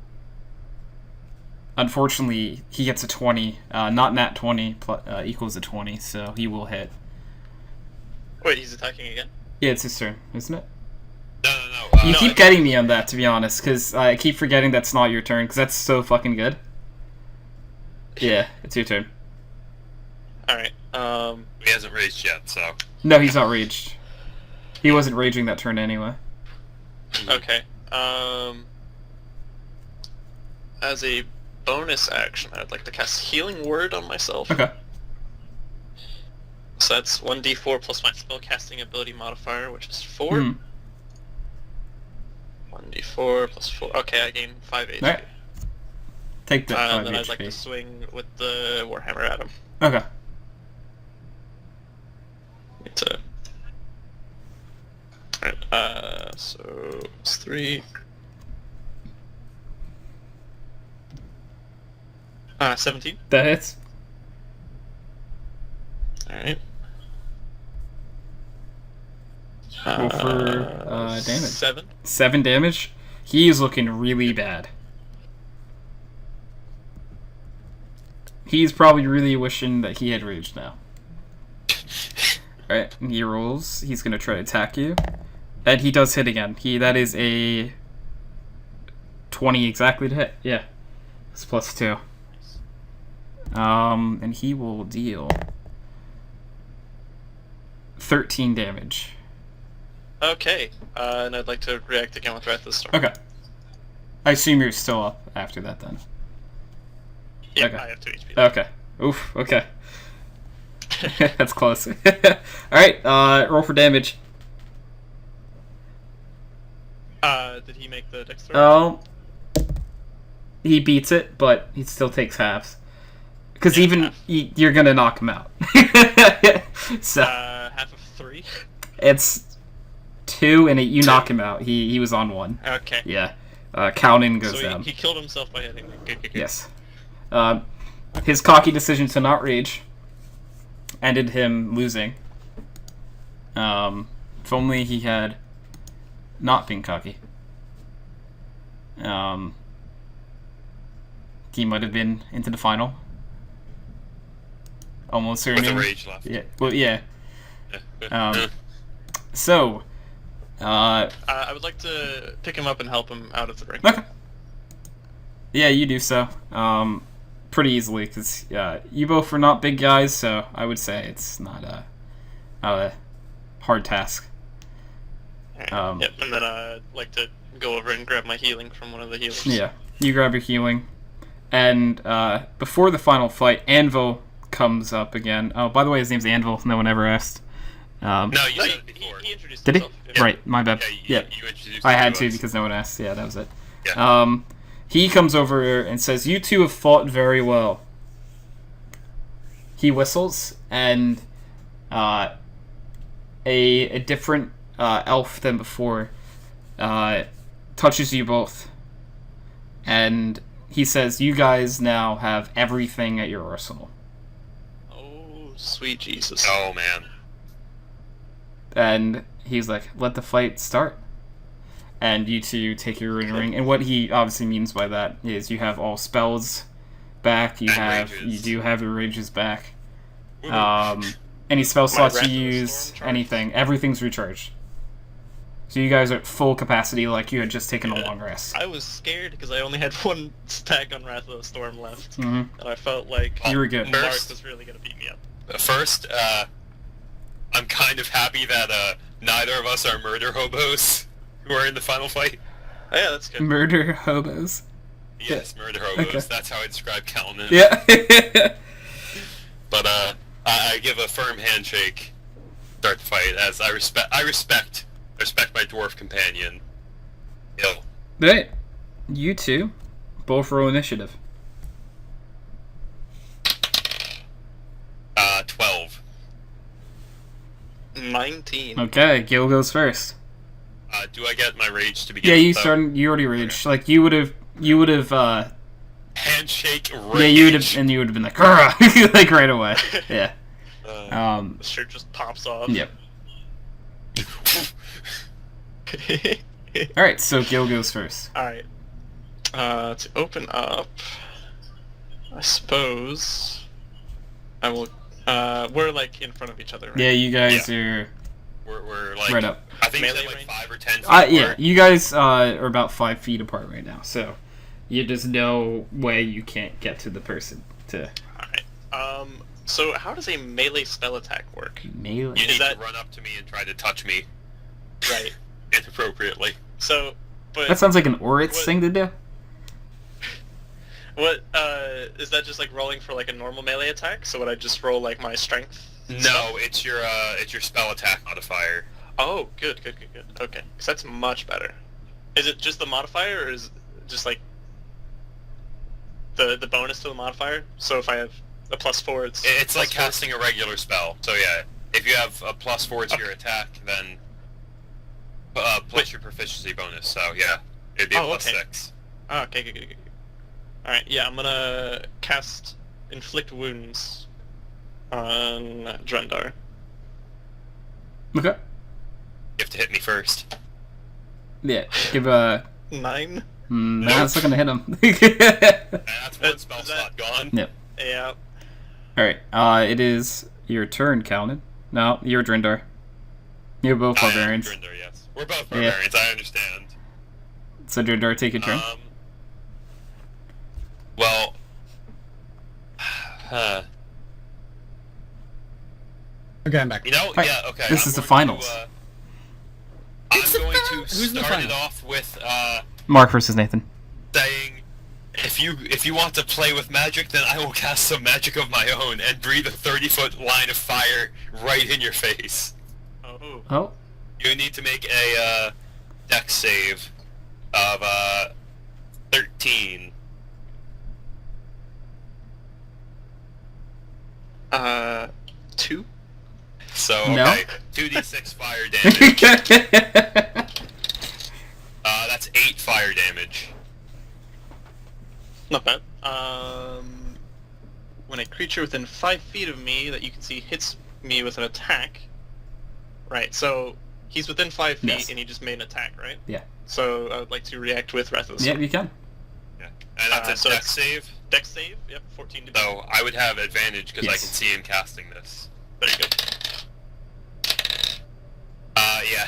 Speaker 1: Unfortunately, he gets a 20. Not nat 20 equals a 20, so he will hit.
Speaker 3: Wait, he's attacking again?
Speaker 1: Yeah, it's his turn, isn't it?
Speaker 2: No.
Speaker 1: You
Speaker 3: No,
Speaker 1: keep
Speaker 3: I-
Speaker 1: getting me on that, to be honest, because I keep forgetting that's not your turn, because that's so fucking good. Yeah, it's your turn.
Speaker 3: Alright,
Speaker 2: He hasn't raged yet, so.
Speaker 1: No, he's not raged. He wasn't raging that turn anyway.
Speaker 3: okay. As a bonus action, I would like to cast Healing Word on myself.
Speaker 1: Okay.
Speaker 3: So that's 1d4 plus my spellcasting ability modifier, which is 4.
Speaker 1: Hmm.
Speaker 3: 1d4 plus 4. Okay, I gain 5 HP.
Speaker 1: Alright. Take the 5
Speaker 3: And then I'd like to
Speaker 1: HP.
Speaker 3: swing with the Warhammer at him.
Speaker 1: Okay.
Speaker 3: It's a... Alright, so it's 3. 17.
Speaker 1: That hits.
Speaker 3: Alright.
Speaker 1: Roll for damage.
Speaker 3: 7.
Speaker 1: 7 damage. He is looking really bad. He's probably really wishing that he had raged now. Alright, and he rolls. He's gonna try to attack you. And he does hit again. That is a 20 exactly to hit. Yeah. It's plus 2. And he will deal 13 damage.
Speaker 3: Okay, and I'd like to react again with Wrath of the Storm.
Speaker 1: Okay. I assume you're still up after that then.
Speaker 3: Yeah,
Speaker 1: okay.
Speaker 3: I have 2 HP.
Speaker 1: Okay. Oof, okay. That's close. Alright, roll for damage.
Speaker 3: Did he make the dex throw?
Speaker 1: He beats it, but he still takes halves. Because
Speaker 3: Yeah,
Speaker 1: even
Speaker 3: half.
Speaker 1: you're gonna knock him out. So
Speaker 3: Half of 3?
Speaker 1: it's 2, and you
Speaker 3: 2.
Speaker 1: knock him out. He was on 1.
Speaker 3: Okay.
Speaker 1: Yeah. Counting goes
Speaker 3: So
Speaker 1: down.
Speaker 3: he killed himself by hitting me. Good.
Speaker 1: Yes. His cocky decision to not rage ended him losing. If only he had not been cocky. He might have been into the final. Almost
Speaker 2: With
Speaker 1: certainly.
Speaker 2: a rage left.
Speaker 1: Yeah. Well, yeah.
Speaker 2: Yeah.
Speaker 1: So.
Speaker 3: I would like to pick him up and help him out of the ring.
Speaker 1: Okay. Yeah, you do so. Pretty easily, because you both are not big guys, so I would say it's not a hard task.
Speaker 3: Alright, yep, and then I'd like to go over and grab my healing from one of the healers.
Speaker 1: Yeah, you grab your healing, and before the final fight, Anvil comes up again. Oh, by the way, his name's Anvil. No one ever asked.
Speaker 2: No, you
Speaker 3: No,
Speaker 2: said
Speaker 3: he,
Speaker 2: it before.
Speaker 3: he introduced
Speaker 1: Did he?
Speaker 3: himself. Yeah.
Speaker 1: Right, my bad.
Speaker 2: Yeah,
Speaker 1: Yeah,
Speaker 2: you introduced
Speaker 1: I
Speaker 2: him
Speaker 1: had to
Speaker 2: us.
Speaker 1: because no one asked. Yeah, that was it.
Speaker 2: Yeah.
Speaker 1: He comes over and says, "You two have fought very well." He whistles, and a different elf than before touches you both, and he says, "You guys now have everything at your arsenal."
Speaker 3: Oh, sweet Jesus.
Speaker 2: Oh man.
Speaker 1: And he's like, "Let the fight start." And you two take your ring. And what he obviously means by that is you have all spells back. You
Speaker 2: rages.
Speaker 1: do have your rages back.
Speaker 2: Woohoo.
Speaker 1: Any spell slots
Speaker 3: Wrath
Speaker 1: you
Speaker 3: of the
Speaker 1: use,
Speaker 3: Storm charge?
Speaker 1: anything, everything's recharged. So you guys are at full capacity, like you had just taken a
Speaker 3: Yeah.
Speaker 1: long rest.
Speaker 3: I was scared because I only had one stack on Wrath of the Storm left,
Speaker 1: hmm
Speaker 3: and I felt like
Speaker 1: You were good.
Speaker 3: Mark
Speaker 2: First-
Speaker 3: was really gonna beat me up.
Speaker 2: First, I'm kind of happy that neither of us are murder hobos who are in the final fight.
Speaker 3: Oh, yeah, that's good.
Speaker 1: Murder hobos.
Speaker 2: Yes, murder hobos.
Speaker 1: Okay.
Speaker 2: That's how I describe Kalman.
Speaker 1: Yeah.
Speaker 2: But I give a firm handshake. Start the fight as I respect my dwarf companion. Ill.
Speaker 1: Right. You two, both roll initiative.
Speaker 2: 12.
Speaker 3: 19.
Speaker 1: Okay, Gil goes first.
Speaker 2: Do I get my rage to begin?
Speaker 1: Yeah, you
Speaker 2: with, though?
Speaker 1: started. You already raged. Like you would have.
Speaker 2: Handshake. Rage.
Speaker 1: Yeah, you would have, and you would have been like, "Grr," like right away. Yeah.
Speaker 3: The shirt just pops off.
Speaker 1: Yep. All right, so Gil goes first.
Speaker 3: Alright. To open up, I suppose I will. We're like in front of each other, right?
Speaker 1: Yeah, you guys are
Speaker 2: We're like
Speaker 1: right up.
Speaker 2: I think
Speaker 3: Melee
Speaker 2: they're like
Speaker 3: range?
Speaker 2: 5 or 10 feet
Speaker 1: Yeah,
Speaker 2: apart.
Speaker 1: you guys are about 5 feet apart right now, so there's no way you can't get to the person to
Speaker 3: Alright. So how does a melee spell attack work?
Speaker 1: melee.
Speaker 2: You
Speaker 3: Is
Speaker 2: need
Speaker 3: that-
Speaker 2: to run up to me and try to touch me
Speaker 3: Right.
Speaker 2: inappropriately.
Speaker 3: So, but
Speaker 1: That sounds like an Oritz
Speaker 3: What-
Speaker 1: thing to do.
Speaker 3: what is that? Just like rolling for like a normal melee attack? So would I just roll like my strength?
Speaker 2: No, it's your spell attack modifier.
Speaker 3: Oh, good. Okay, because that's much better. Is it just the modifier, or is it just like the bonus to the modifier? So if I have a +4, it's
Speaker 2: It's like
Speaker 3: +4?
Speaker 2: casting a regular spell. So yeah, if you have a +4 to your attack, then plus your proficiency bonus. So yeah, it'd be a
Speaker 3: Oh, okay.
Speaker 2: +6.
Speaker 3: Oh, okay, good. All right, yeah, I'm gonna cast Inflict Wounds on Drendar.
Speaker 1: Okay.
Speaker 2: You have to hit me first.
Speaker 1: Yeah. Give a.
Speaker 3: 9.
Speaker 1: That's not gonna hit him.
Speaker 2: And that's one spell
Speaker 3: Is that-
Speaker 2: slot gone.
Speaker 1: Yep.
Speaker 3: Yeah.
Speaker 1: All right. It is your turn, Calvin. No, you're Drindar. You're both
Speaker 2: I am
Speaker 1: barbarians.
Speaker 2: Drinder, yes. We're both
Speaker 1: Yeah.
Speaker 2: barbarians, I understand.
Speaker 1: So Drindar, take your turn.
Speaker 2: Well,
Speaker 4: Okay, I'm back.
Speaker 2: you know,
Speaker 1: Right.
Speaker 2: yeah, okay.
Speaker 1: This
Speaker 2: I'm
Speaker 1: is the
Speaker 2: going
Speaker 1: finals.
Speaker 2: I'm going to
Speaker 4: Who's in the
Speaker 2: start it
Speaker 4: finals?
Speaker 2: off with
Speaker 1: Mark versus Nathan.
Speaker 2: saying, if you want to play with magic, then I will cast some magic of my own and breathe a 30-foot line of fire right in your face.
Speaker 3: Oh.
Speaker 1: Oh.
Speaker 2: You need to make a dex save of 13.
Speaker 3: 2.
Speaker 2: So
Speaker 1: No.
Speaker 2: okay, 2d6 fire damage. That's 8 fire damage.
Speaker 3: Not bad. When a creature within 5 feet of me that you can see hits me with an attack. Right, so he's within 5 feet
Speaker 1: Yes.
Speaker 3: and he just made an attack, right?
Speaker 1: Yeah.
Speaker 3: So I would like to react with Wrath of the
Speaker 1: Yeah,
Speaker 3: Storm.
Speaker 1: you can.
Speaker 2: Yeah, and that's a
Speaker 3: So
Speaker 2: dex
Speaker 3: it's-
Speaker 2: save.
Speaker 3: Dex save, yep, 14 to beat.
Speaker 2: So I would have advantage because I
Speaker 1: Yes.
Speaker 2: can see him casting this.
Speaker 3: Very good.
Speaker 2: Yeah,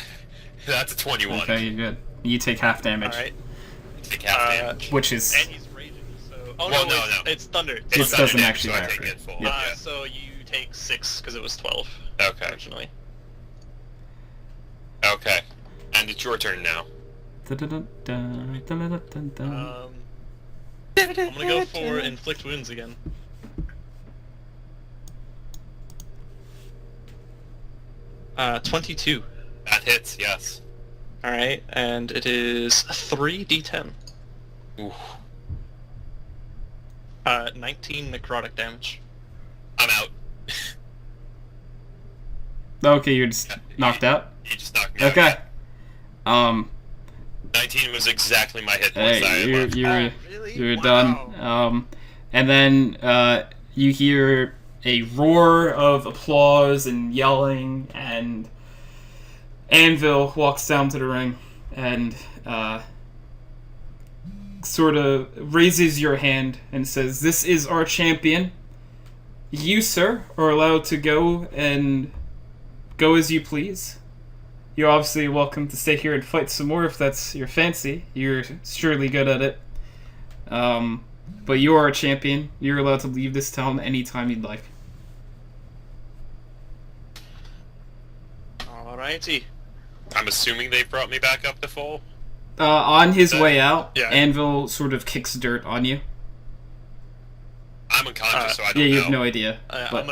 Speaker 2: that's a 21.
Speaker 1: Okay, you're good. You take half damage,
Speaker 3: Alright.
Speaker 2: Take half damage.
Speaker 1: which is
Speaker 3: And he's raging, so... Oh
Speaker 2: Well,
Speaker 3: no,
Speaker 2: no,
Speaker 3: it's,
Speaker 2: no.
Speaker 3: it's thunder.
Speaker 1: It
Speaker 2: It's
Speaker 3: Thunder.
Speaker 1: doesn't
Speaker 2: thunder
Speaker 1: actually
Speaker 2: damage, so I
Speaker 1: matter.
Speaker 2: take it full.
Speaker 1: Yeah.
Speaker 2: Yeah.
Speaker 3: So you take 6 because it was 12.
Speaker 2: Okay.
Speaker 3: Originally.
Speaker 2: Okay. And it's your turn now.
Speaker 1: Dun-dun-dun-dun, dun-dun-dun-dun.
Speaker 3: I'm gonna go for Inflict Wounds again. Uh, 22.
Speaker 2: That hits, yes.
Speaker 3: Alright, and it is 3d10.
Speaker 2: Ooh.
Speaker 3: 19 necrotic damage.
Speaker 2: I'm out.
Speaker 1: Okay, you're just
Speaker 2: Yeah,
Speaker 1: knocked out.
Speaker 2: You just knocked me out.
Speaker 1: Okay.
Speaker 2: 19 was exactly my hit points that I
Speaker 1: Hey,
Speaker 2: left.
Speaker 3: Really?
Speaker 1: you're
Speaker 3: Wow.
Speaker 1: done. And then you hear a roar of applause and yelling, and Anvil walks down to the ring, and sort of raises your hand and says, "This is our champion. You, sir, are allowed to go as you please. You're obviously welcome to stay here and fight some more if that's your fancy. You're surely good at it. But you are a champion. You're allowed to leave this town anytime you'd like."
Speaker 3: Alrighty.
Speaker 2: I'm assuming they brought me back up to full.
Speaker 1: On his way out,
Speaker 3: yeah.
Speaker 1: Anvil sort of kicks dirt on you.
Speaker 2: I'm unconscious, so I don't
Speaker 1: Yeah, you
Speaker 2: know.
Speaker 1: have no idea. but-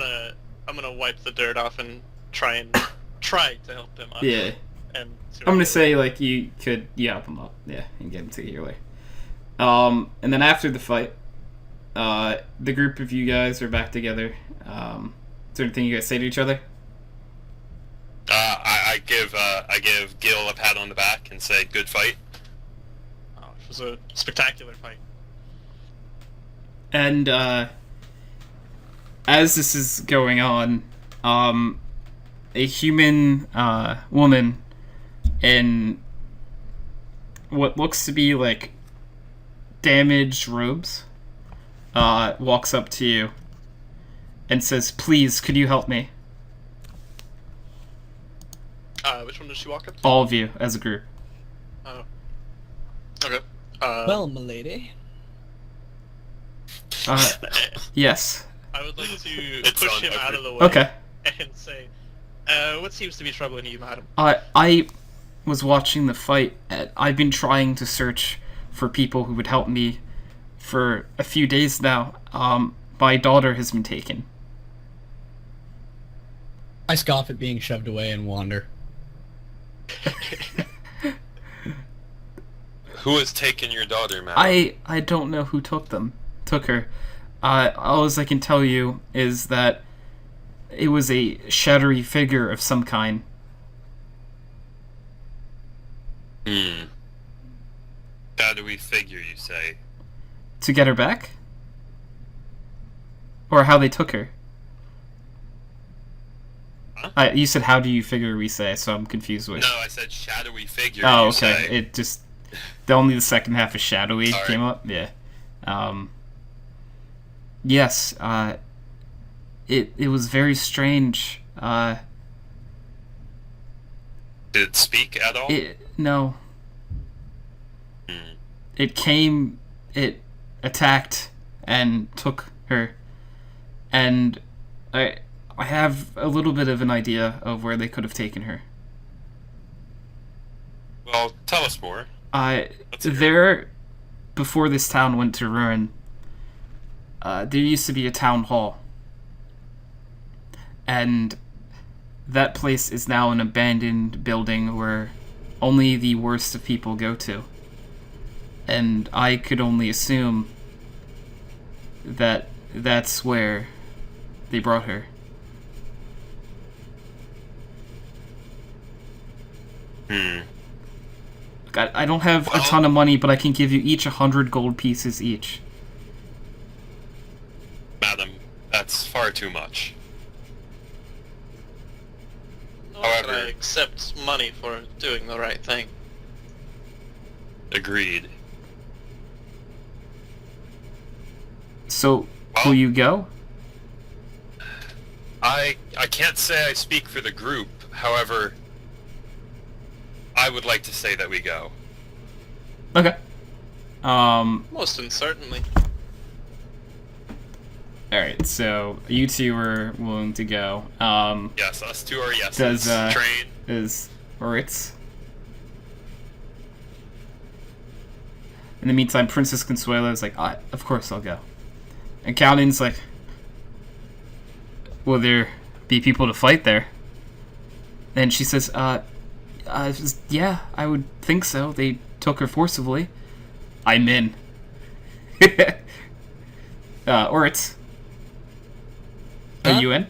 Speaker 3: I'm gonna wipe the dirt off and try to help him up.
Speaker 1: Yeah.
Speaker 3: And
Speaker 1: I'm gonna say, like, you could help him up. Yeah, and get him to healer. And then after the fight, the group of you guys are back together. Is there anything you guys say to each other?
Speaker 2: I give Gil a pat on the back and say, "Good fight."
Speaker 3: It was a spectacular fight.
Speaker 1: And, as this is going on, a human, woman in what looks to be, like, damaged robes, walks up to you and says, "Please, could you help me?"
Speaker 3: Which one does she walk up to?
Speaker 1: All of you, as a group.
Speaker 3: Oh. Okay.
Speaker 4: Well, milady.
Speaker 1: Yes.
Speaker 3: I would like to
Speaker 2: It's
Speaker 3: push
Speaker 2: on
Speaker 3: him out
Speaker 2: every-
Speaker 3: of the way
Speaker 1: Okay.
Speaker 3: and say, what seems to be troubling you, madam?
Speaker 1: I was watching the fight, and I've been trying to search for people who would help me for a few days now. My daughter has been taken.
Speaker 4: I scoff at being shoved away and wander.
Speaker 2: Who has taken your daughter, man?
Speaker 1: I don't know who took her. All I can tell you is that it was a shadowy figure of some kind.
Speaker 2: How do we figure, you say?
Speaker 1: To get her back? Or how they took her?
Speaker 2: Huh?
Speaker 1: You said, "How do you figure we say?" So I'm confused with.
Speaker 2: No, I said shadowy figure,
Speaker 1: Oh,
Speaker 2: you
Speaker 1: okay.
Speaker 2: say.
Speaker 1: It just only the second half of shadowy
Speaker 2: Sorry.
Speaker 1: came up. Yeah. Yes. It was very strange.
Speaker 2: Did it speak at all?
Speaker 1: No. It came. It attacked and took her, and I have a little bit of an idea of where they could have taken her.
Speaker 2: Well, tell us more. Let's hear it.
Speaker 1: There, before this town went to ruin, there used to be a town hall. And that place is now an abandoned building where only the worst of people go to. And I could only assume that that's where they brought her. I don't have a ton of money, but I can give you each 100 gold pieces each.
Speaker 2: Madam, that's far too much.
Speaker 3: However,
Speaker 2: However-
Speaker 3: I accept money for doing the right thing.
Speaker 2: Agreed.
Speaker 1: So,
Speaker 2: Well-
Speaker 1: will you go?
Speaker 2: I can't say I speak for the group. However, I would like to say that we go.
Speaker 1: Okay.
Speaker 3: Most certainly.
Speaker 1: Alright, so you two are willing to go.
Speaker 2: Yes, us two are yeses.
Speaker 1: Does,
Speaker 2: Train.
Speaker 1: Is Ritz. In the meantime, Princess Consuelo is like, of course I'll go. And Cowden's like, will there be people to fight there? And she says, yeah, I would think so. They took her forcibly. I'm in. Oritz. Are
Speaker 4: Huh?
Speaker 1: you in?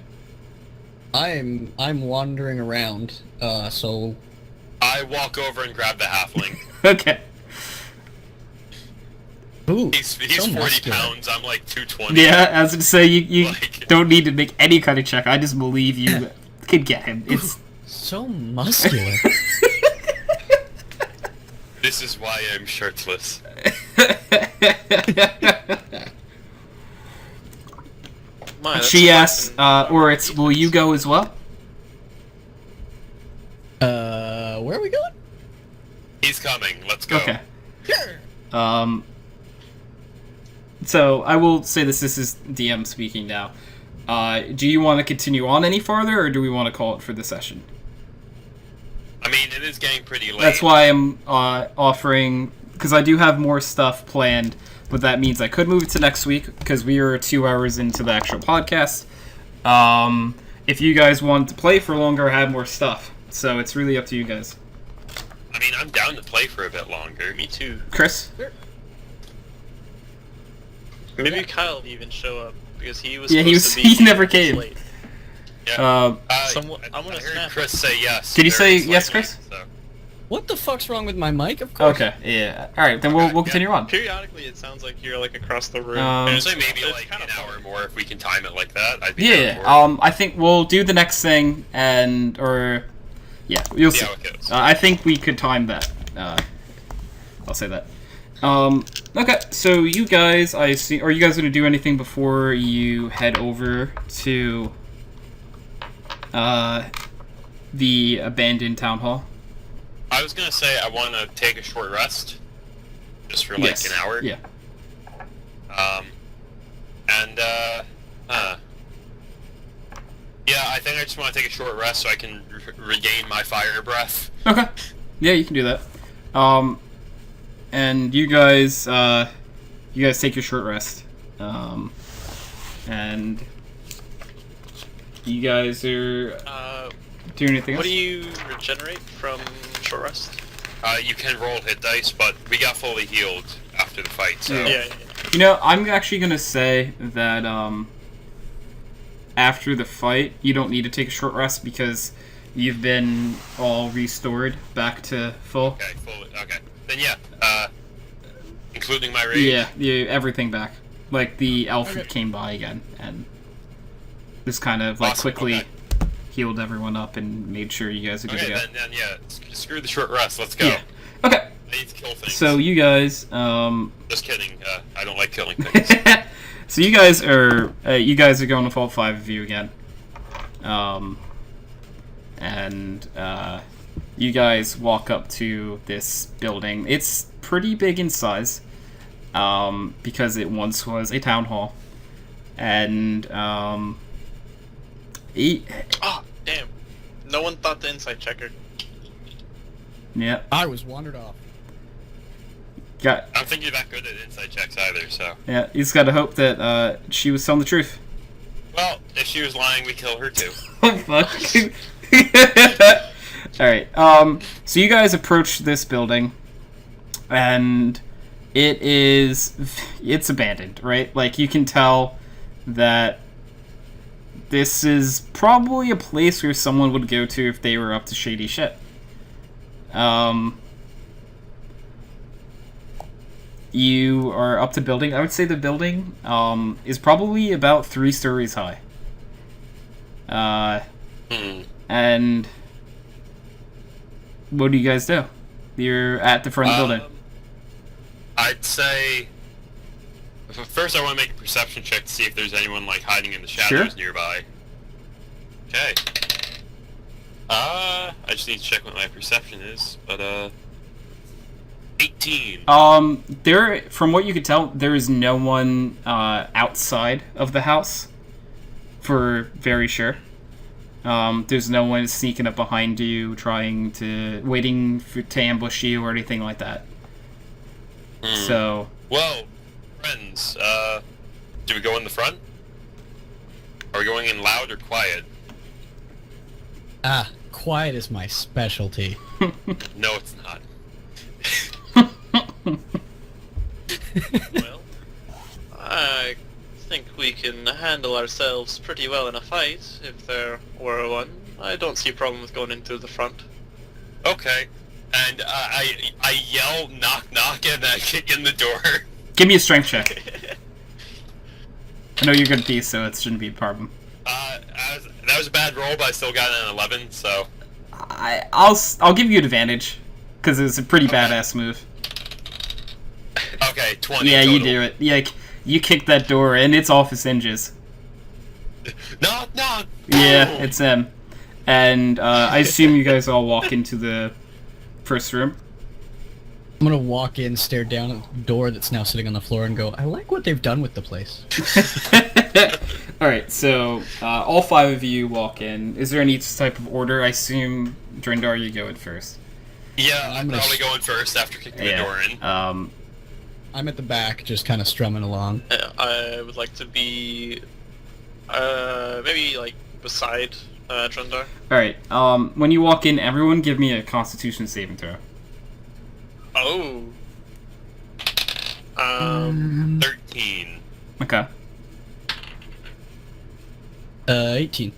Speaker 4: I'm wandering around, so
Speaker 2: I walk over and grab the halfling.
Speaker 1: Okay.
Speaker 4: ooh,
Speaker 2: He's
Speaker 4: so
Speaker 2: 40
Speaker 4: muscular.
Speaker 2: pounds, I'm like 220.
Speaker 1: Yeah, as to say, you
Speaker 2: Like-
Speaker 1: don't need to make any kind of check. I just believe you could get him. It's
Speaker 4: So muscular.
Speaker 2: This is why I'm shirtless.
Speaker 3: That's
Speaker 1: She
Speaker 3: a
Speaker 1: asks,
Speaker 3: fucking-
Speaker 1: Oritz, will you go as well?
Speaker 4: Where are we going?
Speaker 2: He's coming. Let's go.
Speaker 1: Okay. So I will say this is DM speaking now. Do you want to continue on any farther, or do we want to call it for the session?
Speaker 2: I mean, it is getting pretty late.
Speaker 1: That's why I'm offering, because I do have more stuff planned, but that means I could move it to next week, because we are 2 hours into the actual podcast. If you guys want to play for longer, I have more stuff. So it's really up to you guys.
Speaker 2: I mean, I'm down to play for a bit longer.
Speaker 3: Me too.
Speaker 1: Chris?
Speaker 3: Maybe Kyle will even show up because he was.
Speaker 1: Yeah,
Speaker 3: supposed to be
Speaker 1: he never
Speaker 3: here
Speaker 1: came.
Speaker 3: late.
Speaker 2: Yeah.
Speaker 3: Someone- I'm gonna
Speaker 2: I heard
Speaker 3: snap
Speaker 2: Chris say yes.
Speaker 1: Did you
Speaker 2: very
Speaker 1: say yes,
Speaker 2: slightly,
Speaker 1: Chris?
Speaker 2: so.
Speaker 4: What the fuck's wrong with my mic? Of course.
Speaker 1: Okay, yeah. Alright, then we'll continue on.
Speaker 3: Periodically, it sounds like you're like across the room.
Speaker 1: Um,
Speaker 3: and
Speaker 2: I'd say maybe
Speaker 3: it's
Speaker 2: like
Speaker 3: kinda
Speaker 2: an hour
Speaker 3: funny.
Speaker 2: more if we can time it like that. I'd be down
Speaker 1: Yeah,
Speaker 2: for it.
Speaker 1: I think we'll do the next thing, yeah, you'll
Speaker 2: See
Speaker 1: see.
Speaker 2: how it goes.
Speaker 1: I think we could time that. I'll say that. Okay, so you guys, I see. Are you guys gonna do anything before you head over to the abandoned town hall?
Speaker 2: I was gonna say I want to take a short rest, just for like an hour.
Speaker 1: Yeah.
Speaker 2: Yeah, I think I just want to take a short rest so I can regain my fire breath.
Speaker 1: Okay. Yeah, you can do that. And you guys take your short rest. And you guys are doing anything else?
Speaker 3: What do you regenerate from short rest?
Speaker 2: You can roll hit dice, but we got fully healed after the fight, so...
Speaker 1: Yeah.
Speaker 3: Yeah.
Speaker 1: You know, I'm actually gonna say that after the fight, you don't need to take a short rest because you've been all restored back to full.
Speaker 2: Okay, fully... Okay. Then yeah, including my rage?
Speaker 1: Yeah, everything back. Like, the elf came by again and just kind of, like,
Speaker 2: Awesome,
Speaker 1: quickly
Speaker 2: okay.
Speaker 1: healed everyone up and made sure you guys are good
Speaker 2: Okay,
Speaker 1: to go.
Speaker 2: then yeah, screw the short rest, let's go.
Speaker 1: Yeah. Okay,
Speaker 2: I need to kill things.
Speaker 1: so you guys,
Speaker 2: Just kidding, I don't like killing things.
Speaker 1: so you guys are going with all 5 of you again. And you guys walk up to this building. It's pretty big in size, because it once was a town hall. And
Speaker 3: Oh, damn. No one thought the insight checker.
Speaker 1: yeah,
Speaker 4: I was wandered off.
Speaker 1: got
Speaker 2: I don't think you're that good at inside checks either, so...
Speaker 1: yeah. You just gotta hope that she was telling the truth.
Speaker 2: Well, if she was lying, we kill her too.
Speaker 1: Oh fuck. Alright, so you guys approach this building, and it's abandoned, right? Like, you can tell that this is probably a place where someone would go to if they were up to shady shit. You are up to building. I would say the building is probably about 3 stories high. And what do you guys do? You're at the front of the building.
Speaker 2: I'd say... First, I want to make a perception check to see if there's anyone, like, hiding in the shadows nearby. Okay. I just need to check what my perception is, but, 18.
Speaker 1: From what you could tell, there is no one outside of the house, for very sure. There's no one sneaking up behind you, waiting to ambush you or anything like that. So,
Speaker 2: Well, friends, do we go in the front? Are we going in loud or quiet?
Speaker 4: Quiet is my specialty.
Speaker 2: No, it's not.
Speaker 3: Well, I think we can handle ourselves pretty well in a fight, if there were one. I don't see a problem with going into the front.
Speaker 2: Okay. And, I yell, knock, knock, and I kick in the door.
Speaker 1: give me a strength check. I know you're good at these, so it shouldn't be a problem.
Speaker 2: That was a bad roll, but I still got an 11, so...
Speaker 1: I'll give you an advantage, because it's a pretty badass move.
Speaker 2: Okay, 20
Speaker 1: Yeah,
Speaker 2: total.
Speaker 1: you do it. Yeah, you kick that door, and it's off its hinges.
Speaker 2: Knock, knock!
Speaker 1: Yeah,
Speaker 2: Boom!
Speaker 1: it's him. And I assume you guys all walk into the first room.
Speaker 4: I'm gonna walk in, stare down at the door that's now sitting on the floor, and go, I like what they've done with the place.
Speaker 1: Alright, so all 5 of you walk in. Is there any type of order? I assume, Drindar, you go in first.
Speaker 2: Yeah,
Speaker 4: I'm
Speaker 2: I'm
Speaker 4: gonna
Speaker 2: probably going first after kicking the door in.
Speaker 4: I'm at the back, just kind of strumming along.
Speaker 3: I would like to be, maybe like beside Trundar.
Speaker 1: Alright, when you walk in, everyone give me a Constitution saving throw.
Speaker 3: Oh.
Speaker 2: 13.
Speaker 1: Okay.
Speaker 4: 18.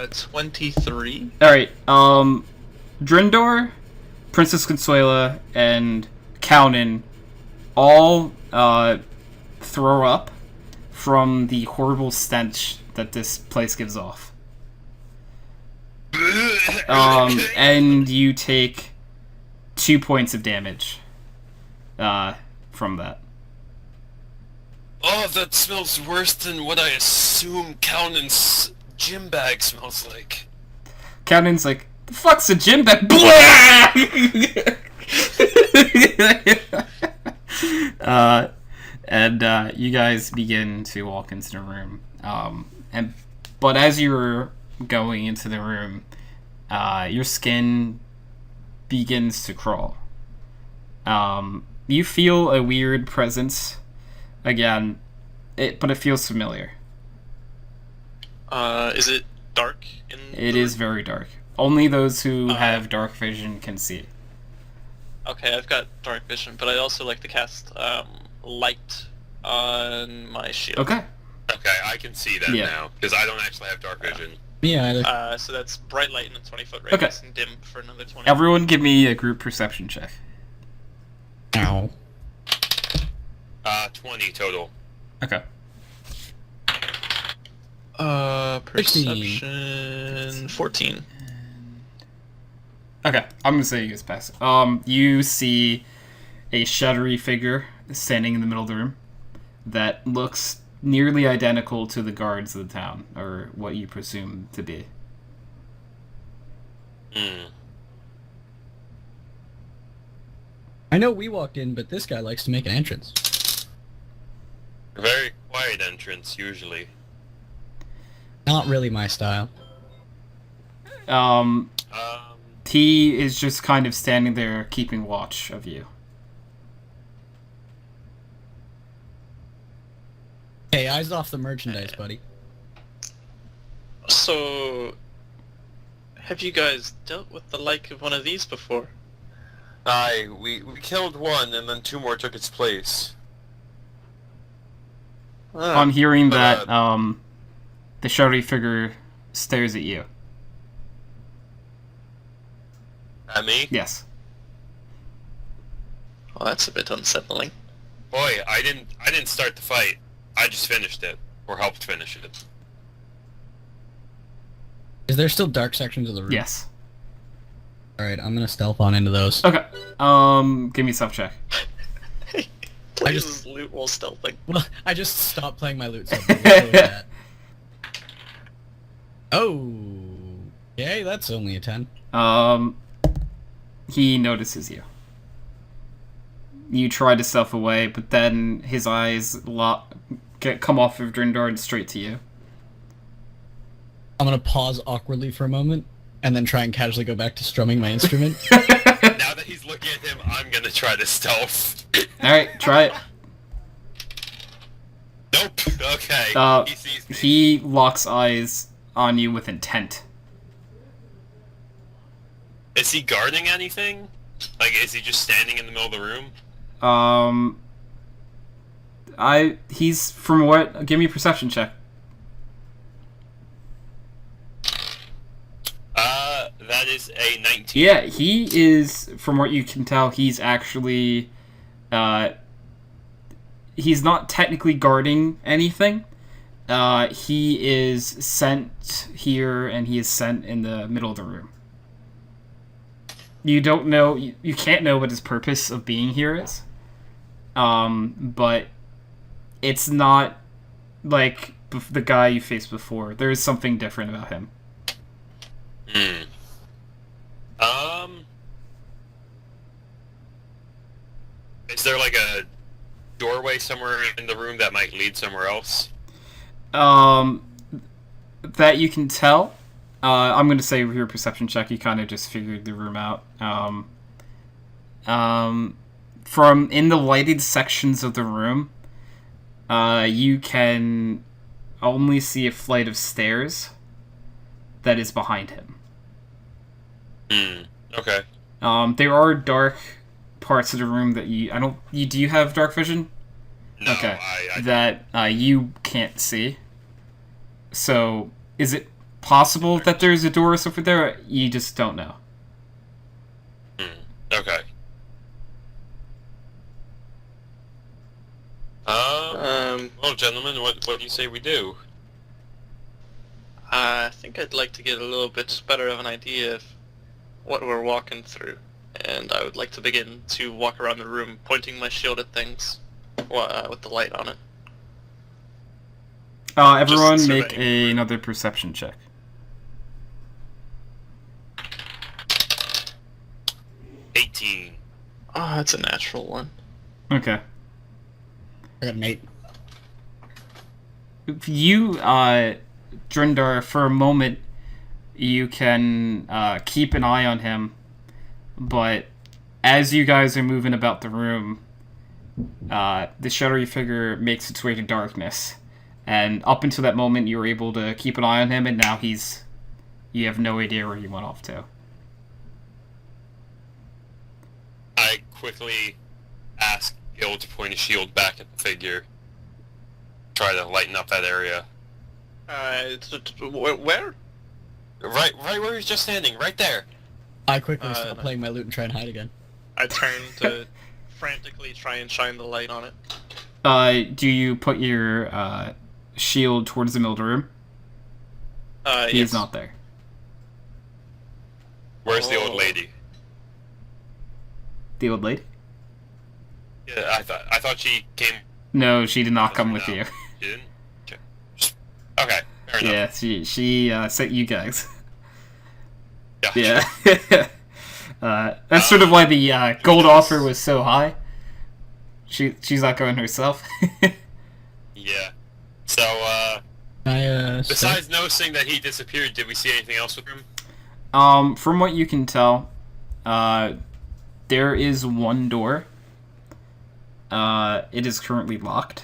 Speaker 3: 23.
Speaker 1: Alright, Drindor, Princess Consuela, and Kaunin all throw up from the horrible stench that this place gives off. And you take 2 points of damage from that.
Speaker 2: Oh, that smells worse than what I assume Counten's gym bag smells like.
Speaker 1: Kaunin's like, the fuck's a gym bag? And you guys begin to walk into the room. But as you were going into the room, your skin begins to crawl. You feel a weird presence again, but it feels familiar.
Speaker 3: Is it dark?
Speaker 1: It is very dark. Only those who have dark vision can see.
Speaker 3: Okay, I've got dark vision, but I also like to cast light on my shield.
Speaker 1: Okay.
Speaker 2: Okay, I can see that now, because I don't actually have dark vision.
Speaker 4: Yeah,
Speaker 3: So that's bright light in a 20-foot radius and dim for another 20.
Speaker 1: Everyone give me a group perception check.
Speaker 4: Ow.
Speaker 2: 20 total.
Speaker 1: Okay.
Speaker 3: Perception 14.
Speaker 1: Okay, I'm gonna say you guys pass. You see a shadowy figure standing in the middle of the room that looks nearly identical to the guards of the town, or what you presume to be.
Speaker 4: I know we walked in, but this guy likes to make an entrance.
Speaker 2: A very quiet entrance, usually.
Speaker 4: Not really my style.
Speaker 1: He is just kind of standing there keeping watch of you.
Speaker 4: Hey, eyes off the merchandise, buddy.
Speaker 3: So, have you guys dealt with the like of one of these before?
Speaker 2: Aye, we killed one, and then 2 more took its place.
Speaker 1: On hearing that, the shadowy figure stares at you.
Speaker 2: At me?
Speaker 1: Yes.
Speaker 3: Well, that's a bit unsettling.
Speaker 2: Boy, I didn't start the fight. I just finished it, or helped finish it.
Speaker 4: Is there still dark sections of the room?
Speaker 1: Yes.
Speaker 4: Alright, I'm gonna stealth on into those.
Speaker 1: Okay. Give me a self check.
Speaker 3: I just loot while stealthing.
Speaker 4: Well, I just stopped playing my loot, so I'm okay with that. Oh, okay, that's only a 10.
Speaker 1: He notices you. You try to stealth away, but then his eyes come off of Drindar and straight to you.
Speaker 4: I'm gonna pause awkwardly for a moment, and then try and casually go back to strumming my instrument.
Speaker 2: Now that he's looking at him, I'm gonna try to stealth.
Speaker 1: Alright, try it.
Speaker 2: Nope. Okay. He sees me.
Speaker 1: He locks eyes on you with intent.
Speaker 2: Is he guarding anything? Like, is he just standing in the middle of the room?
Speaker 1: He's from what? Give me a perception check.
Speaker 2: That is a 19.
Speaker 1: Yeah, he is, from what you can tell, he's actually, he's not technically guarding anything. He is sent here, and he is sent in the middle of the room. You don't know. You can't know what his purpose of being here is. But it's not like the guy you faced before. There is something different about him.
Speaker 2: Is there like a doorway somewhere in the room that might lead somewhere else?
Speaker 1: That you can tell. I'm gonna say with your perception check, you kind of just figured the room out. From in the lighted sections of the room, you can only see a flight of stairs that is behind him.
Speaker 2: Okay.
Speaker 1: There are dark parts of the room that do you have dark vision?
Speaker 2: No,
Speaker 1: Okay.
Speaker 2: I
Speaker 1: That you can't see. So, is it possible that there's a door over there? You just don't know.
Speaker 2: Okay. Well, gentlemen, what do you say we do?
Speaker 3: I think I'd like to get a little bit better of an idea of what we're walking through, and I would like to begin to walk around the room, pointing my shield at things with the light on it.
Speaker 1: Everyone
Speaker 3: Just
Speaker 1: make
Speaker 3: surveying.
Speaker 1: another perception check.
Speaker 2: 18.
Speaker 3: Oh, that's a natural one.
Speaker 1: Okay.
Speaker 4: I got an 8.
Speaker 1: You, Drindar, for a moment, you can keep an eye on him, but as you guys are moving about the room, the shadowy figure makes its way to darkness. And up until that moment, you were able to keep an eye on him, and now you have no idea where he went off to.
Speaker 2: I quickly ask Gil to point a shield back at the figure. Try to lighten up that area.
Speaker 3: Where?
Speaker 2: Right where he's just standing, right there.
Speaker 4: I quickly stop
Speaker 3: no.
Speaker 4: playing my lute and try and hide again.
Speaker 3: I turn to frantically try and shine the light on it.
Speaker 1: Do you put your shield towards the middle of the room? He's
Speaker 3: Yes.
Speaker 1: not there.
Speaker 2: Where's the old
Speaker 3: Oh.
Speaker 2: lady?
Speaker 1: The old lady?
Speaker 2: Yeah, I thought she came.
Speaker 1: No, she did not come
Speaker 2: No.
Speaker 1: with you.
Speaker 2: She didn't. Okay, fair enough.
Speaker 1: Yeah, she sent you guys.
Speaker 2: Gotcha.
Speaker 1: Yeah. That's sort of why the gold offer was so high. She's not going herself.
Speaker 2: Yeah. So,
Speaker 4: I
Speaker 2: besides noticing that he disappeared, did we see anything else with him?
Speaker 1: From what you can tell, there is one door. It is currently locked.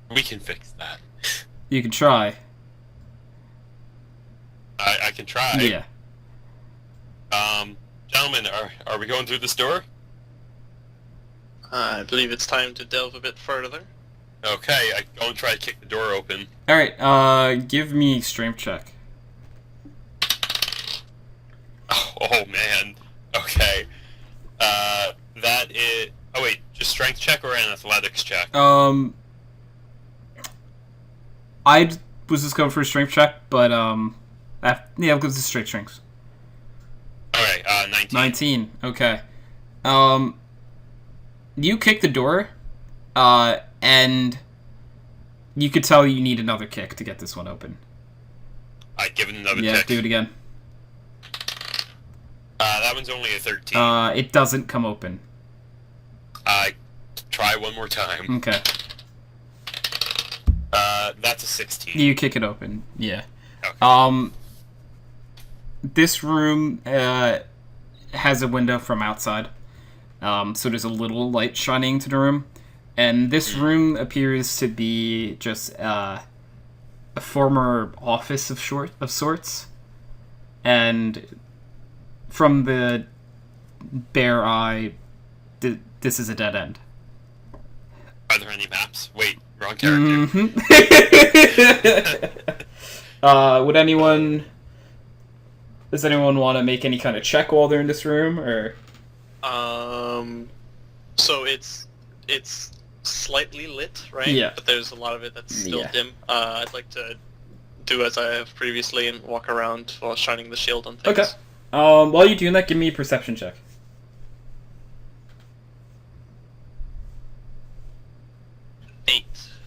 Speaker 2: We can fix that.
Speaker 1: You can try.
Speaker 2: I can try.
Speaker 1: Yeah.
Speaker 2: Gentlemen, are we going through this door?
Speaker 3: I believe it's time to delve a bit further.
Speaker 2: Okay, I go and try to kick the door open.
Speaker 1: Alright, give me strength check.
Speaker 2: Oh man. Okay. That is. Oh wait, just strength check or an athletics check?
Speaker 1: I was just going for a strength check, but yeah, I'll go to straight strengths.
Speaker 2: Okay, 19.
Speaker 1: 19. Okay. You kick the door, and you could tell you need another kick to get this one open.
Speaker 2: I give it another
Speaker 1: Yeah,
Speaker 2: kick.
Speaker 1: do it again.
Speaker 2: That one's only a 13.
Speaker 1: It doesn't come open.
Speaker 2: I try one more time.
Speaker 1: Okay.
Speaker 2: That's a 16.
Speaker 1: You kick it open. Yeah.
Speaker 2: Okay.
Speaker 1: This room has a window from outside, so there's a little light shining into the room, and this room appears to be just a former office of sorts, and from the bare eye, this is a dead end.
Speaker 2: Are there any maps? Wait, wrong character.
Speaker 1: Would anyone... Does anyone want to make any kind of check while they're in this room, or...
Speaker 3: So it's slightly lit, right?
Speaker 1: Yeah.
Speaker 3: But there's a lot of it that's still
Speaker 1: Yeah.
Speaker 3: dim. I'd like to do as I have previously and walk around while shining the shield on things.
Speaker 1: Okay. While you're doing that, give me a perception check.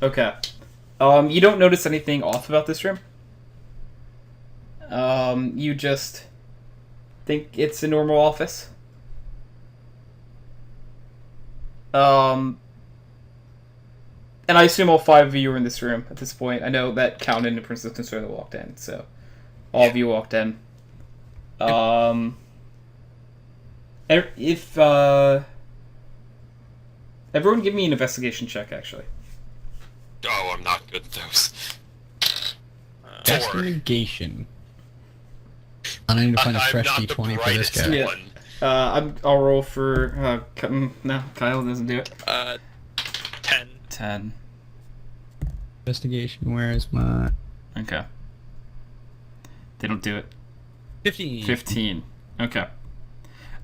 Speaker 1: Okay. You don't notice anything off about this room. You just think it's a normal office. And I assume all 5 of you are in this room at this point. I know that counted and Princess Concern that walked in, so all of you walked in. If everyone give me an investigation check, actually.
Speaker 2: Oh, I'm not good at those. 4.
Speaker 4: Investigation. I need to find a fresh
Speaker 2: I'm not the
Speaker 4: D20 for this
Speaker 2: brightest
Speaker 4: guy.
Speaker 1: Yeah.
Speaker 2: one.
Speaker 1: I'll roll for no, Kyle doesn't do it.
Speaker 3: 10.
Speaker 1: 10.
Speaker 4: Investigation, where is my...
Speaker 1: Okay. They don't do it.
Speaker 4: 15.
Speaker 1: 15. Okay.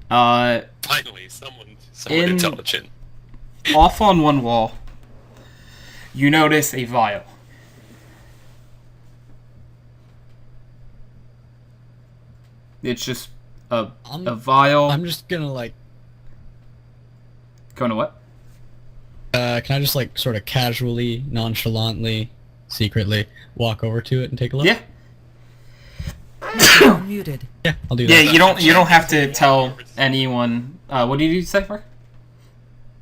Speaker 2: Finally, someone
Speaker 1: In-
Speaker 2: intelligent.
Speaker 1: Off on one wall, you notice a vial. It's just a vial.
Speaker 4: I'm just gonna, like...
Speaker 1: Going to what?
Speaker 4: can I just, like, sort of casually, nonchalantly, secretly walk over to it and take a look?
Speaker 1: Yeah.
Speaker 6: Muted.
Speaker 4: Yeah, I'll do
Speaker 1: Yeah,
Speaker 4: that.
Speaker 1: you don't have to tell anyone. What did you say, Mark?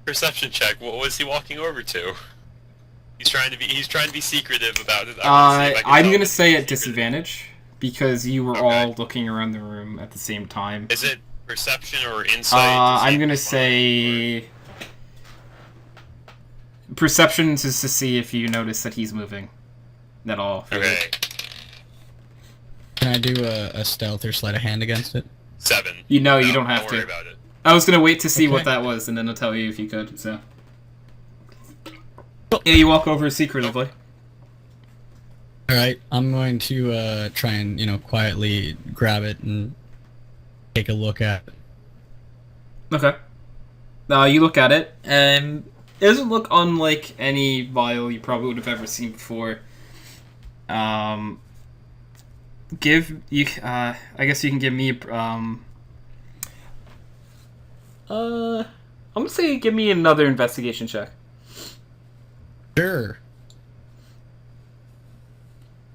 Speaker 2: Perception check. What was he walking over to? He's trying to be secretive about it. I'm
Speaker 1: gonna say at disadvantage because you were
Speaker 2: Okay.
Speaker 1: all looking around the room at the same time.
Speaker 2: Is it perception or insight?
Speaker 1: I'm gonna say perceptions is to see if you notice that he's moving at all.
Speaker 2: Okay.
Speaker 4: Can I do a stealth or sleight of hand against it?
Speaker 2: 7.
Speaker 1: You know you
Speaker 2: No,
Speaker 1: don't have
Speaker 2: worry
Speaker 1: to.
Speaker 2: about it.
Speaker 1: I was gonna wait to see what
Speaker 4: Okay.
Speaker 1: that was, and then I'll tell you if you could. So, yeah, you walk over secretively.
Speaker 4: Alright, I'm going to try and, quietly grab it and take a look at it.
Speaker 1: Okay. You look at it, and it doesn't look unlike any vial you probably would have ever seen before. I guess you can give me I'm gonna say give me another investigation check.
Speaker 4: Sure.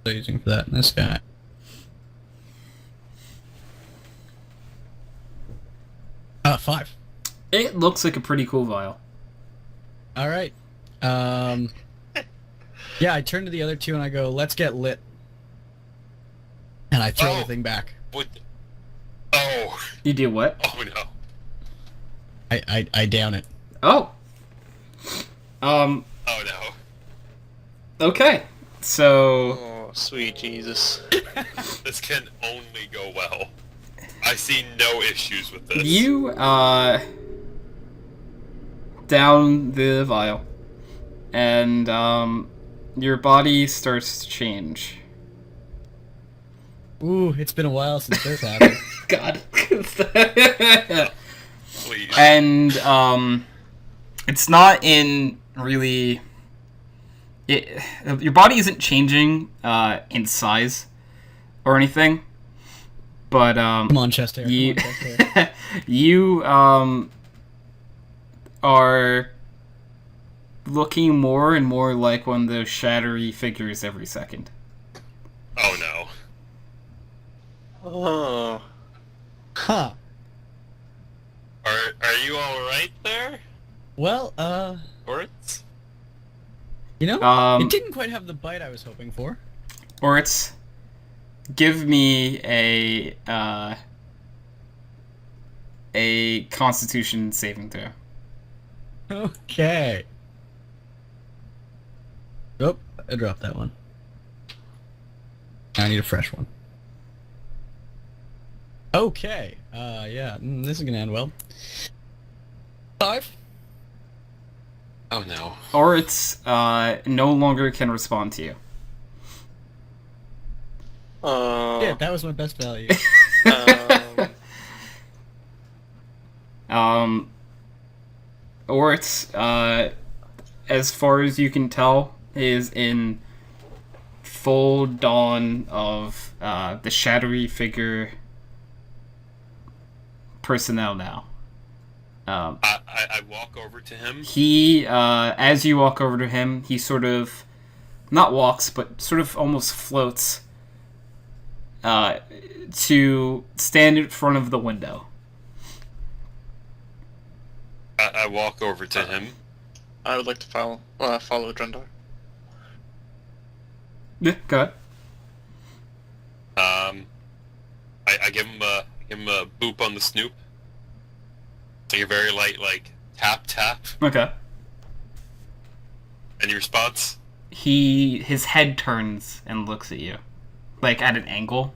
Speaker 4: So using for that in this guy. Five.
Speaker 1: It looks like a pretty cool vial.
Speaker 4: Alright. Yeah, I turn to the other two and I go, let's get lit. And I throw
Speaker 2: Oh.
Speaker 4: the thing back.
Speaker 2: Oh.
Speaker 1: You do what?
Speaker 2: Oh no.
Speaker 4: I down it.
Speaker 1: Oh.
Speaker 2: Oh no.
Speaker 1: Okay. So
Speaker 3: Oh, sweet Jesus.
Speaker 2: This can only go well. I see no issues with this.
Speaker 1: you down the vial, and your body starts to change.
Speaker 4: Ooh, it's been a while since this happened.
Speaker 1: God.
Speaker 2: Please.
Speaker 1: And it's not in really. Your body isn't changing in size or anything, but
Speaker 4: Come on, chest hair.
Speaker 1: you
Speaker 4: Come on, chest hair.
Speaker 1: you are looking more and more like one of those shattery figures every second.
Speaker 2: Oh no.
Speaker 3: Oh.
Speaker 4: Huh.
Speaker 2: Are you all right there?
Speaker 4: Well,
Speaker 2: Or it's
Speaker 4: it didn't quite have the bite I was hoping for.
Speaker 1: Or it's give me a Constitution saving throw.
Speaker 4: Okay. Oh, I dropped that one. I need a fresh one. Okay. Yeah, this is gonna end well. 5.
Speaker 2: Oh no.
Speaker 1: Or it's no longer can respond to you.
Speaker 4: Yeah, that was my best value.
Speaker 1: Or it's as far as you can tell is in full dawn of the shadowy figure personnel now.
Speaker 2: I walk over to him.
Speaker 1: He, as you walk over to him, he sort of, not walks, but sort of almost floats to stand in front of the window.
Speaker 2: I walk over to him.
Speaker 3: I would like to follow Drendar.
Speaker 1: Yeah, go ahead.
Speaker 2: I give him a boop on the snoop. Like a very light, like, tap.
Speaker 1: Okay.
Speaker 2: Any response?
Speaker 1: His head turns and looks at you, like at an angle,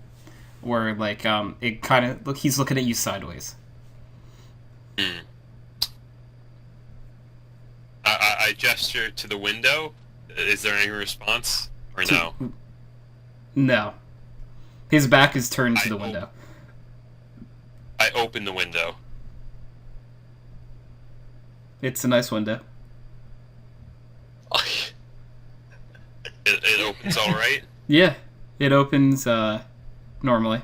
Speaker 1: where like it kind of he's looking at you sideways.
Speaker 2: I gesture to the window. Is there any response or no?
Speaker 1: No. His back is turned to the window.
Speaker 2: I open the window.
Speaker 1: It's a nice window.
Speaker 2: It opens all right.
Speaker 1: Yeah, it opens normally.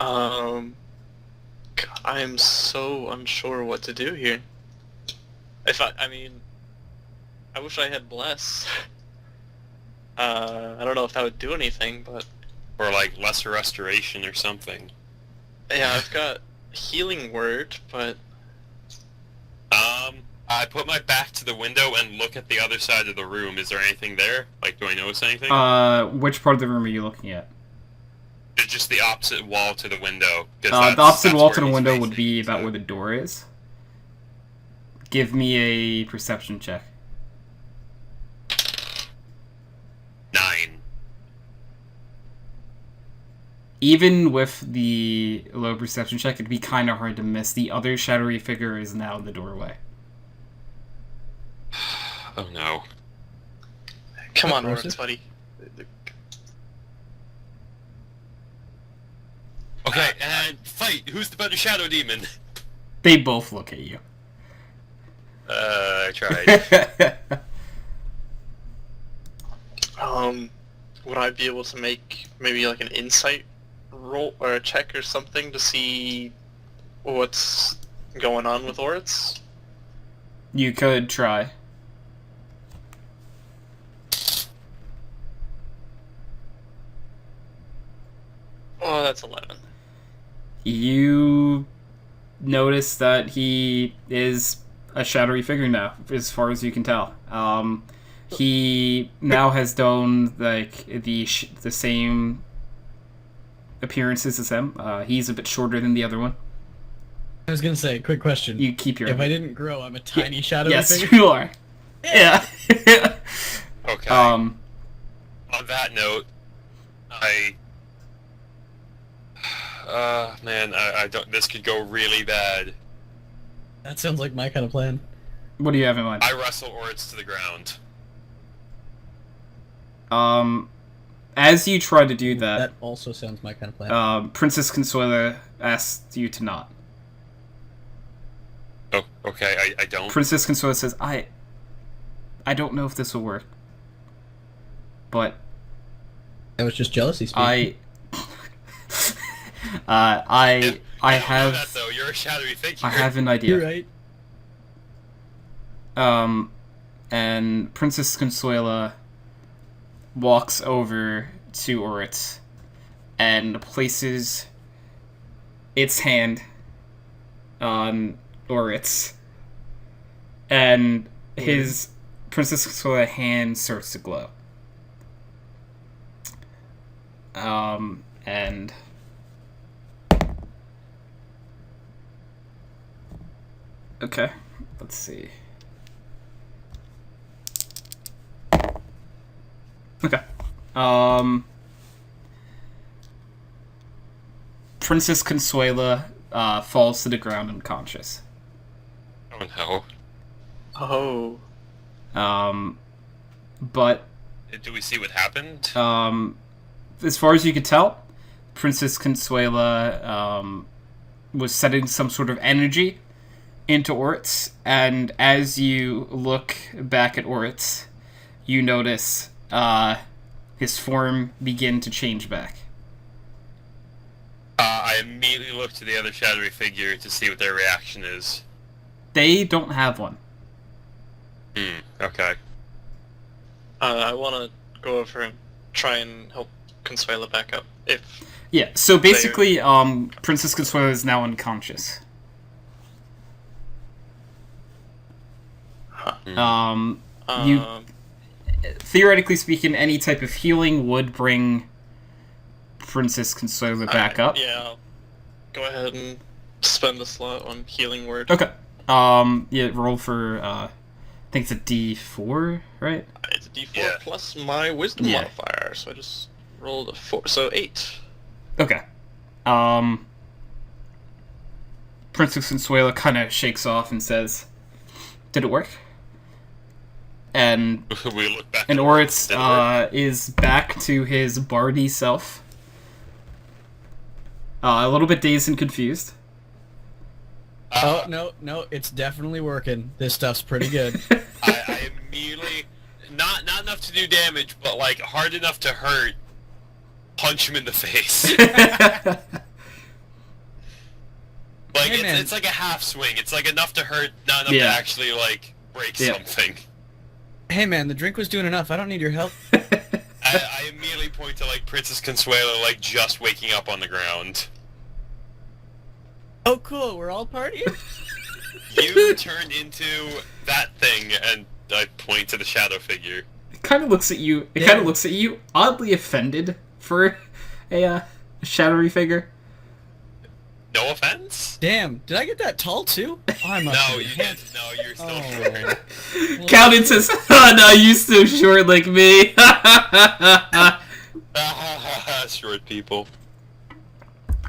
Speaker 3: I am so unsure what to do here. I wish I had bless. I don't know if that would do anything, but
Speaker 2: Or like lesser restoration or something.
Speaker 3: yeah, I've got healing word, but
Speaker 2: I put my back to the window and look at the other side of the room. Is there anything there? Like, do I notice anything?
Speaker 1: Which part of the room are you looking at?
Speaker 2: It's just the opposite wall to the window.
Speaker 1: The opposite wall to the
Speaker 2: where he's
Speaker 1: window would
Speaker 2: facing,
Speaker 1: be about
Speaker 2: so-
Speaker 1: where the door is. Give me a perception check.
Speaker 2: 9.
Speaker 1: Even with the low perception check, it'd be kind of hard to miss. The other shadowy figure is now in the doorway.
Speaker 2: Oh no.
Speaker 3: come on,
Speaker 4: Aggressive?
Speaker 3: Lawrence, buddy.
Speaker 2: Okay, and fight! Who's the better shadow demon?
Speaker 1: They both look at you.
Speaker 2: I tried.
Speaker 3: Would I be able to make maybe like an insight roll or a check or something to see what's going on with Oritz?
Speaker 1: You could try.
Speaker 3: Oh, that's 11.
Speaker 1: You notice that he is a shadowy figure now, as far as you can tell. He now has donned like the same appearances as him. He's a bit shorter than the other one.
Speaker 4: I was gonna say, quick question.
Speaker 1: You keep your.
Speaker 4: If I didn't grow, I'm a tiny shadowy
Speaker 1: yes,
Speaker 4: figure?
Speaker 1: you are. Yeah.
Speaker 2: Okay.
Speaker 1: Um.
Speaker 2: On that note, I don't. This could go really bad.
Speaker 4: That sounds like my kind of plan.
Speaker 1: What do you have in mind?
Speaker 2: I wrestle Oritz to the ground.
Speaker 1: As you try to do
Speaker 4: That
Speaker 1: that,
Speaker 4: also sounds my kind of plan.
Speaker 1: Princess Consuela asks you to not.
Speaker 2: Oh, okay. I don't.
Speaker 1: Princess Consuela says, I don't know if this will work, but
Speaker 4: That was just jealousy speaking.
Speaker 1: I
Speaker 2: You don't know
Speaker 1: have
Speaker 2: that, though. You're a shadowy figure.
Speaker 1: I have an idea.
Speaker 4: You're right.
Speaker 1: And Princess Consuela walks over to Oritz and places its hand on Oritz, and his Princess Consuela hand starts to glow. And okay, let's see. Okay. Princess Consuela falls to the ground unconscious.
Speaker 2: Oh
Speaker 3: Oh.
Speaker 1: But
Speaker 2: no. Do we see what happened?
Speaker 1: as far as you could tell, Princess Consuela was setting some sort of energy into Oritz, and as you look back at Oritz, you notice his form begin to change back.
Speaker 2: I immediately look to the other shadowy figure to see what their reaction is.
Speaker 1: They don't have one.
Speaker 2: Okay.
Speaker 3: I want to go over and try and help Consuela back up.
Speaker 1: Yeah, so basically, Princess Consuela is now unconscious. You, theoretically speaking, any type of healing would bring Princess Consuela back up.
Speaker 3: Yeah, I'll go ahead and spend a slot on healing word.
Speaker 1: Okay. Yeah, roll for, I think it's a D4, right?
Speaker 3: It's a D4
Speaker 2: Yeah.
Speaker 3: plus my wisdom
Speaker 1: Yeah.
Speaker 3: modifier, so I just rolled a 4, so 8.
Speaker 1: Okay. Princess Consuela kind of shakes off and says, "Did it work?" And
Speaker 2: We look back.
Speaker 1: And
Speaker 2: at
Speaker 1: Oritz
Speaker 2: Did it work?
Speaker 1: is back to his bardy self. A little bit dazed and confused.
Speaker 4: Oh, no, it's definitely working. This stuff's pretty good.
Speaker 2: I immediately, not enough to do damage, but like hard enough to hurt, punch him in the face. Like
Speaker 4: Hey, man.
Speaker 2: it's like a half swing. It's like enough to hurt, not enough
Speaker 1: Yeah.
Speaker 2: to actually like break
Speaker 1: Yeah.
Speaker 2: something.
Speaker 4: Hey man, the drink was doing enough. I don't need your help.
Speaker 2: I immediately point to like Princess Consuela, like just waking up on the ground.
Speaker 4: Oh cool, we're all partying?
Speaker 2: You turned into that thing, and I point to the shadow figure.
Speaker 1: It kind of looks at you. It
Speaker 4: Yeah.
Speaker 1: kind of looks at you, oddly offended for a shadowy figure.
Speaker 2: No offense?
Speaker 4: Damn, did I get that tall too? Oh, I must
Speaker 2: No,
Speaker 4: have.
Speaker 2: you didn't. No, you're still
Speaker 4: Oh.
Speaker 2: short.
Speaker 1: Counting says, "Oh no, you so short like me."
Speaker 2: Short people.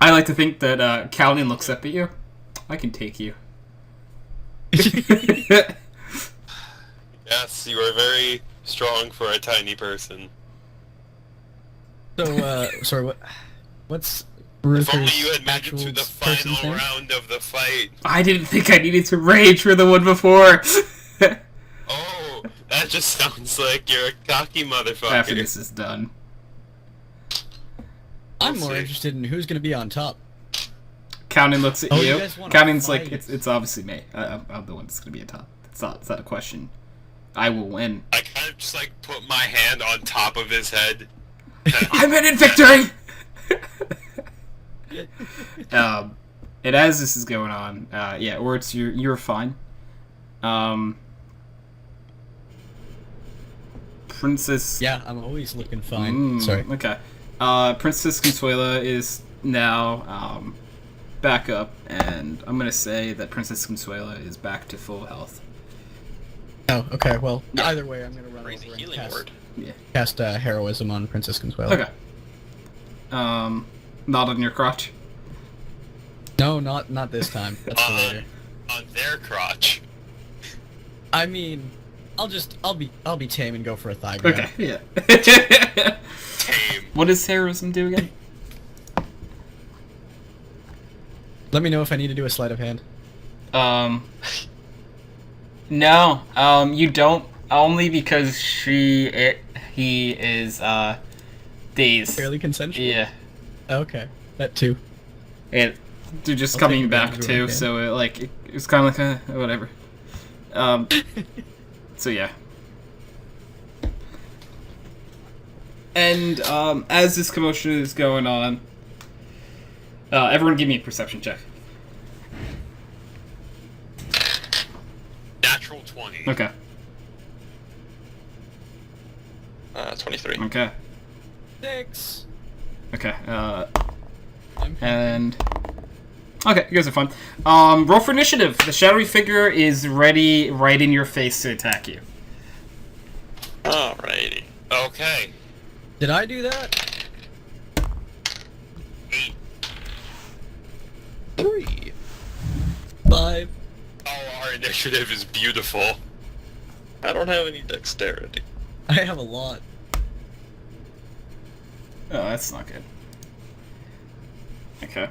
Speaker 1: I like to think that Counting looks up at you. I can take you.
Speaker 2: Yes, you are very strong for a tiny person.
Speaker 4: So, sorry, what's
Speaker 2: If only
Speaker 4: Ruther's
Speaker 2: you had made it
Speaker 4: actual
Speaker 2: to the
Speaker 4: person's
Speaker 2: final
Speaker 4: name?
Speaker 2: round of the fight.
Speaker 1: I didn't think I needed to rage for the one before.
Speaker 2: Oh, that just sounds like you're a cocky motherfucker.
Speaker 1: After this is done.
Speaker 4: I'm
Speaker 2: We'll
Speaker 4: more
Speaker 2: see.
Speaker 4: interested in who's gonna be on top.
Speaker 1: Counting looks at
Speaker 4: Oh, you
Speaker 1: you.
Speaker 4: guys wanna
Speaker 1: Counting's like,
Speaker 4: fight.
Speaker 1: it's obviously me. I'm the one that's gonna be a top. It's not a question. I will win.
Speaker 2: I kind of just like put my hand on top of his head.
Speaker 1: I'm in victory. And as this is going on, yeah, or it's you're fine. Princess.
Speaker 4: Yeah, I'm always looking fine. Sorry.
Speaker 1: Okay. Princess Consuela is now back up, and I'm gonna say that Princess Consuela is back to full health.
Speaker 4: Oh, okay. Well, either way, I'm gonna run
Speaker 3: Raise
Speaker 4: over
Speaker 3: a
Speaker 4: and
Speaker 3: healing word.
Speaker 4: cast heroism on Princess Consuela.
Speaker 1: Okay. Not on your crotch.
Speaker 4: No, not this time. That's for later.
Speaker 2: On their crotch.
Speaker 4: I mean, I'll be tame and go for a thigh grab.
Speaker 1: Okay. Yeah.
Speaker 2: Tame.
Speaker 1: What does heroism do again?
Speaker 4: Let me know if I need to do a sleight of hand.
Speaker 1: No. You don't. Only because he is dazed.
Speaker 4: Fairly consensual.
Speaker 1: Yeah.
Speaker 4: Okay, that too.
Speaker 1: And they're just
Speaker 4: I'll
Speaker 1: coming
Speaker 4: take
Speaker 1: back
Speaker 4: advantage of
Speaker 1: too,
Speaker 4: it,
Speaker 1: so it's kind of like whatever. So yeah. And as this commotion is going on, everyone give me a perception check.
Speaker 2: Natural 20.
Speaker 1: Okay.
Speaker 3: 23.
Speaker 1: Okay.
Speaker 4: 6.
Speaker 1: Okay.
Speaker 4: I'm
Speaker 1: And okay, you guys are fine. Roll for initiative. The shadowy figure is ready, right in your face to attack you.
Speaker 3: Alrighty.
Speaker 2: Okay.
Speaker 4: Did I do that?
Speaker 2: 8.
Speaker 4: 3. 5.
Speaker 2: Oh, our initiative is beautiful.
Speaker 3: I don't have any dexterity.
Speaker 4: I have a lot.
Speaker 1: Oh, that's not good. Okay.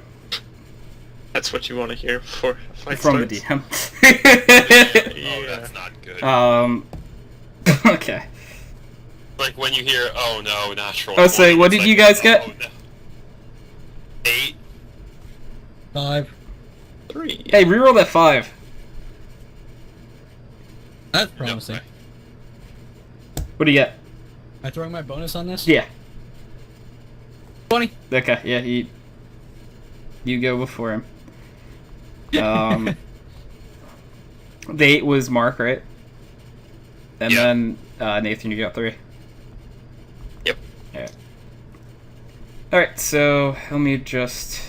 Speaker 3: That's what you want to hear before a fight
Speaker 1: From the
Speaker 3: starts?
Speaker 1: DM.
Speaker 2: Oh,
Speaker 3: Yeah.
Speaker 2: that's not good.
Speaker 1: Okay.
Speaker 2: Like when you hear, oh no, natural.
Speaker 1: Oh, so
Speaker 2: 20,
Speaker 1: what
Speaker 2: it's
Speaker 1: did
Speaker 2: like,
Speaker 1: you guys get?
Speaker 2: oh, no. 8.
Speaker 4: 5.
Speaker 3: 3.
Speaker 1: Hey, reroll that 5.
Speaker 4: That's promising.
Speaker 1: What do you get?
Speaker 4: Am I throwing my bonus on this?
Speaker 1: Yeah.
Speaker 4: 20.
Speaker 1: Okay, yeah, you go before him. The 8 was Mark, right? And
Speaker 2: Yeah.
Speaker 1: then Nathan, you got 3.
Speaker 2: Yep.
Speaker 1: Alright, so let me just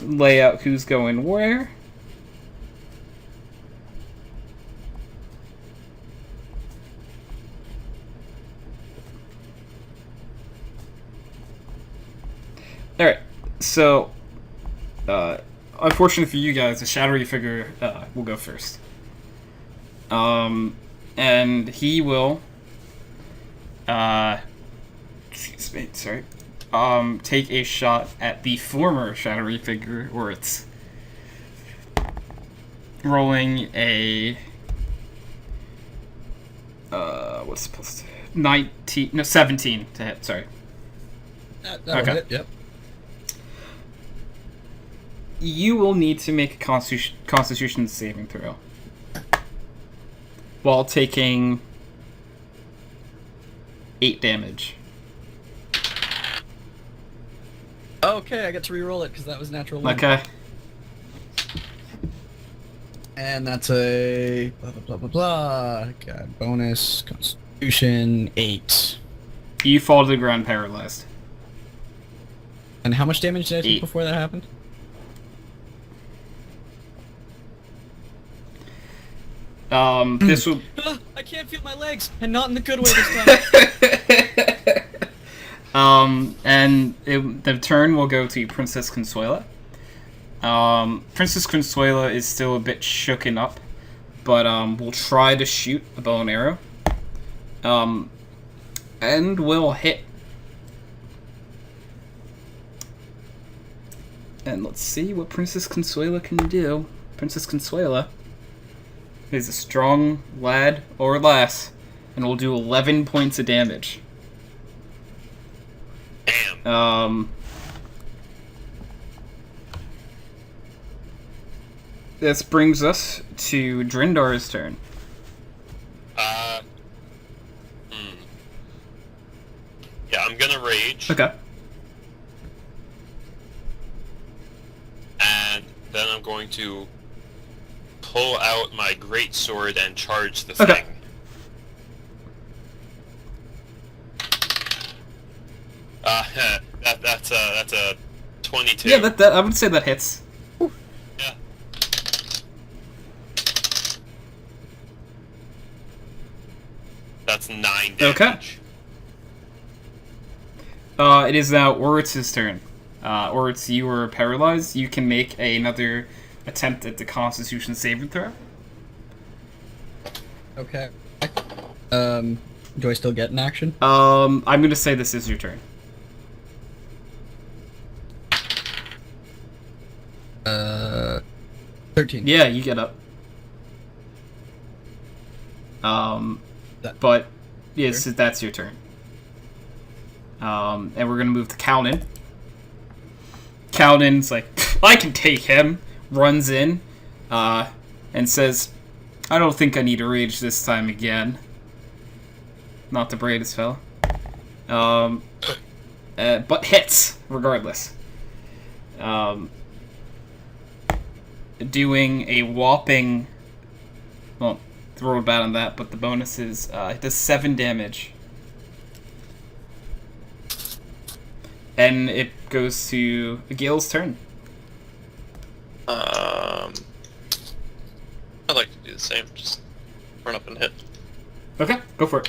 Speaker 1: lay out who's going where. Alright, so unfortunately for you guys, the shadowy figure will go first. And he will excuse me, sorry. Take a shot at the former shadowy figure, or it's rolling a what's supposed to 17 to hit, sorry.
Speaker 4: That'll
Speaker 1: Okay.
Speaker 4: hit, yep.
Speaker 1: You will need to make a constitution saving throw while taking 8 damage.
Speaker 4: Okay, I get to re-roll it because that was natural 1.
Speaker 1: Okay.
Speaker 4: And that's a blah blah blah blah blah. Got bonus Constitution 8.
Speaker 1: You fall to the ground paralyzed.
Speaker 4: And how much damage did I take
Speaker 1: 8.
Speaker 4: before that happened?
Speaker 1: This will.
Speaker 4: I can't feel my legs, and not in the good way this time.
Speaker 1: And the turn will go to Princess Consuela. Princess Consuela is still a bit shooken up, but will try to shoot a bow and arrow. And will hit. And let's see what Princess Consuela can do. Princess Consuela is a strong lad or lass, and will do 11 points of damage.
Speaker 2: Damn.
Speaker 1: This brings us to Drindar's turn.
Speaker 2: Yeah, I'm gonna rage,
Speaker 1: Okay.
Speaker 2: and then I'm going to pull out my great sword and charge the
Speaker 1: Okay.
Speaker 2: thing. That's a 22.
Speaker 1: Yeah, that I would say that hits.
Speaker 2: Yeah. That's 9 damage.
Speaker 1: Okay. It is now Oritz's turn. Oritz, you were paralyzed. You can make another attempt at the Constitution saving throw.
Speaker 4: Okay. Do I still get an action?
Speaker 1: I'm gonna say this is your turn.
Speaker 4: 13.
Speaker 1: Yeah, you get up. But yes,
Speaker 4: Sure.
Speaker 1: that's your turn. And we're gonna move to Calnan. Calnan's like, I can take him. Runs in, and says, I don't think I need to rage this time again. Not the brightest fella. But hits, regardless. Doing a whopping... Well, roll bad on that, but the bonus is, it does 7 damage. And it goes to Gale's turn.
Speaker 3: I'd like to do the same. Just run up and hit.
Speaker 1: Okay, go for it.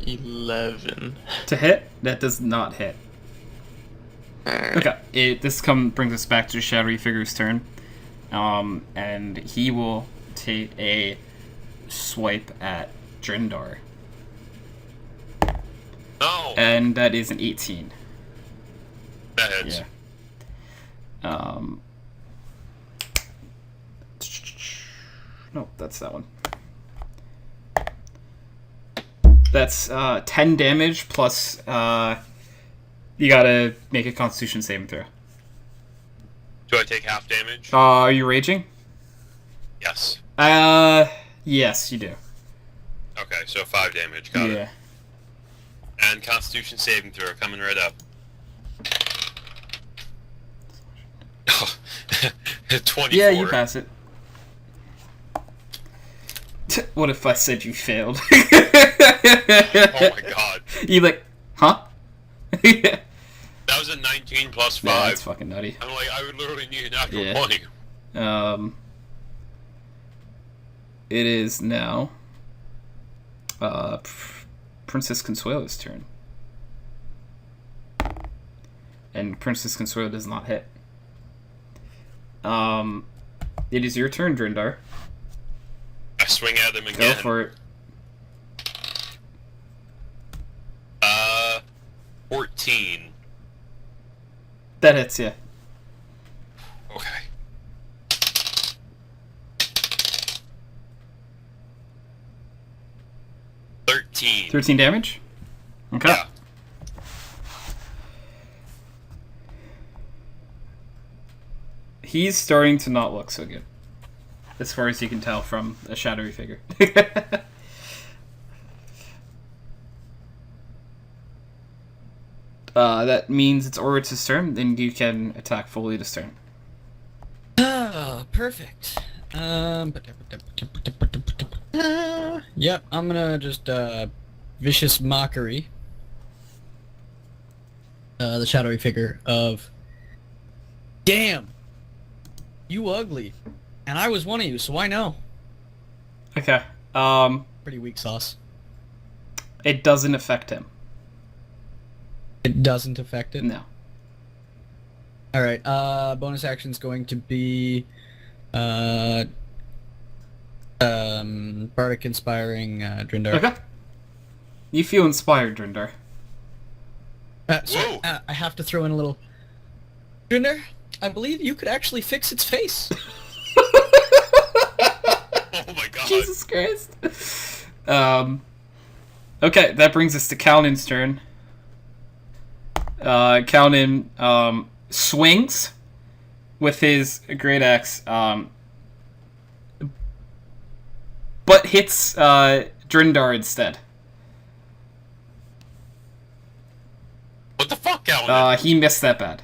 Speaker 3: 11.
Speaker 1: To hit? That does not hit. Okay, this brings us back to Shadowy Figure's turn. And he will take a swipe at Drindar.
Speaker 2: No!
Speaker 1: And that is an 18.
Speaker 2: That hits.
Speaker 1: Yeah. No, that's that one. That's 10 damage plus you gotta make a Constitution saving throw.
Speaker 2: Do I take half damage?
Speaker 1: Are you raging?
Speaker 2: Yes.
Speaker 1: Yes, you do.
Speaker 2: Okay, so 5 damage. Got
Speaker 1: Yeah.
Speaker 2: it. And Constitution saving throw coming right up. 24.
Speaker 1: Yeah, you pass it. What if I said you failed?
Speaker 2: Oh my god.
Speaker 1: You like, huh? Yeah,
Speaker 2: That was a 19 plus 5.
Speaker 1: that's fucking nutty.
Speaker 2: I'm like, I would literally need an actual
Speaker 1: Yeah.
Speaker 2: 20.
Speaker 1: It is now Princess Consuelo's turn. And Princess Consuelo does not hit. It is your turn, Drindar.
Speaker 2: I swing at him
Speaker 1: Go
Speaker 2: again.
Speaker 1: for it.
Speaker 2: 14.
Speaker 1: That hits you.
Speaker 2: Okay. $13.
Speaker 1: 13 damage? Okay.
Speaker 2: Yeah.
Speaker 1: He's starting to not look so good. As far as you can tell from a shadowy figure. That means it's Oryx's turn, and you can attack fully this turn.
Speaker 4: Oh, perfect. Yep, I'm gonna just vicious mockery the shadowy figure of, damn, you ugly, and I was one of you, so I know.
Speaker 1: Okay.
Speaker 4: Pretty weak sauce.
Speaker 1: It doesn't affect him.
Speaker 4: It doesn't affect it.
Speaker 1: No.
Speaker 4: All right. Bonus action's going to be bardic inspiring Drindar.
Speaker 1: Okay. You feel inspired, Drindar.
Speaker 4: Sorry,
Speaker 2: Whoa.
Speaker 4: I have to throw in a little. Drindar, I believe you could actually fix its face.
Speaker 2: Oh my god.
Speaker 1: Jesus Christ. Okay, that brings us to Kalnin's turn. Kalnin swings with his great axe, but hits Drindar instead.
Speaker 2: What the fuck, Calvin?
Speaker 1: He missed that bad.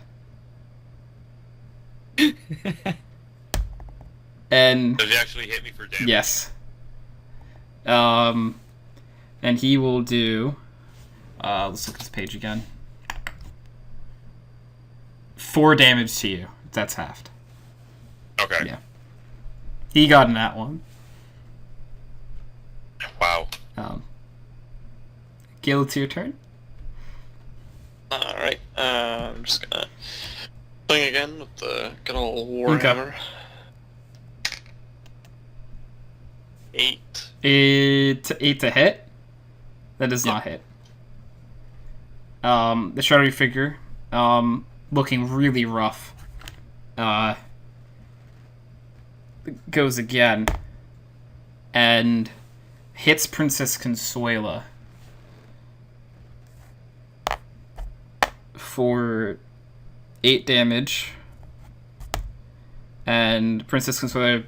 Speaker 1: And
Speaker 2: Does he actually hit me for damage?
Speaker 1: yes. And he will do. Let's look at this page again. 4 damage to you. That's halved.
Speaker 2: Okay.
Speaker 1: Yeah. He got in that one.
Speaker 2: Wow.
Speaker 1: Gil, it's your turn.
Speaker 3: Alright, I'm just gonna swing again with the good old Warhammer. 8.
Speaker 1: 8 to hit. That does not hit. The shadowy figure, looking really rough, goes again and hits Princess Consuela for 8 damage, and Princess Consuela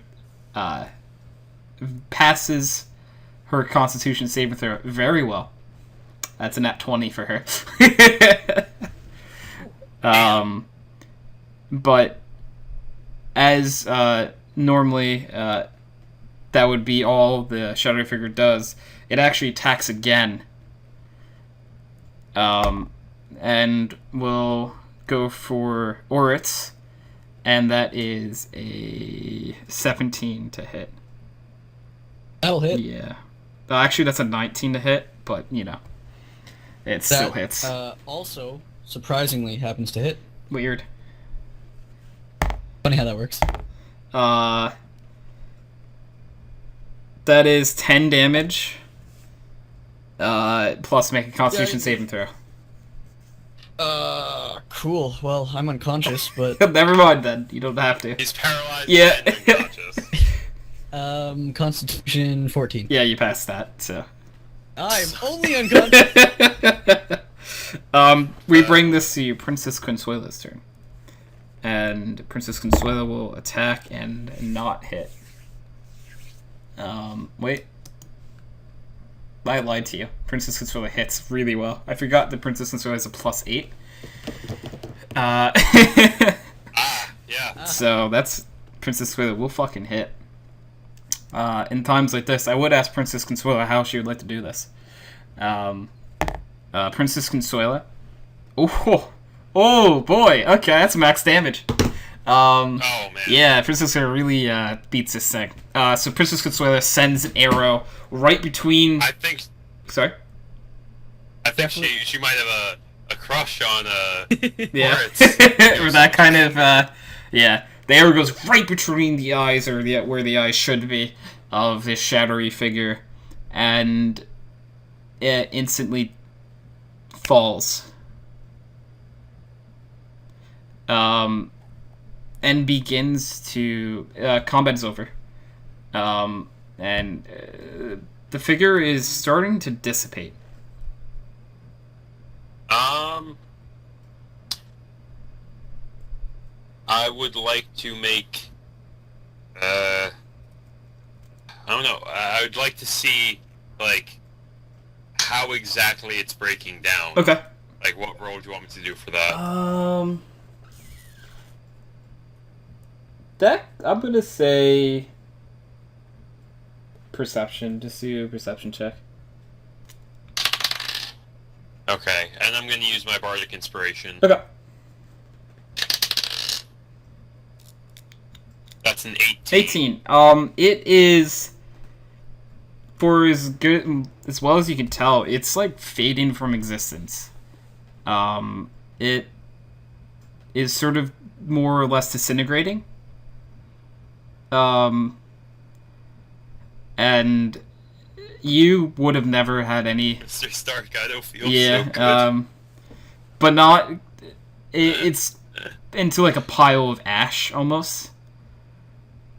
Speaker 1: passes her Constitution saving throw very well. That's a nat 20 for her. But as normally that would be all the shadowy figure does, it actually attacks again. And will go for Oryx, and that is a 17 to hit.
Speaker 4: That'll hit.
Speaker 1: Yeah. Actually, that's a 19 to hit, but, you know, it still hits.
Speaker 4: Also, surprisingly, happens to hit.
Speaker 1: Weird.
Speaker 4: Funny how that works.
Speaker 1: That is 10 damage, plus make a Constitution saving throw.
Speaker 4: Cool. Well, I'm unconscious, but
Speaker 1: Never mind then, you don't have to.
Speaker 2: He's paralyzed
Speaker 1: Yeah.
Speaker 2: and unconscious.
Speaker 4: Constitution 14.
Speaker 1: Yeah, you passed that, so.
Speaker 4: I'm only unconscious.
Speaker 1: We bring this to Princess Consuela's turn. And Princess Consuela will attack and not hit. Wait. I lied to you. Princess Consuela hits really well. I forgot that Princess Consuela has a +8.
Speaker 2: Yeah.
Speaker 1: So that's Princess Consuela will fucking hit. In times like this, I would ask Princess Consuela how she would like to do this. Princess Consuela. Oh boy. Okay, that's max damage.
Speaker 2: Oh man.
Speaker 1: Yeah, Princess Consuela really beats this thing. So Princess Consuela sends an arrow right between.
Speaker 2: I think she might have a crush on
Speaker 1: Yeah.
Speaker 2: Moritz.
Speaker 1: Or that kind of yeah. The arrow goes right between the eyes, or where the eyes should be, of this shadowy figure, and it instantly falls. And begins to combat is over. And the figure is starting to dissipate.
Speaker 2: I would like to make I don't know. I would like to see like how exactly it's breaking down.
Speaker 1: Okay.
Speaker 2: Like what roll do you want me to do for that?
Speaker 1: That I'm gonna say perception. Just do a perception check.
Speaker 2: Okay, and I'm gonna use my bardic inspiration.
Speaker 1: Okay.
Speaker 2: That's an
Speaker 1: 18. It is, for as good as well as you can tell, it's like fading from existence. It is sort of more or less disintegrating. And you would have never had any.
Speaker 2: Mr. Stark, I don't feel
Speaker 1: Yeah.
Speaker 2: so good.
Speaker 1: But not. It's into like a pile of ash almost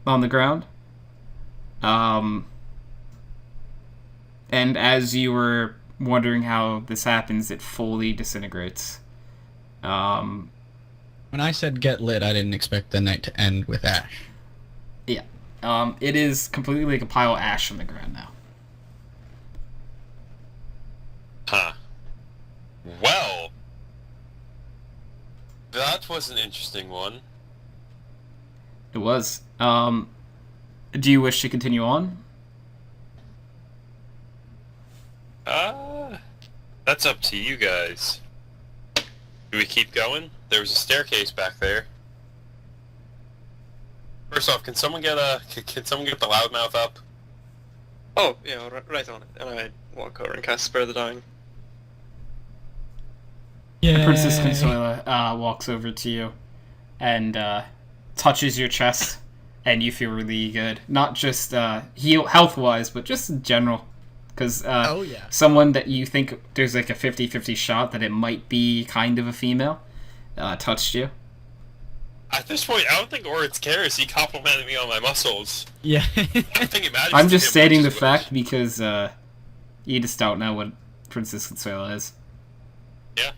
Speaker 1: on the ground. And as you were wondering how this happens, it fully disintegrates.
Speaker 4: When I said get lit, I didn't expect the night to end with ash.
Speaker 1: Yeah. It is completely like a pile of ash on the ground now.
Speaker 2: Huh. Well, that was an interesting one.
Speaker 1: It was. Do you wish to continue on?
Speaker 2: That's up to you guys. Do we keep going? There was a staircase back there. First off, can someone get the loudmouth up?
Speaker 3: Oh, yeah, right on it. And I walk over and cast Spare the Dying.
Speaker 4: Yeah.
Speaker 1: Princess Consuela walks over to you and touches your chest, and you feel really good. Not just health-wise, but just in general. Because
Speaker 4: Oh, yeah.
Speaker 1: someone that you think there's like a 50-50 shot that it might be kind of a female touched you.
Speaker 2: At this point, I don't think Oritz cares. He complimented me on my muscles.
Speaker 4: Yeah.
Speaker 2: I don't think it matters.
Speaker 1: I'm
Speaker 2: to
Speaker 1: just
Speaker 2: him
Speaker 1: stating
Speaker 2: which
Speaker 1: the
Speaker 2: is
Speaker 1: fact because you just don't know what Princess Consuela is.
Speaker 2: Yeah.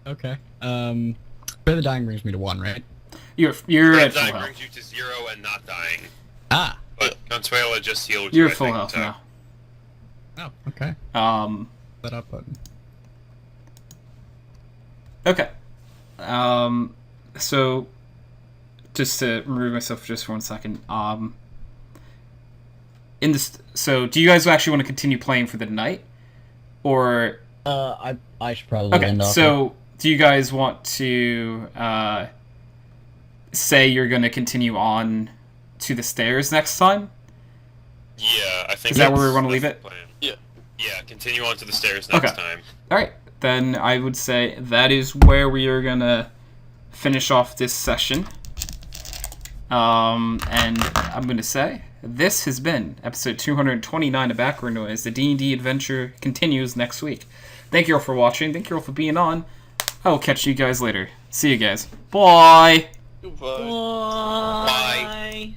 Speaker 4: Okay. Spare the Dying brings me to 1, right?
Speaker 1: You're
Speaker 2: Red
Speaker 1: at full
Speaker 2: Dying
Speaker 1: health.
Speaker 2: brings you to 0 and not dying.
Speaker 4: Ah.
Speaker 2: But Consuela just healed you.
Speaker 1: You're
Speaker 2: I
Speaker 1: full
Speaker 2: think,
Speaker 1: health
Speaker 2: so.
Speaker 1: now.
Speaker 4: Oh, okay. Set up button.
Speaker 1: Okay. So, just to remove myself just for 1 second. In this, so do you guys actually want to continue playing for the night, or
Speaker 4: I should probably
Speaker 1: okay?
Speaker 4: end off.
Speaker 1: So, do you guys want to say you're going to continue on to the stairs next time?
Speaker 2: Yeah, I think
Speaker 1: Is that where we
Speaker 2: that's-
Speaker 1: want to leave
Speaker 2: that's
Speaker 1: it?
Speaker 2: the plan. Yeah, continue on to the stairs next
Speaker 1: Okay.
Speaker 2: time.
Speaker 1: All right, then I would say that is where we are gonna finish off this session. And I'm gonna say this has been episode 229 of Background Noise. The D&D adventure continues next week. Thank you all for watching. Thank you all for being on. I will catch you guys later. See you guys. Bye.
Speaker 3: Goodbye.
Speaker 2: Bye.